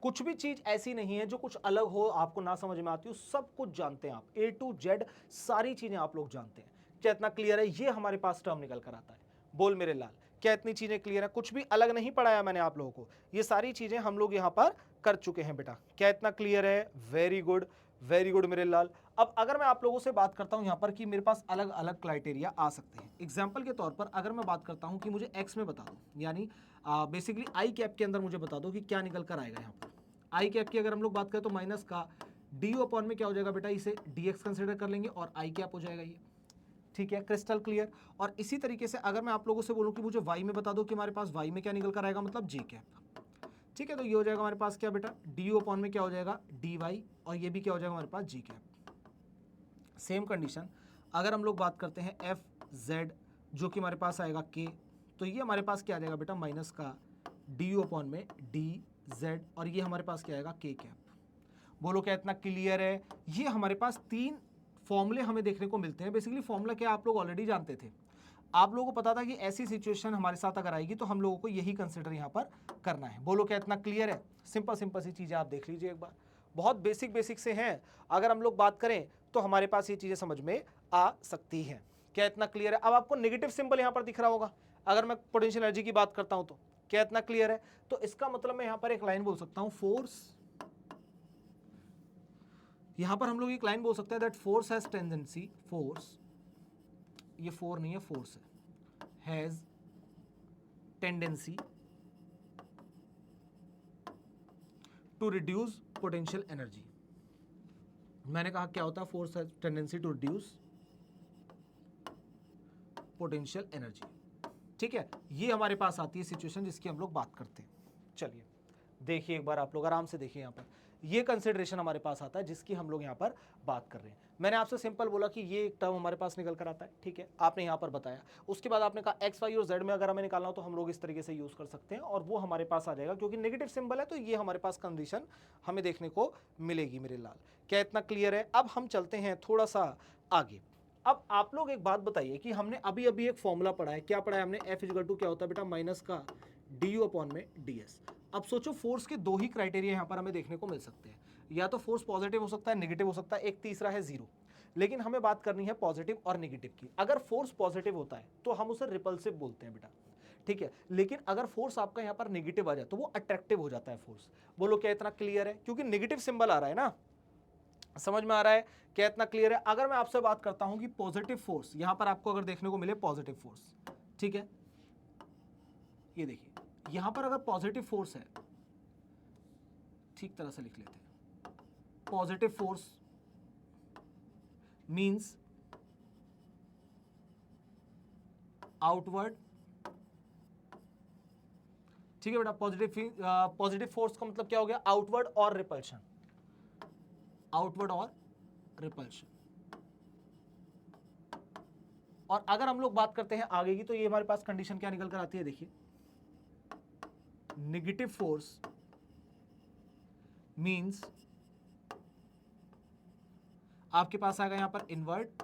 कुछ भी चीज ऐसी नहीं है जो कुछ अलग हो आपको ना समझ में आती हो, सब कुछ जानते हैं आप, A to Z सारी चीजें आप लोग जानते हैं। क्या इतना क्लियर है? ये हमारे पास टर्म निकल कर आता है। बोल मेरे लाल, क्या इतनी चीजें क्लियर है? कुछ भी अलग नहीं पढ़ाया मैंने आप लोगों को, ये सारी चीजें हम लोग यहां पर कर चुके हैं बेटा। क्या इतना क्लियर है? वेरी गुड, वेरी गुड मेरे लाल। अब अगर मैं आप लोगों से बात करता हूं यहां पर कि मेरे पास अलग अलग क्राइटेरिया आ सकते हैं, एग्जाम्पल के तौर पर अगर मैं बात करता हूं कि मुझे एक्स में बता दो, यानी बेसिकली आई कैप के अंदर मुझे बता दो कि क्या निकल कर आएगा यहां पर। आई कैप की अगर हम लोग बात करें तो माइनस का डी अपॉन में क्या हो जाएगा बेटा, इसे dx कंसिडर कर लेंगे और आई कैप हो जाएगा ये। ठीक है, क्रिस्टल क्लियर। और इसी तरीके से अगर मैं आप लोगों से बोलूं कि मुझे y में बता दो कि हमारे पास y में क्या निकल कर आएगा, मतलब j कैप। ठीक है, तो ये हो जाएगा हमारे पास क्या बेटा, du अपॉन में क्या हो जाएगा dy, और ये भी क्या हो जाएगा हमारे पास g कैप। सेम कंडीशन अगर हम लोग बात करते हैं एफ जेड जो कि हमारे पास आएगा k, तो ये हमारे पास क्या आ जाएगा बेटा, माइनस का du अपॉन में डी जेड, और ये हमारे पास क्या आएगा k कैप। बोलो क्या इतना क्लियर है? ये हमारे पास तीन फॉर्मूले हमें देखने को मिलते हैं। बेसिकली फॉर्मूला क्या आप लोग ऑलरेडी जानते थे, आप लोगों को पता था कि ऐसी सिचुएशन हमारे साथ अगर आएगी तो हम लोगों को यही कंसिडर यहां पर करना है। बोलो क्या इतना क्लियर है? सिंपल सिंपल सी चीजें आप देख लीजिए एक बार, बहुत बेसिक बेसिक से हैं। अगर हम लोग बात करें तो हमारे पास ये चीजें समझ में आ सकती हैं। क्या इतना क्लियर है? अब आपको नेगेटिव सिंबल यहां पर दिख रहा होगा अगर मैं पोटेंशियल एनर्जी की बात करता हूं तो। क्या इतना क्लियर है? तो इसका मतलब मैं यहां पर एक लाइन बोल सकता हूं, फोर्स, यहां पर हम लोग एक लाइन बोल सकते हैं that force has tendency, force, ये फोर नहीं है फोर्स है, has tendency to reduce potential energy. मैंने कहा क्या होता है, force has tendency to reduce potential energy. ठीक है, ये हमारे पास आती है सिचुएशन जिसकी हम लोग बात करते हैं। चलिए देखिए एक बार, आप लोग आराम से देखिए, यहां पर ये कंसिडरेशन हमारे पास आता है जिसकी हम लोग यहां पर बात कर रहे हैं। मैंने आपसे सिंपल बोला कि ये एक टर्म हमारे पास निकल कर आता है, ठीक है, आपने यहां पर बताया। उसके बाद आपने कहा एक्स वाई और जेड में अगर हमें निकालना हो तो हम लोग इस तरीके से यूज कर सकते हैं और वो हमारे पास आ जाएगा, क्योंकि नेगेटिव सिंबल है तो ये हमारे पास कंडीशन हमें देखने को मिलेगी मेरे लाल। क्या इतना क्लियर है? अब हम चलते हैं थोड़ा सा आगे। अब आप लोग एक बात बताइए कि हमने अभी अभी एक फॉर्मूला पढ़ा है, क्या पढ़ा है हमने, एफ इक्वल टू क्या होता है बेटा, माइनस का डी यू अपॉन में डी एस। अब सोचो फोर्स के दो ही क्राइटेरिया यहां पर हमें देखने को मिल सकते हैं, या तो फोर्स पॉजिटिव हो सकता है, नेगेटिव हो सकता है, एक तीसरा है जीरो। लेकिन हमें बात करनी है पॉजिटिव और नेगेटिव की। अगर फोर्स पॉजिटिव होता है तो हम उसे रिपल्सिव बोलते हैं बेटा, ठीक है। लेकिन अगर फोर्स आपका यहां पर नेगेटिव आ जाए तो वो अट्रैक्टिव हो जाता है फोर्स। बोलो क्या इतना क्लियर है? क्योंकि नेगेटिव सिंबल आ रहा है ना, समझ में आ रहा है? क्या इतना क्लियर है? अगर मैं आपसे बात करता हूं कि पॉजिटिव फोर्स यहां पर आपको अगर देखने को मिले, पॉजिटिव फोर्स, ठीक है, ये देखिए यहां पर अगर पॉजिटिव फोर्स है, ठीक तरह से लिख लेते हैं, पॉजिटिव फोर्स मींस आउटवर्ड, ठीक है बेटा। पॉजिटिव फोर्स का मतलब क्या हो गया, आउटवर्ड और रिपल्शन, आउटवर्ड और रिपल्शन। और अगर हम लोग बात करते हैं आगे की, तो ये हमारे पास कंडीशन क्या निकल कर आती है, देखिए नेगेटिव फोर्स मींस आपके पास आएगा यहां पर इनवर्ट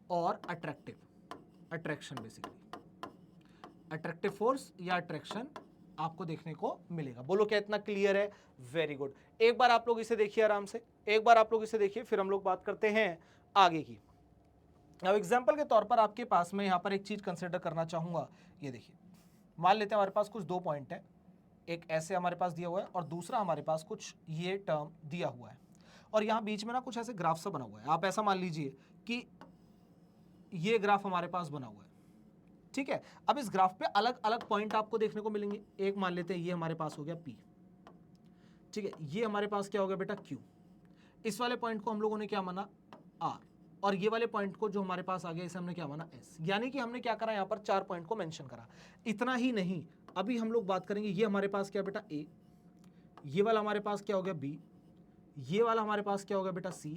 और अट्रैक्शन, बेसिकली अट्रैक्टिव फोर्स या अट्रैक्शन आपको देखने को मिलेगा। बोलो क्या इतना क्लियर है? Very good. एक बार आप लोग इसे देखिए आराम से, एक बार आप लोग इसे देखिए, फिर हम लोग बात करते हैं आगे की। अब एग्जांपल के तौर पर आपके पास में यहां पर एक चीज कंसिडर करना चाहूंगा। ये देखिए, मान लेते हैं हमारे पास कुछ 2 पॉइंट है, एक ऐसे हमारे पास दिया हुआ है और दूसरा हमारे पास कुछ ये टर्म दिया हुआ है, और यहां बीच में ना कुछ ऐसे ग्राफ सा बना हुआ है। आप ऐसा मान लीजिए कि ये ग्राफ हमारे पास बना हुआ है, ठीक है। अब इस ग्राफ पे अलग अलग पॉइंट आपको देखने को मिलेंगे। एक मान लेते हैं ये हमारे पास हो गया P, ठीक है। ये हमारे पास क्या हो गया बेटा Q। इस वाले पॉइंट को हम लोगों ने क्या माना R, और ये वाले पॉइंट को जो हमारे पास आ गया इसे हमने क्या माना S। यानी कि हमने क्या करा, यहाँ पर 4 पॉइंट को मेंशन करा। इतना ही नहीं, अभी हम लोग बात करेंगे, ये हमारे पास क्या बेटा A, ये वाला हमारे पास क्या हो गया B, ये वाला हमारे पास क्या हो गया बेटा C,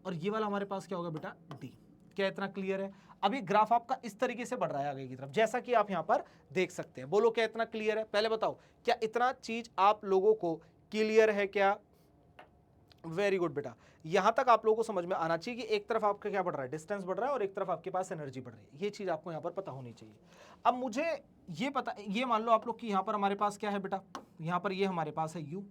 और ये वाला हमारे पास क्या हो गया बेटा D। क्या इतना क्लियर है? अभी ग्राफ आपका इस तरीके से बढ़ रहा है आगे की तरफ, जैसा कि आप यहां पर देख सकते हैं। बोलो क्या इतना क्लियर है? पहले बताओ क्या इतना चीज आप लोगों को क्लियर है क्या? वेरी गुड बेटा, यहां तक आप लोगों को समझ में आना चाहिए कि एक तरफ आपका क्या बढ़ रहा है, डिस्टेंस बढ़ रहा है, और एक तरफ आपके पास एनर्जी बढ़ रही है। ये चीज आपको यहां पर पता होनी चाहिए। अब मुझे ये पता, ये मान लो आप लोग कि यहां पर हमारे पास क्या है बेटा, यहां पर ये हमारे पास है U,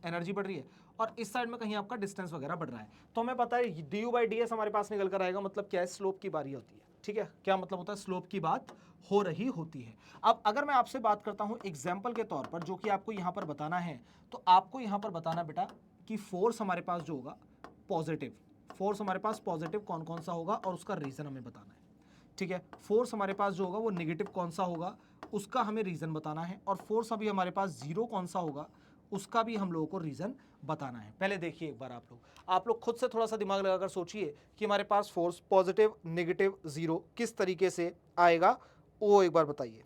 एनर्जी बढ़ रही है, और इस साइड में कहीं आपका डिस्टेंस वगैरह बढ़ रहा है। तो हमें पता है du/ds हमारे पास निकल कर आएगा, मतलब क्या है, स्लोप की बारी होती है, ठीक है। क्या मतलब होता है? स्लोप की बात हो रही होती है। अब अगर मैं आपसे बात करता हूं एग्जाम्पल के तौर पर, जो कि आपको यहां पर बताना है, तो आपको यहां पर बताना बेटा कि फोर्स हमारे पास जो होगा पॉजिटिव, फोर्स हमारे पास पॉजिटिव कौन कौन सा होगा और उसका रीजन हमें बताना है, ठीक है। फोर्स हमारे पास जो होगा वो नेगेटिव कौन सा होगा उसका हमें रीजन बताना है, और फोर्स अभी हमारे पास जीरो कौन सा होगा उसका भी हम लोगों को रीजन बताना है। पहले देखिए एक बार आप लोग खुद से थोड़ा सा दिमाग लगाकर सोचिए कि हमारे पास फोर्स पॉजिटिव, नेगेटिव, जीरो किस तरीके से आएगा, वो एक बार बताइए।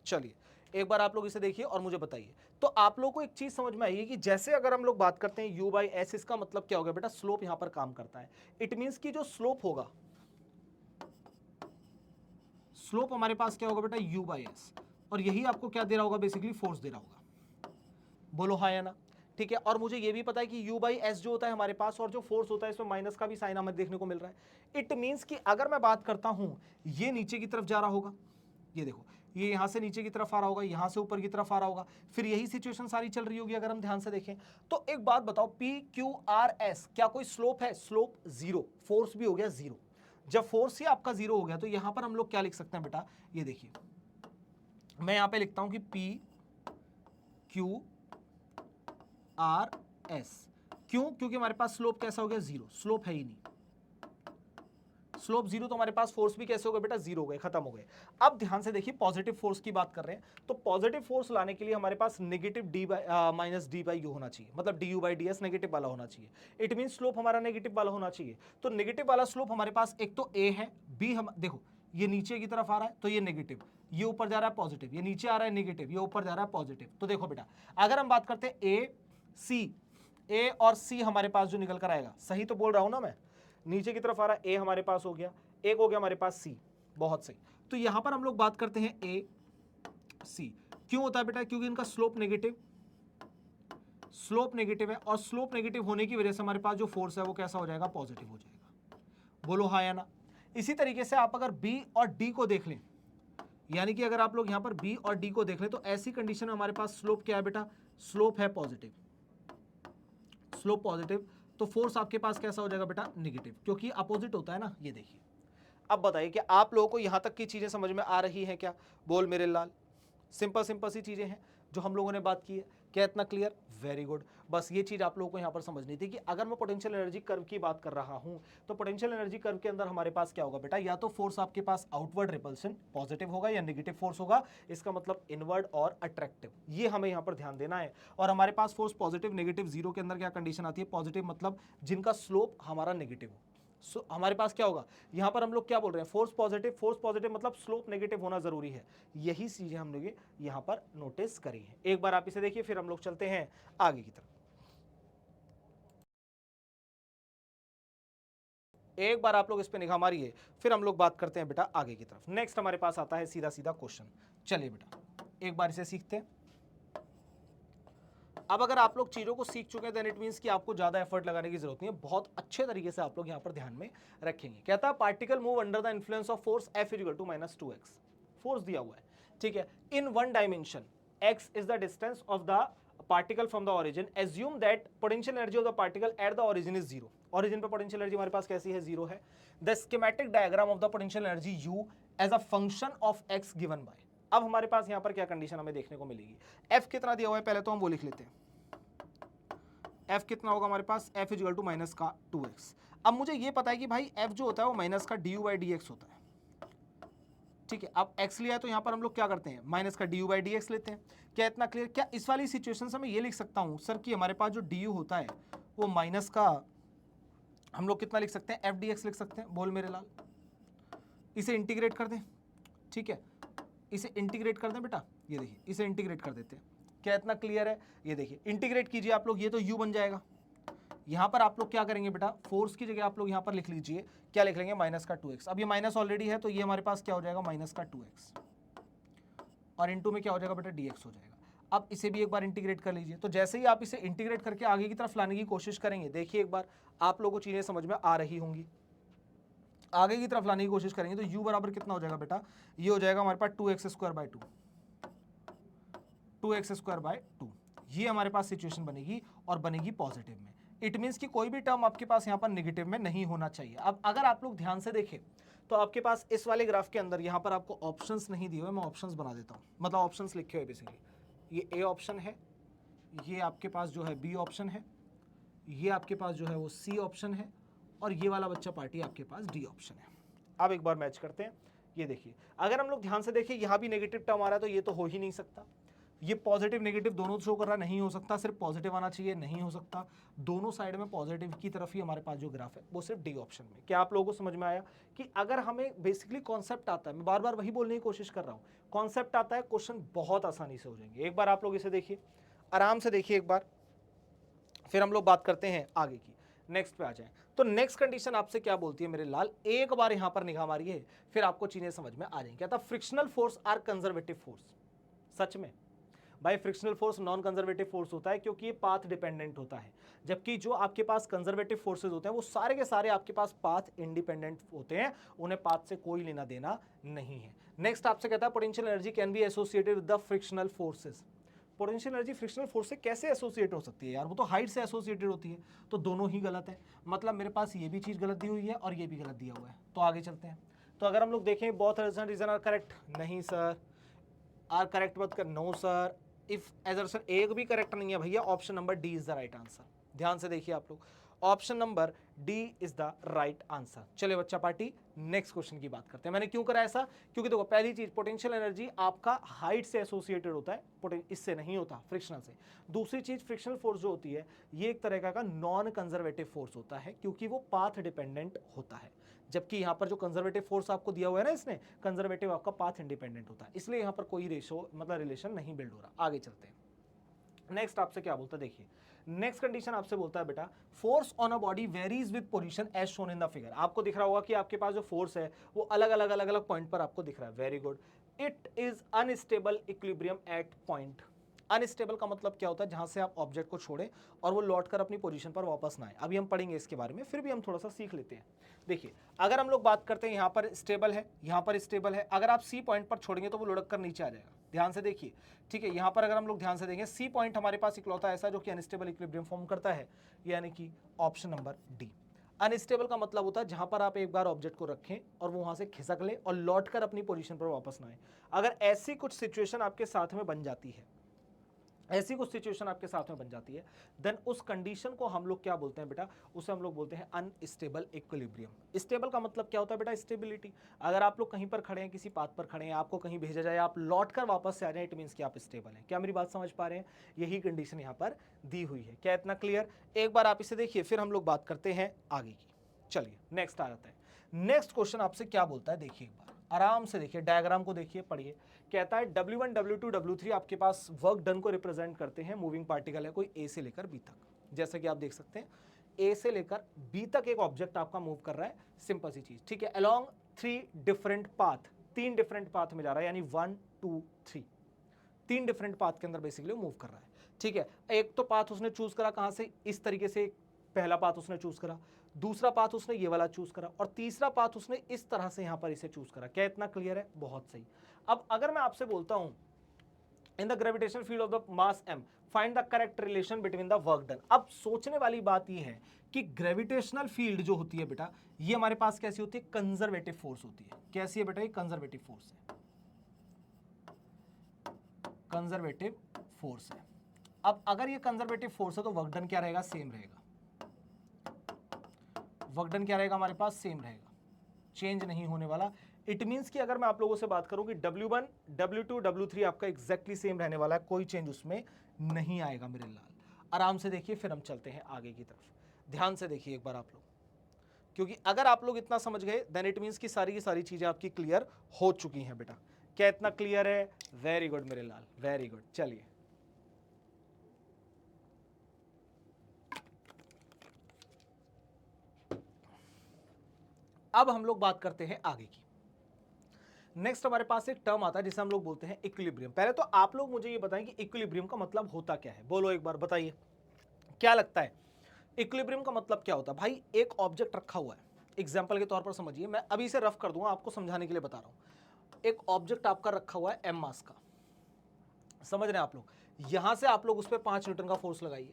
चलिए एक बार आप लोग इसे देखिए और मुझे बताइए। तो आप लोगों को एक चीज समझ में आई कि जैसे अगर हम लोग बात करते हैं U/S, इसका मतलब क्या हो गया बेटा, स्लोप यहां पर काम करता है। इट मींस कि जो स्लोप होगा, स्लोप हमारे पास क्या होगा बेटा U/S, और यही आपको क्या दे रहा होगा, बेसिकली फोर्स दे रहा होगा। बोलो हाँ या ना? ठीक है। और मुझे ये भी पता है कि U/S जो होता है हमारे पास, और जो फोर्स होता है इसमें माइनस का भी साइन हमें देखने को मिल रहा है। इट मींस कि अगर मैं बात करता हूं, ये नीचे की तरफ जा रहा होगा, ये देखो, ये यहां से नीचे की तरफ आ रहा होगा, यहां से ऊपर की तरफ आ रहा होगा, फिर यही सिचुएशन सारी चल रही होगी अगर हम ध्यान से देखें। तो एक बात बताओ, PQRS क्या कोई स्लोप है? स्लोप जीरो, फोर्स भी हो गया जीरो। जब फोर्स ही आपका जीरो हो गया, तो यहां पर हम लोग क्या लिख सकते हैं बेटा, ये देखिए, मैं यहां पे लिखता हूं कि PQRS। क्यों? क्योंकि हमारे पास स्लोप कैसा हो गया, जीरो, स्लोप है ही नहीं। स्लोप जीरो, तो हमारे पास फोर्स भी कैसे हो गए बेटा, जीरो हो गए, खत्म हो गए। अब ध्यान से देखिए, पॉजिटिव फोर्स की बात कर रहे हैं, तो पॉजिटिव फोर्स लाने के लिए हमारे पास नेगेटिव -d/u होना चाहिए, मतलब du/ds नेगेटिव वाला होना चाहिए। इट मीन स्लोप हमारा नेगेटिव वाला होना चाहिए। तो नेगेटिव वाला स्लोप हमारे पास एक तो a है, b हम देखो, ये नीचे की तरफ आ रहा है तो ये नेगेटिव, ये ऊपर जा रहा है पॉजिटिव, ये नीचे आ रहा है नेगेटिव, ये ऊपर जा रहा है पॉजिटिव। तो देखो बेटा, अगर हम बात करते हैं ए और सी हमारे पास जो निकल कर आएगा, सही तो बोल रहा हूं ना मैं, नीचे की तरफ आ रहा है ए हमारे पास हो गया, एक हो गया हमारे पास सी, बहुत सही। तो यहां पर हम लोग बात करते हैं ए सी, क्यों होता है बेटा, क्योंकि इनका स्लोप नेगेटिव है, और स्लोप नेगेटिव होने की वजह से हमारे पास जो फोर्स है वो कैसा हो जाएगा, पॉजिटिव हो जाएगा। बोलो हाँ या ना? इसी तरीके से आप अगर बी और डी को देख लें, यानी कि अगर आप लोग यहां पर बी और डी को देख लें, तो ऐसी कंडीशन में हमारे पास स्लोप क्या है बेटा, स्लोप है पॉजिटिव, स्लोप पॉजिटिव, तो फोर्स आपके पास कैसा हो जाएगा बेटा, नेगेटिव, क्योंकि अपोजिट होता है ना। ये देखिए, अब बताइए कि आप लोगों को यहां तक की चीजें समझ में आ रही हैं क्या? बोल मेरे लाल, सिंपल सिंपल सी चीजें हैं जो हम लोगों ने बात की है। क्या इतना क्लियर? Very good. बस ये चीज आप लोगों को यहां पर समझनी थी कि अगर मैं पोटेंशियल एनर्जी कर्व की बात कर रहा हूं, तो पोटेंशियल एनर्जी कर्व के अंदर हमारे पास क्या होगा बेटा, या तो फोर्स आपके पास आउटवर्ड रिपल्शन पॉजिटिव होगा, या नेगेटिव फोर्स होगा, इसका मतलब इनवर्ड और अट्रैक्टिव। ये हमें यहां पर ध्यान देना है। और हमारे पास फोर्स पॉजिटिव, नेगेटिव, जीरो के अंदर क्या कंडीशन आती है, पॉजिटिव मतलब जिनका स्लोप हमारा नेगेटिव हो। हमारे पास क्या होगा, यहां पर हम लोग क्या बोल रहे हैं, फोर्स पॉजिटिव मतलब स्लोप नेगेटिव होना जरूरी है। यही चीजें हम लोग यहां पर नोटिस करी है। एक बार आप इसे देखिए, फिर हम लोग चलते हैं आगे की तरफ। एक बार आप लोग इस पे निगाह मारिए, फिर हम लोग बात करते हैं बेटा आगे की तरफ। नेक्स्ट हमारे पास आता है सीधा सीधा क्वेश्चन। चलिए बेटा एक बार इसे सीखते हैं। अब अगर आप लोग चीजों को सीख चुके हैं देन इट मींस कि आपको ज्यादा एफर्ट लगाने की जरूरत नहीं है, बहुत अच्छे तरीके से आप लोग यहां पर ध्यान में रखेंगे। कहता है particle move under the influence of force F equal to -2x। Force दिया हुआ है, ठीक है, in one dimension x is the distance of the particle from the origin, assume that potential energy of the particle at the origin is zero. Origin पे potential energy हमारे पास कैसी है, जीरो है। The schematic diagram of the potential energy u as a function of x given by. अब हमारे पास यहां पर क्या कंडीशन हमें देखने को मिलेगी, f कितना दिया हुआ है पहले तो हम वो लिख लेते हैं। f कितना होगा हमारे पास, f is equal to minus का 2x। अब मुझे ये पता है कि भाई f जो होता है वो माइनस का du बाई dx होता है, ठीक है। अब x लिया है तो यहां पर हम लोग क्या करते हैं, माइनस का du बाई dx लेते हैं। क्या इतना क्लियर? क्या इस वाली सिचुएशन से मैं ये लिख सकता हूं सर कि हमारे पास जो du होता है वो माइनस का, हम लोग कितना लिख सकते हैं, f dx लिख सकते हैं। बोल मेरे लाल, इसे इंटीग्रेट कर दें, ठीक है, इसे इंटीग्रेट कर दें बेटा, ये देखिए इसे इंटीग्रेट कर देते हैं। क्या इतना क्लियर है? ये देखिए इंटीग्रेट कीजिए आप लोग, ये तो u बन जाएगा। यहां पर आप लोग क्या करेंगे बेटा, फोर्स की जगह आप लोग यहां पर लिख लीजिए, क्या लिख लेंगे, माइनस का 2x। अब ये माइनस ऑलरेडी है तो ये हमारे पास क्या हो जाएगा, माइनस का 2x, और इनटू में क्या हो जाएगा बेटा, dx हो जाएगा। अब इसे भी एक बार इंटीग्रेट कर लीजिए। तो जैसे ही आप इसे इंटीग्रेट करके आगे की तरफ लाने की कोशिश करेंगे, देखिए एक बार आप लोगों को चीजें समझ में आ रही होंगी, आगे की तरफ लाने की कोशिश करेंगे तो u बराबर कितना हो जाएगा बेटा, ये हो जाएगा हमारे पास 2x square by 2, 2x square by 2। ये हमारे पास सिचुएशन बनेगी और बनेगी पॉजिटिव में। इट मींस कि कोई भी टर्म आपके पास यहाँ पर नेगेटिव में नहीं होना चाहिए। अब अगर आप लोग ध्यान से देखें तो आपके पास इस वाले ग्राफ के अंदर यहाँ पर आपको ऑप्शंस नहीं दिए हुए, मैं ऑप्शंस बना देता हूँ, मतलब ऑप्शंस लिखे हुए बेसिकली। ये ए ऑप्शन है, ये आपके पास जो है बी ऑप्शन है, ये आपके पास जो है वो सी ऑप्शन है, और ये वाला बच्चा पार्टी आपके पास डी ऑप्शन है। अब एक बार मैच करते हैं। ये देखिए अगर हम लोग ध्यान से देखें यहाँ भी नेगेटिव टर्म आ रहा है तो ये तो हो ही नहीं सकता। ये पॉजिटिव नेगेटिव दोनों शो कर रहा, नहीं हो सकता। सिर्फ पॉजिटिव आना चाहिए, नहीं हो सकता। दोनों साइड में पॉजिटिव की तरफ ही हमारे पास जो ग्राफ है वो सिर्फ डी ऑप्शन में। क्या आप लोगों को समझ में आया कि अगर हमें बेसिकली कॉन्सेप्ट आता है, मैं बार बार वही बोलने की कोशिश कर रहा हूँ, कॉन्सेप्ट आता है, क्वेश्चन बहुत आसानी से हो जाएंगे। एक बार आप लोग इसे देखिए, आराम से देखिए एक बार, फिर हम लोग बात करते हैं आगे की। नेक्स्ट पे आ जाए तो नेक्स्ट कंडीशन आपसे क्या बोलती है मेरे लाल, एक बार यहां पर निगाह मारिए, फिर आपको चीजें समझ में आ जाएंगी। कहता frictional force are conservative force. सच में भाई frictional force non conservative force होता है क्योंकि ये पाथ डिपेंडेंट होता है, जबकि जो आपके पास कंजर्वेटिव फोर्सेज होते हैं वो सारे के सारे आपके पास पाथ इंडिपेंडेंट होते हैं, उन्हें पाथ से कोई लेना देना नहीं है। नेक्स्ट आपसे कहता है potential energy can be associated with the frictional forces. Potential energy frictional force से कैसे एसोसिएट हो सकती है यार, वो तो हाइट से एसोसिएटेड होती है। तो दोनों ही गलत है, मतलब मेरे पास ये भी चीज़ गलत दी हुई है और ये भी गलत दिया हुआ है। तो आगे चलते हैं। तो अगर हम लोग देखें बोथ रीजन आर करेक्ट, नहीं सर, आर करेक्ट मत कर, no sir, if either sir एक भी करेक्ट नहीं है भैया, option number D is the right answer. ध्यान से देखिए आप लोग, option number D is the right answer. चलिए बच्चा पार्टी नेक्स्ट क्वेश्चन की बात करते हैं। मैंने क्यों करा ऐसा, क्योंकि देखो पहली चीज पोटेंशियल एनर्जी आपका हाइट से एसोसिएटेड होता है, इससे नहीं होता फ्रिक्शनल से। दूसरी चीज फ्रिक्शनल फोर्स जो होती है ये एक तरह का नॉन कंजर्वेटिव फोर्स होता है क्योंकि वो पाथ डिपेंडेंट होता है, जबकि यहां पर जो कंजर्वेटिव फोर्स आपको दिया हुआ है ना, इसने कंजर्वेटिव आपका पाथ इंडिपेंडेंट होता है, इसलिए यहां पर कोई रेशो मतलब रिलेशन नहीं बिल्ड हो रहा। आगे चलते हैं। नेक्स्ट आपसे क्या बोलता है, देखिए नेक्स्ट कंडीशन आपसे बोलता है बेटा force on a body varies with position as shown in the figure. आपको दिख रहा होगा कि आपके पास जो फोर्स है वो अलग अलग पॉइंट पर आपको दिख रहा है। Very good. It is unstable equilibrium at point. Unstable का मतलब क्या होता है, जहां से आप ऑब्जेक्ट को छोड़े और वो लौटकर अपनी पोजीशन पर वापस ना आए। अभी हम पढ़ेंगे इसके बारे में, फिर भी हम थोड़ा सा सीख लेते हैं। देखिए अगर हम लोग बात करते हैं यहाँ पर स्टेबल है, यहाँ पर स्टेबल है, अगर आप सी पॉइंट पर छोड़ेंगे तो वो लुढ़क कर नीचे आ जाएगा। ध्यान से देखिए, ठीक है। यहाँ पर अगर हम लोग ध्यान से देखें सी पॉइंट हमारे पास इकलौता ऐसा जो कि अनस्टेबल इक्विलिब्रियम फॉर्म करता है, यानी कि ऑप्शन नंबर डी। अनस्टेबल का मतलब होता है जहां पर आप एक बार ऑब्जेक्ट को रखें और वो वहां से खिसक ले और लौटकर अपनी पोजीशन पर वापस ना आए। अगर ऐसी कुछ सिचुएशन आपके साथ में बन जाती है, ऐसी कुछ सिचुएशन आपके साथ में बन जाती है, देन उस कंडीशन को हम लोग क्या बोलते हैं बेटा, उसे हम लोग बोलते हैं अनस्टेबल इक्विलिब्रियम। स्टेबल का मतलब क्या होता है बेटा, स्टेबिलिटी। अगर आप लोग कहीं पर खड़े हैं, किसी पाथ पर खड़े हैं, आपको कहीं भेजा जाए, आप लौट कर वापस से आ जाए, इट मीन्स कि आप स्टेबल हैं। क्या मेरी बात समझ पा रहे हैं? यही कंडीशन यहाँ पर दी हुई है। क्या इतना क्लियर? एक बार आप इसे देखिए, फिर हम लोग बात करते हैं आगे की। चलिए नेक्स्ट आ जाता है। नेक्स्ट क्वेश्चन आपसे क्या बोलता है, देखिए एक बार आराम से देखिए, डायग्राम को देखिए, पढ़िए। कहता है W1 W2 W3 आपके पास वर्क डन को रिप्रेजेंट करते हैं, मूविंग पार्टिकल है कोई A से लेकर B तक। जैसा कि आप देख सकते हैं ए से लेकर बी तक एक ऑब्जेक्ट आपका मूव कर रहा है, सिंपल सी चीज, ठीक है, along 3 different path, 3 different path में जा रहा है, यानी 1 2 3, 3 डिफरेंट पाथ के अंदर बेसिकली मूव कर रहा है, ठीक है। एक तो पाथ उसने चूज करा कहां से, इस तरीके से, पहला पाथ उसने चूज करा, दूसरा पाथ उसने ये वाला चूज करा, और तीसरा पाथ उसने इस तरह से यहां पर इसे चूज करा। क्या इतना क्लियर है? बहुत सही। अब अगर मैं आपसे बोलता हूं in the gravitational field of the mass m find the correct relation between the work done. अब सोचने वाली बात यह है कि ग्रेविटेशनल फील्ड जो होती है बेटा, ये हमारे पास कैसी होती है? कंजर्वेटिव फोर्स होती है। कैसी है बेटा? ये कंजर्वेटिव फोर्स है, कंजर्वेटिव फोर्स है। अब अगर ये कंजर्वेटिव फोर्स है तो वर्क डन क्या रहेगा? सेम रहेगा। वर्क डन क्या रहेगा हमारे पास? सेम रहेगा, चेंज नहीं होने वाला। इट मींस कि अगर मैं आप लोगों से बात करूं कि W1, W2, W3 आपका एग्जैक्टली सेम रहने वाला है, कोई चेंज उसमें नहीं आएगा मेरे लाल। आराम से देखिए, फिर हम चलते हैं आगे की तरफ। ध्यान से देखिए एक बार आप लोग, क्योंकि अगर आप लोग इतना समझ गए देन इट मींस कि सारी की सारी चीजें आपकी क्लियर हो चुकी हैं बेटा। क्या इतना क्लियर है? वेरी गुड मेरे लाल, वेरी गुड। चलिए अब हम लोग बात करते हैं आगे की। नेक्स्ट हमारे पास एक टर्म आता है जिसे हम लोग बोलते हैं इक्विलिब्रियम। पहले तो आप लोग मुझे ये बताएं कि इक्विलिब्रियम का मतलब होता क्या है। बोलो एक बार, बताइए क्या लगता है इक्विलिब्रियम का मतलब क्या होता है? भाई एक ऑब्जेक्ट रखा हुआ है, एग्जांपल के तौर पर समझिए, मैं अभी इसे रफ कर दूंगा, आपको समझाने के लिए बता रहा हूं। एक ऑब्जेक्ट आपका रखा हुआ है m मास का, समझ रहे हैं आप लोग। यहां से आप लोग उस पर 5 न्यूटन का फोर्स लगाइए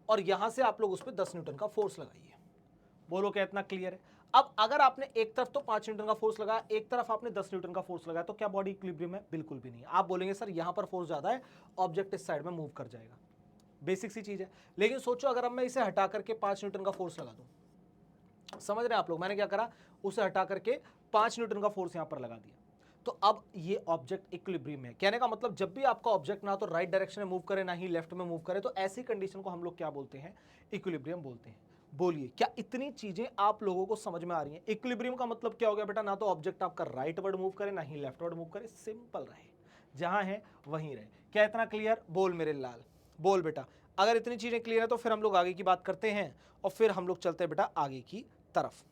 और यहां से आप लोग उस पर 10 न्यूटन का फोर्स लगाइए। बोलो क्या इतना क्लियर है? अब अगर आपने एक तरफ तो 5 न्यूटन का फोर्स लगाया, एक तरफ आपने 10 न्यूटन का फोर्स लगाया, तो क्या बॉडी इक्विलिब्रियम है? बिल्कुल भी नहीं। आप बोलेंगे सर यहां पर फोर्स ज्यादा है, ऑब्जेक्ट इस साइड में मूव कर जाएगा। बेसिक सी चीज है। लेकिन सोचो अगर अब मैं इसे हटा करके 5 न्यूटन का फोर्स लगा दूं, समझ रहे हैं आप लोग? मैंने क्या करा, उसे हटा करके 5 न्यूटन का फोर्स यहां पर लगा दिया, तो अब ये ऑब्जेक्ट इक्विलिब्रियम में है। कहने का मतलब जब भी आपका ऑब्जेक्ट ना तो राइट डायरेक्शन में मूव करे ना ही लेफ्ट में मूव करे, तो ऐसी कंडीशन को हम लोग क्या बोलते हैं? इक्विलिब्रियम बोलते हैं। बोलिए क्या इतनी चीजें आप लोगों को समझ में आ रही हैं? इक्विलिब्रियम का मतलब क्या हो गया बेटा? ना तो ऑब्जेक्ट आपका राइट वर्ड मूव करे ना ही लेफ्ट वर्ड मूव करे, सिंपल रहे, जहां है वहीं रहे। क्या इतना क्लियर? बोल मेरे लाल, बोल बेटा। अगर इतनी चीजें क्लियर है तो फिर हम लोग आगे की बात करते हैं और फिर हम लोग चलते हैं बेटा आगे की तरफ।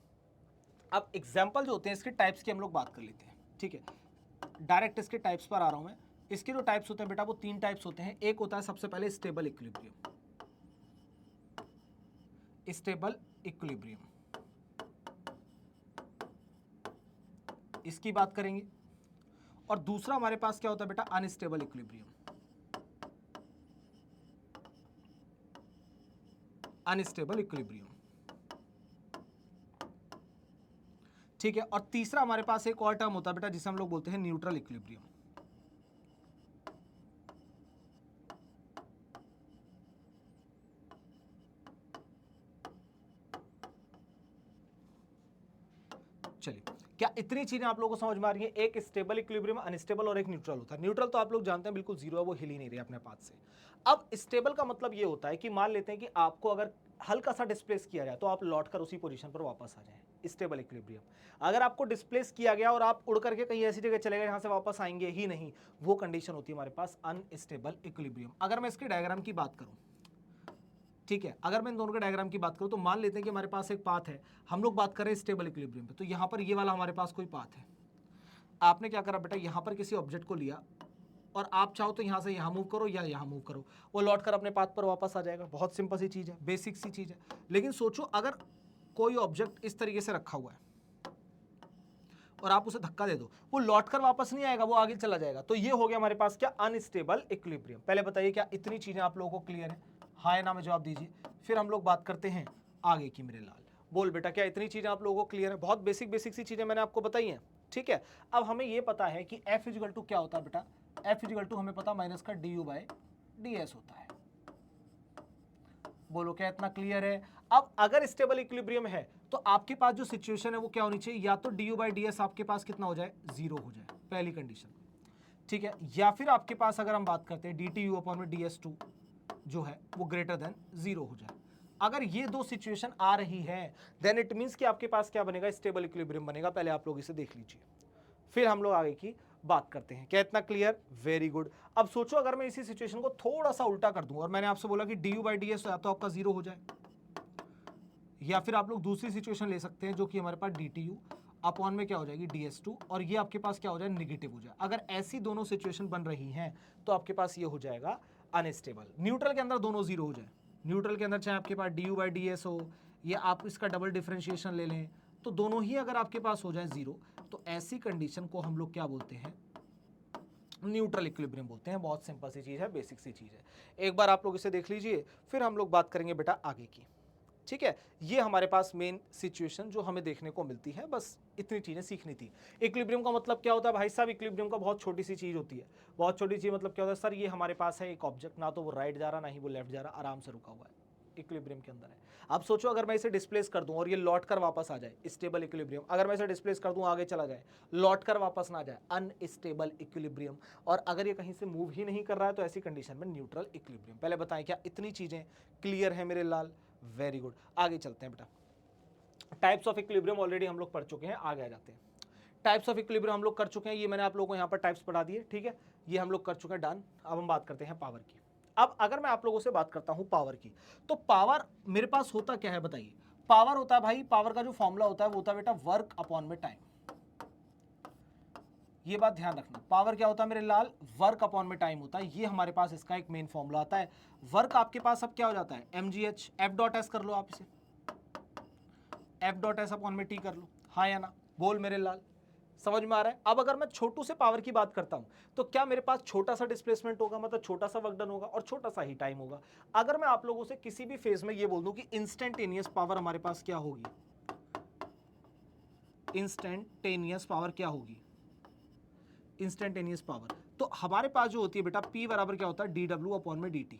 अब एग्जाम्पल जो होते हैं इसके टाइप्स की हम लोग बात कर लेते हैं, ठीक है। डायरेक्ट इसके टाइप्स पर आ रहा हूं मैं। इसके जो टाइप्स होते हैं बेटा वो 3 टाइप्स होते हैं। एक होता है सबसे पहले स्टेबल इक्विलिब्रियम, स्टेबल इक्विलिब्रियम, इसकी बात करेंगे। और दूसरा हमारे पास क्या होता है बेटा? अनस्टेबल इक्विलिब्रियम, अनस्टेबल इक्विलिब्रियम, ठीक है। और तीसरा हमारे पास एक और टर्म होता है बेटा जिसे हम लोग बोलते हैं न्यूट्रल इक्विलिब्रियम। चलिए, क्या इतनी चीजें आप लोगों को समझ में आ रही है? एक स्टेबल इक्विलिब्रियम, अनस्टेबल और एक न्यूट्रल होता है। न्यूट्रल तो आप लोग जानते हैं बिल्कुल जीरो है, वो हिल ही नहीं रही अपने पास से। अब स्टेबल का मतलब ये होता है कि मान लेते हैं कि आपको अगर हल्का सा डिस्प्लेस किया जाए तो आप लौटकर उसी पोजीशन पर वापस आ जाएं, स्टेबल इक्विलिब्रियम। अगर आपको डिस्प्लेस किया गया और आप उड़ करके कहीं ऐसी जगह चले गए जहां से वापस आएंगे ही नहीं, वो कंडीशन होती है हमारे पास अनस्टेबल इक्विलिब्रियम। अगर मैं इसकी डायग्राम की बात करूं, ठीक है, अगर मैं इन दोनों के डायग्राम की बात करूं तो मान लेते हैं कि हमारे पास एक पाथ है, हम लोग बात कर रहे हैं स्टेबल इक्विलिब्रियम पे, तो यहां पर ये वाला हमारे पास कोई पाथ है। आपने क्या करा बेटा? यहां पर किसी ऑब्जेक्ट को लिया और आप चाहो तो यहां से यहां मूव करो या यहां मूव करो, वो लौट कर अपने पाथ पर वापस आ जाएगा। बहुत सिंपल सी चीज है, बेसिक सी चीज है। लेकिन सोचो अगर कोई ऑब्जेक्ट इस तरीके से रखा हुआ है और आप उसे धक्का दे दो, वो लौटकर वापस नहीं आएगा, वो आगे चला जाएगा। तो ये हो गया हमारे पास क्या? Unstable equilibrium. पहले बताइए क्या इतनी चीजें आप लोगों को क्लियर है? हाँ या ना में जवाब दीजिए, फिर हम लोग बात करते हैं आगे की मेरे लाल। बोल बेटा क्या इतनी चीजें आप लोगों को क्लियर है? बहुत बेसिक बेसिक सी चीजें मैंने आपको बताई हैं, ठीक है। अब हमें ये पता है कि F इजिकल टू क्या होता है बेटा? F इजिकल टू हमें पता माइनस का du/ds होता है। बोलो क्या इतना क्लियर है? अब अगर स्टेबल इक्विलिब्रियम है तो आपके पास जो सिचुएशन है वो क्या होनी चाहिए? या तो du/ds आपके पास कितना हो जाए? 0 हो जाए, पहली कंडीशन, ठीक है। या फिर आपके पास अगर हम बात करते हैं dtu/ds2 जो है वो ग्रेटर देन 0 हो जाए। अगर ये दो सिचुएशन आ रही है देन इट मींस कि आपके पास क्या बनेगा? स्टेबल इक्विलिब्रियम बनेगा। पहले आप लोग इसे देख लीजिए, फिर हम लोग आगे की बात करते हैं। क्या इतना क्लियर? Very good. अब सोचो अगर मैं इसी सिचुएशन को थोड़ा सा उल्टा कर दूं और मैंने आपसे बोला कि du/ds या तो आपका 0 हो जाए या फिर आप लोग दूसरी सिचुएशन ले सकते हैं जो कि हमारे पास DTU अपॉन में क्या हो जाएगी DS2, और ये आपके पास क्या हो जाए, नेगेटिव हो जाए। अगर ऐसी दोनों सिचुएशन बन रही हैं तो आपके पास ये हो जाएगा अनस्टेबल। न्यूट्रल के अंदर दोनों जीरो हो जाए, न्यूट्रल के अंदर चाहे आपके पास DU/DS हो या आप इसका डबल डिफरेंशिएशन ले लें, तो दोनों ही अगर आपके पास हो जाए जीरो, तो ऐसी कंडीशन को हम लोग क्या बोलते हैं, न्यूट्रल इक्विलिब्रियम बोलते हैं। बहुत सिंपल सी चीज़ है, बेसिक सी चीज़ है। एक बार आप लोग इसे देख लीजिए, फिर हम लोग बात करेंगे बेटा आगे की। ठीक है, ये हमारे पास मेन सिचुएशन जो हमें देखने को मिलती है, बस इतनी चीजें सीखनी थी। इक्विलिब्रियम का मतलब क्या होता है भाई साहब, इक्विलिब्रियम का बहुत छोटी सी चीज होती है। बहुत छोटी चीज मतलब क्या होता है सर, ये हमारे पास है एक ऑब्जेक्ट, ना तो वो राइट जा रहा ना ही वो लेफ्ट जा रहा, आराम से रुका हुआ है, इक्विलिब्रियम के अंदर है। अब सोचो अगर मैं इसे डिस्प्लेस कर दूं और ये लौट कर वापस आ जाए, स्टेबल इक्विलिब्रियम। अगर मैं इसे डिस्प्लेस कर दूं आगे चला जाए, लौट कर वापस ना जाए, अनस्टेबल इक्विलिब्रियम। और अगर ये कहीं से मूव ही नहीं कर रहा है तो ऐसी कंडीशन में न्यूट्रल इक्विलिब्रियम। पहले बताएं क्या इतनी चीजें क्लियर है मेरे लाल? वेरी गुड, आगे चलते हैं बेटा। टाइप्स ऑफ इक्विलिब्रियम ऑलरेडी हम लोग पढ़ चुके हैं, आगे आ जाते हैं। टाइप्स ऑफ इक्विलिब्रियम हम लोग कर चुके हैं, ये मैंने आप लोगों को यहाँ पर टाइप्स पढ़ा दिए, ठीक है, ये हम लोग कर चुके हैं, डन। अब हम बात करते हैं पावर की। अब अगर मैं आप लोगों से बात करता हूं पावर की, तो पावर मेरे पास होता क्या है बताइए? पावर होता है भाई, पावर का जो फॉर्मूला होता है वो होता है बेटा वर्क अपॉन में टाइम। ये बात ध्यान रखना, पावर क्या होता है मेरे लाल? वर्क अपॉन में टाइम होता है। ये हमारे पास इसका एक मेन फॉर्मूला आता है। वर्क आपके पास अब क्या हो जाता है? mgh, F.S कर लो आप इसे, F.S अपॉन में T कर लो, हाँ या ना? बोल मेरे लाल, समझ में आ रहा है? अब अगर मैं छोटू से पावर की बात करता हूं तो क्या मेरे पास छोटा सा डिस्प्लेसमेंट होगा, मतलब छोटा सा वर्क डन होगा और छोटा सा ही टाइम होगा। अगर मैं आप लोगों से किसी भी फेज में ये बोल दूं कि इंस्टेंटेनियस पावर हमारे पास क्या होगी, इंस्टेंटेनियस पावर क्या होगी, इंस्टेंटेनियस पावर, तो हमारे पास जो होती है बेटा P बराबर क्या होता है? dW अपॉन में dt।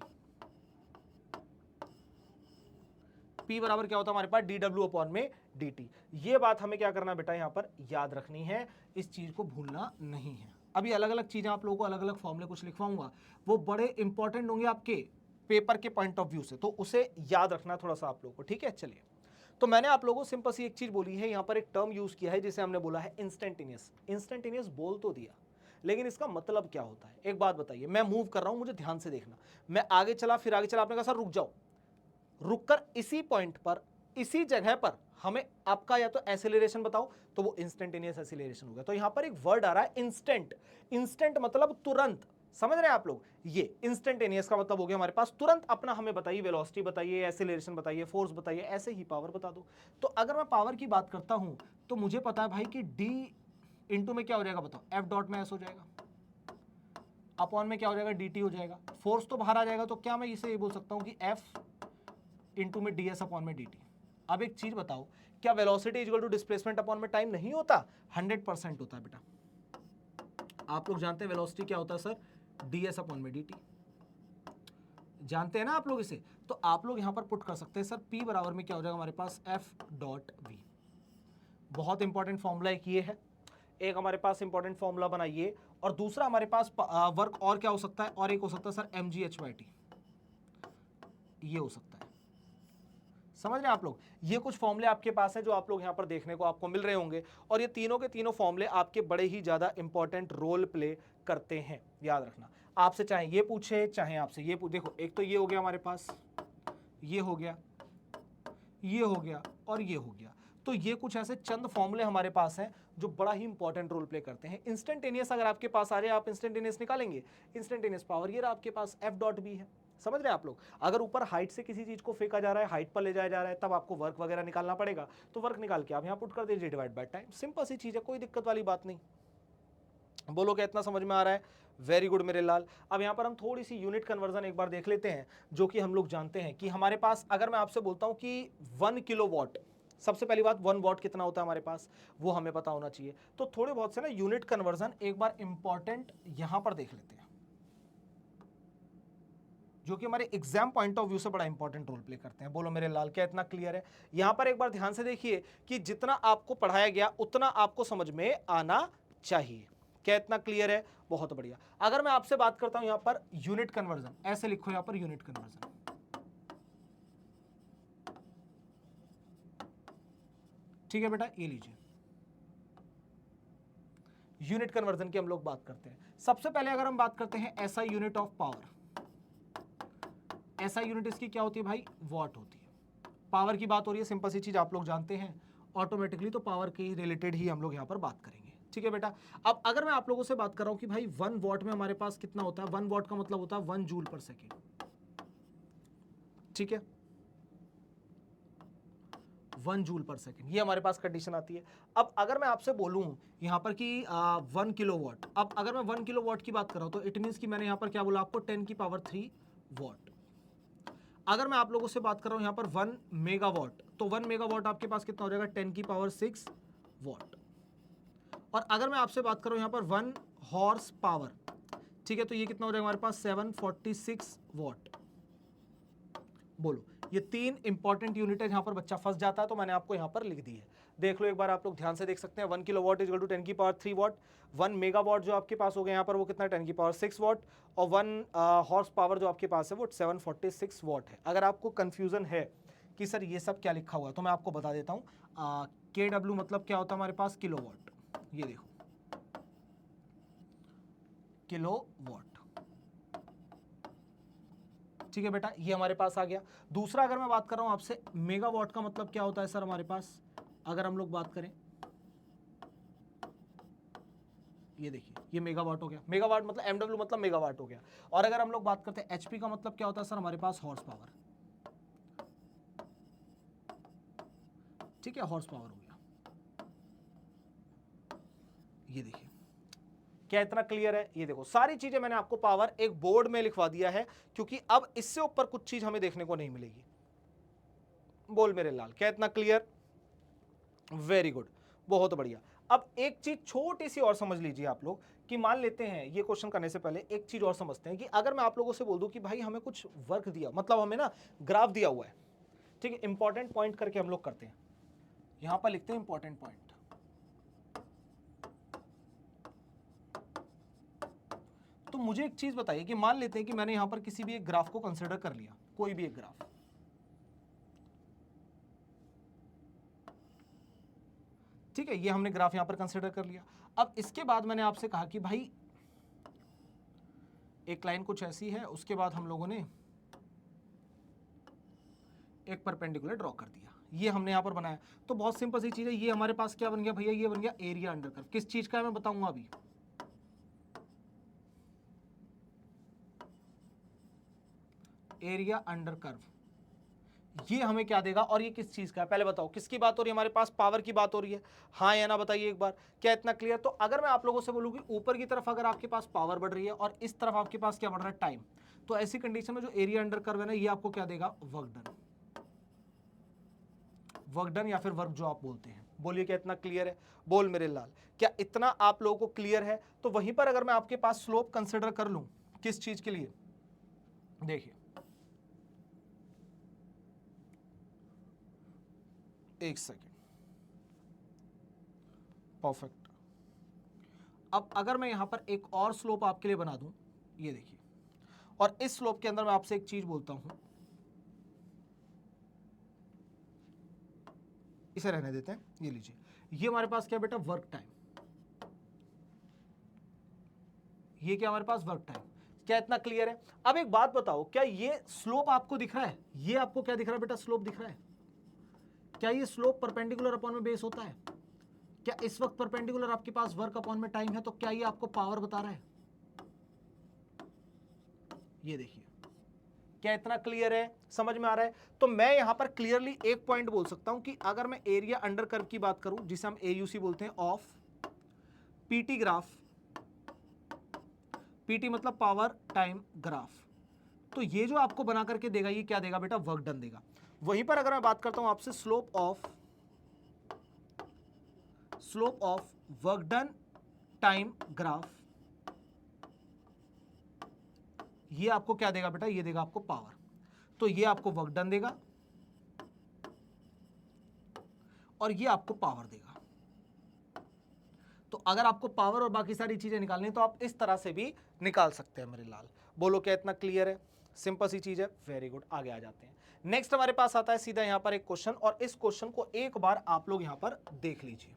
P बराबर क्या होता है हमारे पास? dW अपॉन में dt। ये बात हमें क्या करना है बेटा, यहां पर याद रखनी है, इस चीज को भूलना नहीं है। अभी अलग अलग चीजें आप लोगों को अलग अलग फॉर्मूले कुछ लिखवाऊंगा, वो बड़े इंपॉर्टेंट होंगे आपके पेपर के पॉइंट ऑफ व्यू से, तो उसे याद रखना थोड़ा सा आप लोगों को, ठीक है। चलिए, तो मैंने आप लोगों को सिंपल सी एक चीज बोली है, यहां पर एक टर्म यूज किया है जिसे हमने बोला है इंस्टेंटेनियस। इंस्टेंटेनियस बोल तो दिया, लेकिन इसका मतलब क्या होता है? एक बात बताइए, मैं मूव कर रहा हूं, मुझे ध्यान से देखना, मैं आगे चला फिर आगे चला, आपने कहा सर रुक जाओ, रुककर इसी पॉइंट पर, इसी जगह पर हमें आपका या तो एक्सेलरेशन बताओ, तो वो इंस्टेंटेनियस एक्सेलरेशन हो गया। तो यहां पर एक वर्ड आ रहा है इंस्टेंट। इंस्टेंट मतलब तुरंत, समझ रहे हैं आप लोग? ये इंस्टेंटेनियस का मतलब हो गया हमारे पास तुरंत अपना, हमें बताइए वेलोसिटी बताइए, एक्सेलरेशन बताइए, फोर्स बताइए, ऐसे ही पावर बता दो। तो अगर मैं पावर की बात करता हूं तो मुझे पता है भाई कि D इंटू में क्या हो जाएगा बताओ? F डॉट में S हो जाएगा, अपॉन में क्या हो जाएगा? DT हो जाएगा। फोर्स तो बाहर आ जाएगा, तो क्या मैं इसे ये बोल सकता हूं कि F इंटू में DS अपॉन में DT। अब एक चीज बताओ, क्या velocity equal to displacement upon में टाइम नहीं होता? 100% होता है बेटा। आप लोग जानते हैं वेलोसिटी क्या होता है सर? DS अपॉन में DT, जानते हैं ना आप लोग इसे? तो आप लोग यहां पर पुट कर सकते हैं सर P बराबर में क्या हो जाएगा हमारे पास? F dot V। बहुत इंपॉर्टेंट फॉर्मूला एक ये है, एक हमारे पास इंपॉर्टेंट फॉर्मूला बनाइए, और दूसरा हमारे पास वर्क और क्या हो सकता है? और एक हो सकता है सर mgh/t, ये हो सकता है। समझ रहे हैं आप लोग? ये कुछ फॉर्मूले आपके पास है जो आप लोग यहां पर देखने को आपको मिल रहे होंगे, और ये तीनों के तीनों फॉर्मूले आपके बड़े ही ज्यादा इंपॉर्टेंट रोल प्ले करते हैं, याद रखना। आपसे चाहे ये पूछे चाहे आपसे ये पूछे, देखो एक तो ये हो गया हमारे पास, ये हो गया, ये हो गया और ये हो गया। तो ये कुछ ऐसे चंद फॉर्मूले हमारे पास हैं जो बड़ा ही इंपॉर्टेंट रोल प्ले करते हैं। इंस्टेंटेनियस अगर आपके पास आ जाए, आप इंस्टेंटेनियस निकालेंगे, इंस्टेंटेनियस पावर ये रहा आपके पास F डॉट बी है। समझ रहे हैं आप लोग? अगर ऊपर हाइट से किसी चीज को फेंका जा रहा है, हाइट पर ले जाया जा रहा है, तब आपको वर्क वगैरह निकालना पड़ेगा, तो वर्क निकाल के आप यहाँ पुट कर दीजिए डिवाइड बाय टाइम। सिंपल सी चीज है, कोई दिक्कत वाली बात नहीं। बोलो क्या इतना समझ में आ रहा है? वेरी गुड मेरे लाल। अब यहां पर हम थोड़ी सी यूनिट कन्वर्जन एक बार देख लेते हैं, जो कि हम लोग जानते हैं कि हमारे पास, अगर मैं आपसे बोलता हूं कि 1 किलोवाट, सबसे पहली बात 1 वाट कितना होता है हमारे पास, वो हमें पता होना चाहिए। तो थोड़े बहुत से ना यूनिट कन्वर्जन एक बार इंपॉर्टेंट यहां पर देख लेते हैं, जो कि हमारे एग्जाम पॉइंट ऑफ व्यू से बड़ा इंपॉर्टेंट रोल प्ले करते हैं। बोलो मेरे लाल, क्या इतना क्लियर है? यहां पर एक बार ध्यान से देखिए कि जितना आपको पढ़ाया गया उतना आपको समझ में आना चाहिए। क्या इतना क्लियर है? बहुत बढ़िया। अगर मैं आपसे बात करता हूं यहां पर यूनिट कन्वर्जन, ऐसे लिखो यहां पर यूनिट कन्वर्जन, ठीक है बेटा, ये लीजिए यूनिट कन्वर्जन की हम लोग बात करते हैं। सबसे पहले अगर हम बात करते हैं SI unit of power, SI unit इसकी क्या होती है भाई? वॉट होती है। पावर की बात हो रही है, सिंपल सी चीज आप लोग जानते हैं ऑटोमेटिकली, तो पावर के रिलेटेड ही हम लोग यहाँ पर बात करेंगे, ठीक है बेटा। अब अगर मैं आप लोगों से बात कर रहा हूं कि भाई 1 वॉट में हमारे पास कितना होता है, 1 वॉट का मतलब होता है 1 जूल पर सेकेंड, ठीक है, 1 जूल पर सेकेंड, ये हमारे पास कंडीशन आती है। अब अगर मैं आपसे बोलूं यहां पर कि 1 किलोवाट, अब अगर मैं 1 किलोवाट की बात कर रहा हूं तो इट मींस कि मैंने यहां पर क्या बोला आपको, 10 की पावर 3 वॉट। अगर मैं आप लोगों से बात कर रहा हूं यहां पर 1 मेगावाट, तो 1 मेगावाट आपके पास कितना हो जाएगा, 10 की पावर 6 वॉट। और अगर मैं आपसे बात करूं यहां पर 1 हॉर्स पावर, ठीक है, तो ये कितना हो जाएगा हमारे पास 746 वॉट। बोलो, ये 3 इंपॉर्टेंट यूनिट है जहां पर बच्चा फंस जाता है, तो मैंने आपको यहां पर लिख दी है। देख लो एक बार, आप लोग ध्यान से देख सकते हैं, 1 किलोवाट इज इक्वल टू 10 की पावर 3 वॉट। 1 मेगावाट जो आपके पास हो गया यहाँ पर वो कितना है, 10 की पावर 6 वॉट। और 1 हॉर्स पावर जो आपके पास है वो 746 वॉट है। अगर आपको कंफ्यूजन है कि सर ये सब क्या लिखा हुआ है, तो मैं आपको बता देता हूँ। KW मतलब क्या होता है हमारे पास, किलोवाट। ये देखो, किलोवाट, ठीक है बेटा, ये हमारे पास आ गया। दूसरा अगर मैं बात कर रहा हूं आपसे, मेगावाट का मतलब क्या होता है सर हमारे पास, अगर हम लोग बात करें, ये देखिए, ये मेगावाट हो गया, मेगावाट मतलब MW मतलब मेगावाट हो गया। और अगर हम लोग बात करते हैं HP का मतलब क्या होता है सर हमारे पास, हॉर्स पावर, ठीक है, हॉर्स पावर हो गया। ये देखिए, क्या इतना क्लियर है? ये देखो, सारी चीजें मैंने आपको पावर एक बोर्ड में लिखवा दिया है, क्योंकि अब इससे ऊपर कुछ चीज हमें देखने को नहीं मिलेगी। बोल मेरे लाल, क्या इतना क्लियर? वेरी गुड, बहुत बढ़िया। अब एक चीज छोटी सी और समझ लीजिए आप लोग, कि मान लेते हैं, ये क्वेश्चन करने से पहले एक चीज और समझते हैं कि अगर मैं आप लोगों से बोल दूं कि भाई हमें कुछ वर्क दिया, मतलब हमें ना ग्राफ दिया हुआ है, ठीक है, इंपॉर्टेंट पॉइंट करके हम लोग करते हैं, यहां पर लिखते हैं इंपॉर्टेंट पॉइंट। तो मुझे एक चीज बताइए कि मान लेते हैं कि मैंने यहां पर किसी भी एक ग्राफ को कंसिडर कर लिया, कोई भी एक ग्राफ, ठीक है, ये हमने ग्राफ यहां पर कंसिडर कर लिया। अब इसके बाद मैंने आपसे कहा कि भाई एक लाइन कुछ ऐसी है, उसके बाद हम लोगों ने एक परपेंडिकुलर ड्रॉ कर दिया, ये हमने यहां पर बनाया। तो बहुत सिंपल सी चीज है, ये हमारे पास क्या बन गया भैया, ये बन गया एरिया अंडर कर्व। किस चीज का है मैं बताऊंगा अभी, एरिया अंडर कर्व, ये हमें क्या देगा, और ये किस चीज का है पहले बताओ, किसकी बात हो रही है हमारे पास, पावर की बात हो रही है, हाँ या ना बताइए एक बार, क्या इतना क्लियर? तो अगर मैं आप लोगों से बोलूं कि ऊपर की तरफ अगर आपके पास पावर बढ़ रही है और इस तरफ आपके पास क्या बढ़ रहा है, टाइम, तो ऐसी कंडीशन में जो एरिया अंडर कर्व है ना, ये आपको क्या देगा, वर्क डन, वर्क डन या फिर वर्क जो आप बोलते हैं। बोलिए क्या इतना क्लियर है? बोल मेरे लाल, क्या इतना आप लोगों को क्लियर है? तो वहीं पर अगर मैं आपके पास स्लोप कंसिडर कर लूं, किस चीज के लिए, देखिए एक सेकेंड, परफेक्ट। अब अगर मैं यहां पर एक और स्लोप आपके लिए बना दूं, ये देखिए, और इस स्लोप के अंदर मैं आपसे एक चीज बोलता हूं, इसे रहने देते हैं, ये लीजिए, ये हमारे पास क्या बेटा, वर्क टाइम, ये क्या हमारे पास, वर्क टाइम। क्या इतना क्लियर है? अब एक बात बताओ, क्या ये स्लोप आपको दिख रहा है, ये आपको क्या दिख रहा है बेटा, स्लोप दिख रहा है? क्या ये स्लोप परपेंडिकुलर अपॉन में बेस होता है? क्या इस वक्त परपेंडिकुलर आपके पास वर्क अपॉन में टाइम है, तो क्या ये आपको पावर बता रहा है? ये देखिए, क्या इतना क्लियर है, समझ में आ रहा है? तो मैं यहां पर क्लियरली एक पॉइंट बोल सकता हूं कि अगर मैं एरिया अंडर कर्व की बात करूं, जिसे हम AUC बोलते हैं, ऑफ PT ग्राफ, PT मतलब पावर टाइम ग्राफ, तो ये जो आपको बना करके देगा, ये क्या देगा बेटा, वर्क डन देगा। वहीं पर अगर मैं बात करता हूं आपसे slope of work done time graph, ये आपको क्या देगा बेटा, ये देगा आपको पावर, तो ये आपको वर्क डन देगा और ये आपको पावर देगा। तो अगर आपको पावर और बाकी सारी चीजें निकालनी है तो आप इस तरह से भी निकाल सकते हैं मेरे लाल। बोलो क्या इतना क्लियर है? सिंपल सी चीज है, वेरी गुड। आगे आ जाते हैं। नेक्स्ट हमारे पास आता है सीधा यहां पर एक क्वेश्चन, और इस क्वेश्चन को एक बार आप लोग यहां पर देख लीजिए।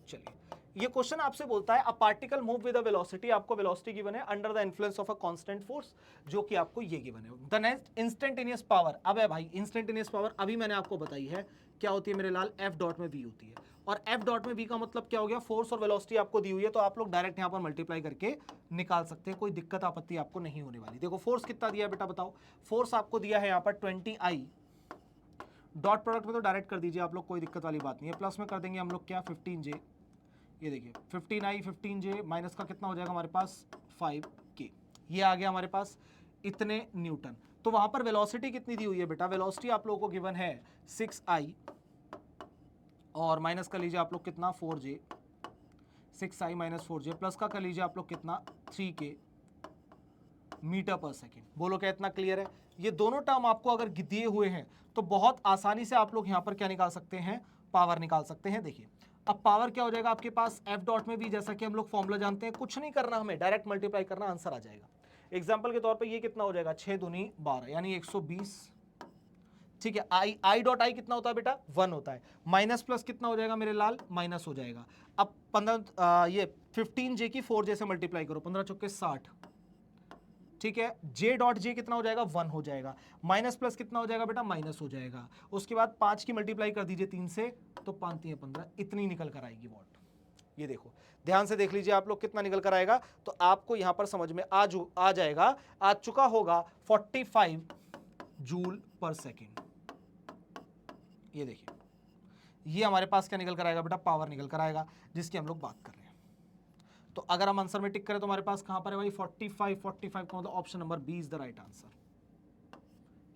चलिए ये क्वेश्चन आपसे बोलता है a particle move with a velocity, आपको वेलोसिटी गिवन है under the influence of a constant force, जो कि आपको ये गिवन है। द नेक्स्ट इंस्टेंटेनियस पावर, अब है भाई इंस्टेंटेनियस पावर अभी मैंने आपको बताई है क्या होती है मेरे लाल, एफ डॉट में वी होती है। और एफ डॉट में वी का मतलब क्या हो गया, फोर्स और वेलोसिटी आपको दी हुई है, तो आप लोग डायरेक्ट यहां पर मल्टीप्लाई करके निकाल सकते हैं, कोई दिक्कत आपत्ति आपको नहीं होने वाली। देखो फोर्स कितना दिया है बेटा बताओ, फोर्स आपको दिया है यहां पर 20I, डॉट प्रोडक्ट में तो डायरेक्ट कर दीजिए आप लोग, कोई दिक्कत वाली बात नहीं है, प्लस में कर देंगे हम लोग क्या 15J, ये देखिए 15I 15J माइनस का कितना हो जाएगा हमारे पास 5K, ये आ गया हमारे पास इतने न्यूटन। तो वहां पर वेलोसिटी कितनी दी हुई है बेटा, वेलोसिटी आप लोगों को गिवन है 6I और माइनस कर लीजिए आप लोग कितना 4J, 6I minus 4J plus का कर लीजिए आप लोग कितना 3K मीटर पर सेकेंड। बोलो क्या इतना क्लियर है? ये दोनों टर्म आपको अगर दिए हुए हैं तो बहुत आसानी से आप लोग यहां पर क्या निकाल सकते हैं, पावर निकाल सकते हैं। देखिए अब पावर क्या हो जाएगा आपके पास, एफ डॉट में भी जैसा कि हम लोग फॉर्मूला जानते हैं, कुछ नहीं करना हमें, डायरेक्ट मल्टीप्लाई करना, आंसर आ जाएगा। एग्जाम्पल के तौर पर ये कितना हो जाएगा 6 दूनी 12 यानी 120, ठीक है। आई डॉट आई कितना होता है बेटा 1 होता है, माइनस प्लस कितना हो जाएगा मेरे लाल, माइनस हो जाएगा। अब 15 ये 15J की 4J से मल्टीप्लाई करो, 15 चौके 60, ठीक है। J डॉट J कितना हो जाएगा 1 हो जाएगा, माइनस प्लस कितना हो जाएगा बेटा माइनस हो जाएगा। उसके बाद 5 की मल्टीप्लाई कर दीजिए 3 से, तो 5 3 15, इतनी निकल कर आएगी वॉट। ये देखो ध्यान से देख लीजिए आप लोग कितना निकल कर आएगा, तो आपको यहां पर समझ में आ जाएगा, आ चुका होगा 45 जूल पर सेकेंड। ये देखिए ये हमारे पास क्या निकल कर आएगा बेटा, पावर निकल कर आएगा, जिसकी हम लोग बात कर रहे हैं। तो अगर हम आंसर में टिक करें तो हमारे पास कहां पर है भाई 45 का मतलब option number B is the right answer.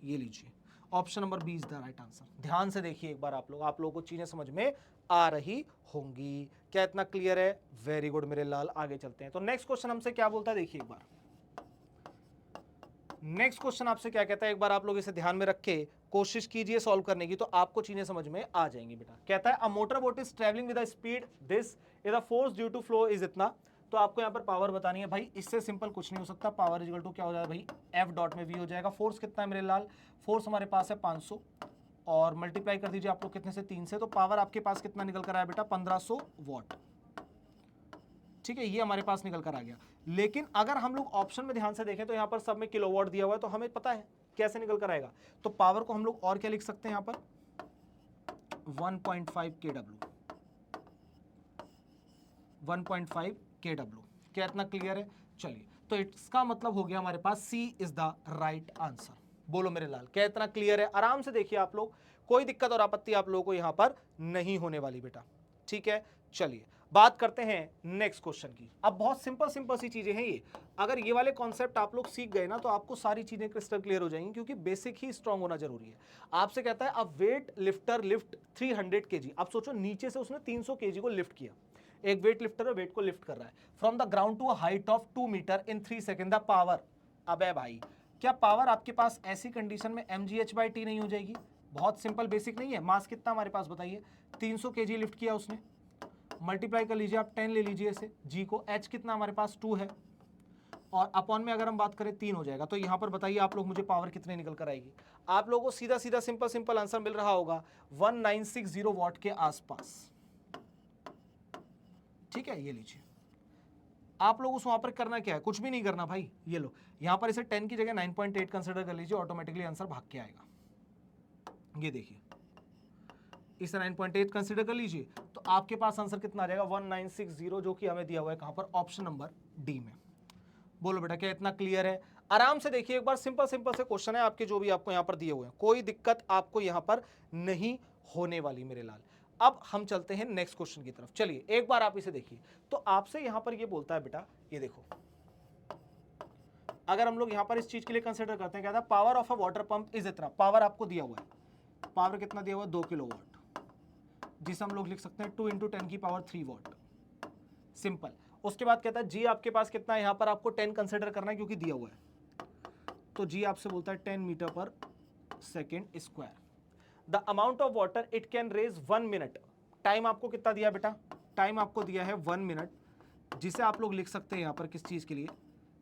ये लीजिए option number B is the right answer. ध्यान से देखिए एक बार आप लोगों को चीजें समझ में आ रही होंगी, क्या इतना क्लियर है? वेरी गुड मेरे लाल, आगे चलते हैं। तो नेक्स्ट क्वेश्चन हमसे क्या बोलता है, देखिए एक बार नेक्स्ट क्वेश्चन आपसे क्या कहता है, एक बार आप लोग इसे ध्यान में रख के कोशिश कीजिए सॉल्व करने की, तो आपको चीजें समझ में आ जाएंगी बेटा। कहता है a motor boat is travelling with a speed this is the force due to flow is इतना। तो आपको यहाँ पर पावर बतानी है भाई, इससे सिंपल कुछ नहीं हो सकता, पावर इक्वल टू क्या हो जाएगा भाई, एफ डॉट में वी हो जाएगा। फोर्स कितना है मेरे लाल, फोर्स हमारे पास है 500 और मल्टीप्लाई कर दीजिए आप लोग कितने से 3 से, तो पावर आपके पास कितना निकल कर आया बेटा 1500 वॉट, ठीक है। ये हमारे पास निकल कर आ गया। लेकिन अगर हम लोग ऑप्शन में ध्यान से देखें तो यहां पर सब में किलोवाट दिया हुआ है, तो हमें पता है कैसे निकल कर आएगा। तो पावर को हम लोग और क्या लिख सकते हैं यहां पर 1.5 kW, 1.5 kW। क्या इतना क्लियर है? चलिए तो इसका मतलब हो गया हमारे पास सी इज द राइट आंसर। बोलो मेरे लाल क्या इतना क्लियर है? आराम से देखिए आप लोग, कोई दिक्कत और आपत्ति आप लोगों को यहां पर नहीं होने वाली बेटा, ठीक है। चलिए बात करते हैं नेक्स्ट क्वेश्चन की। अब बहुत सिंपल सी चीजें हैं ये, अगर ये वाले कॉन्सेप्ट आप लोग सीख गए ना तो आपको सारी चीजें क्रिस्टल क्लियर हो जाएंगी, क्योंकि बेसिक ही स्ट्रांग होना जरूरी है। आपसे कहता है अब वेट लिफ्टर लिफ्ट 300 kg। अब सोचो नीचे से उसने 300 kg को लिफ्ट किया, एक वेट लिफ्टर है वेट को लिफ्ट कर रहा है from the ground to a height of 2 metre in 3 second. The power, अब है भाई क्या पावर आपके पास ऐसी कंडीशन में mgh/t नहीं हो जाएगी? बहुत सिंपल बेसिक नहीं है। मास कितना हमारे पास बताइए, 300 kg लिफ्ट किया उसने, मल्टीप्लाई कर लीजिए आप 10 ले लीजिए इसे, g को, h कितना हमारे पास 2 है और अपॉन में अगर हम बात करें 3 हो जाएगा। तो यहां पर बताइए आप लोग मुझे पावर कितने निकल कर आएगी? आप लोगों को सीधा सीधा सिंपल आंसर मिल रहा होगा 1960 वॉट के आसपास, ठीक है। ये लीजिए आप लोग उस वहां पर करना क्या है, कुछ भी नहीं करना भाई, ये लो यहां पर इसे 10 की जगह 9.8 कंसीडर कर लीजिए, ऑटोमेटिकली आंसर भाग के आएगा। ये देखिए इसे 9.8 कंसीडर कर लीजिए, तो आपके पास आंसर कितना आ जाएगा 1960, जो कि हमें दिया हुआ है कहां पर, ऑप्शन नंबर डी में। बोलो बेटा क्या इतना क्लियर है? आराम से देखिए एक बार, सिंपल से क्वेश्चन है आपके जो भी आपको यहां पर दिए हुए हैं, कोई दिक्कत आपको यहां पर नहीं होने वाली मेरे लाल। अब हम चलते हैं नेक्स्ट क्वेश्चन की तरफ। चलिए एक बार आप इसे देखिए, तो आपसे यहां पर ये बोलता है बेटा, ये देखो अगर हम लोग यहां पर इस चीज के लिए कंसीडर करते हैं, क्या था, power of a water pump is इतना। पावर आपको दिया हुआ है, पावर कितना दिया हुआ है 2 किलोवाट, जिसे हम लोग लिख सकते हैं 2 × 10⁻³ वॉट, सिंपल। उसके बाद कहता है जी आपके पास कितना है, यहां पर आपको 10 कंसीडर करना है क्योंकि दिया हुआ है, तो जी आपसे बोलता है 10 मीटर पर second square. The amount of water it can raise 1 minute. Time आपको कितना दिया बेटा, टाइम आपको दिया है 1 मिनट, जिसे आप लोग लिख सकते हैं यहां पर किस चीज के लिए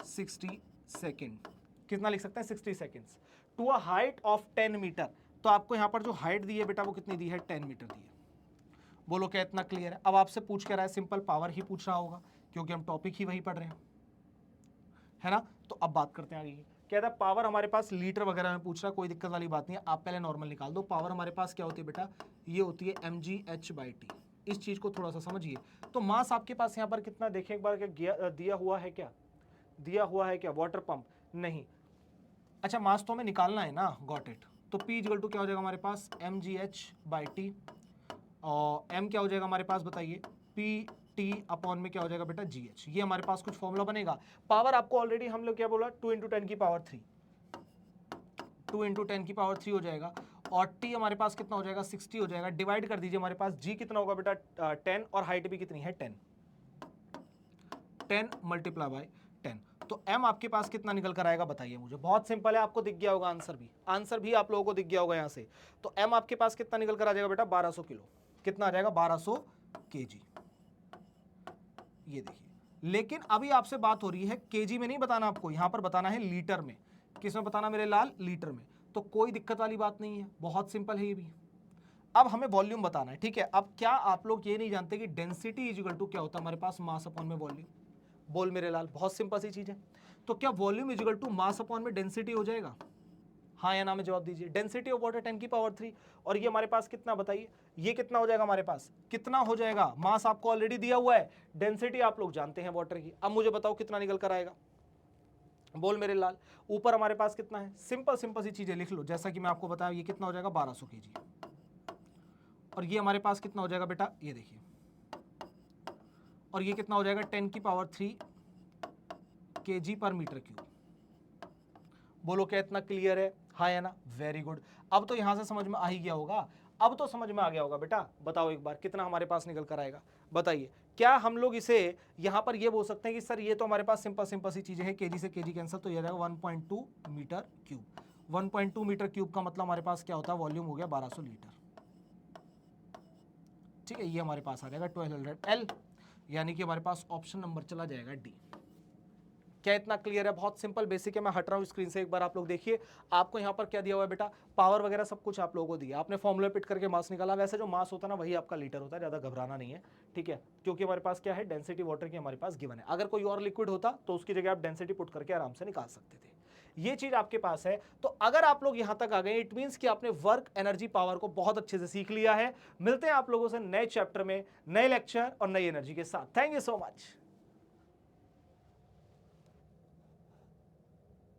60 सेकेंड। कितना लिख सकते हैं 60 seconds to a height of 10 metre. तो आपको यहां पर जो हाइट दी है बेटा वो कितनी दी है 10 मीटर दी है। बोलो क्या इतना क्लियर है? अब आपसे पूछ के रहा है, सिंपल पावर ही पूछ रहा होगा क्योंकि हम टॉपिक ही वही पढ़ रहे हैं, है ना? तो अब बात करते हैं आगे की। कहता है पावर हमारे पास लीटर वगैरह में पूछ रहा है, कोई दिक्कत वाली बात नहीं है, आप पहले नॉर्मल निकाल दो। पावर हमारे पास क्या होती है बेटा? ये होती है mgh/t। इस चीज को थोड़ा सा समझिए। तो मास आपके पास यहाँ पर कितना, देखें एक बार, क्या दिया हुआ है? क्या दिया हुआ है? क्या वाटर पंप? नहीं। अच्छा, मास तो हमें निकालना है ना, गॉट इट। तो P इक्वल टू क्या हो जाएगा हमारे पास? mgh/t। और m क्या हो जाएगा हमारे पास बताइए? pt अपॉन में क्या हो जाएगा बेटा? gh। ये हमारे पास कुछ फॉर्मूला बनेगा। पावर आपको ऑलरेडी हम लोग क्या बोला? 2 × 10 की पावर 3, 2 × 10 की पावर 3 हो जाएगा। और t हमारे पास कितना हो जाएगा? 60 हो जाएगा। डिवाइड कर दीजिए, हमारे पास g कितना होगा बेटा? 10, और हाइट भी कितनी है? 10 मल्टीप्लाई बाय 10। तो m आपके पास कितना निकल कर आएगा बताइए मुझे? बहुत सिंपल है, आपको दिख गया होगा आंसर भी आप लोगों को दिख गया होगा यहाँ से। तो m आपके पास कितना निकल कर आ जाएगा बेटा? 1200 किलो। कितना आ जाएगा? 1200 kg। ये देखिए, लेकिन अभी आपसे बात हो रही है केजी में नहीं बताना आपको, यहां पर बताना है लीटर में। किस में बताना मेरे लाल? लीटर में। तो कोई दिक्कत वाली बात नहीं है, बहुत सिंपल है ये भी। अब हमें वॉल्यूम बताना है, ठीक है? अब क्या आप लोग ये नहीं जानते कि डेंसिटी इज इक्वल टू क्या होता है हमारे पास? मास अपॉन में वॉल्यूम। बोल मेरे लाल, बहुत सिंपल सी चीज है। तो क्या volume is equal to mass upon में डेंसिटी हो जाएगा? हाँ या ना में जवाब दीजिए। डेंसिटी ऑफ वाटर 10 की पावर 3, और ये हमारे पास कितना बताइए? ये कितना हो जाएगा हमारे पास? कितना हो जाएगा? मास आपको ऑलरेडी दिया हुआ है, डेंसिटी आप लोग जानते हैं वाटर की। अब मुझे बताओ कितना निकल कर आएगा? बोल मेरे लाल। ऊपर हमारे पास कितना है? सिंपल सी चीजें लिख लो, जैसा कि मैं आपको बताया। ये कितना हो जाएगा? 1200 kg। और ये हमारे पास कितना हो जाएगा बेटा? ये देखिए। और ये कितना हो जाएगा? 10 की पावर 3 kg/m³। बोलो क्या इतना क्लियर है? हाँ या ना? Very good. अब तो यहां से समझ में आ ही गया होगा। अब तो समझ में आ गया होगा बेटा। बताओ एक बार, कितना हमारे पास निकल कर आएगा? बताइए। क्या हम लोग इसे यहां पर ये बोल सकते हैं कि सर ये तो हमारे पास सिंपल सी चीजें हैं, केजी से केजी कैंसिल, तो ये जाएगा 1.2 मीटर क्यूब। 1.2 मीटर क्यूब का मतलब हमारे पास क्या होता है? वॉल्यूम हो गया 1200 लीटर। ठीक है, ये हमारे पास आ जाएगा 1200 L, यानी कि हमारे पास ऑप्शन नंबर चला जाएगा डी। क्या इतना क्लियर है? बहुत सिंपल बेसिक है। मैं हट रहा हूं स्क्रीन से, एक बार आप लोग देखिए। आपको यहां पर क्या दिया हुआ है बेटा? पावर वगैरह सब कुछ आप लोगों को दिया। आपने फॉर्मूला पिट करके मास निकाला। वैसे जो मास होता है ना, वही आपका लीटर होता है, ज्यादा घबराना नहीं है, ठीक है? क्योंकि हमारे पास क्या है? डेंसिटी वाटर की हमारे पास गिवन है। अगर कोई और लिक्विड होता तो उसकी जगह आप डेंसिटी पुट करके आराम से निकाल सकते थे। ये चीज आपके पास है। तो अगर आप लोग यहां तक आ गए, इट मींस कि आपने वर्क एनर्जी पावर को बहुत अच्छे से सीख लिया है। मिलते हैं आप लोगों से नए चैप्टर में, नए लेक्चर और नई एनर्जी के साथ। Thank you so much.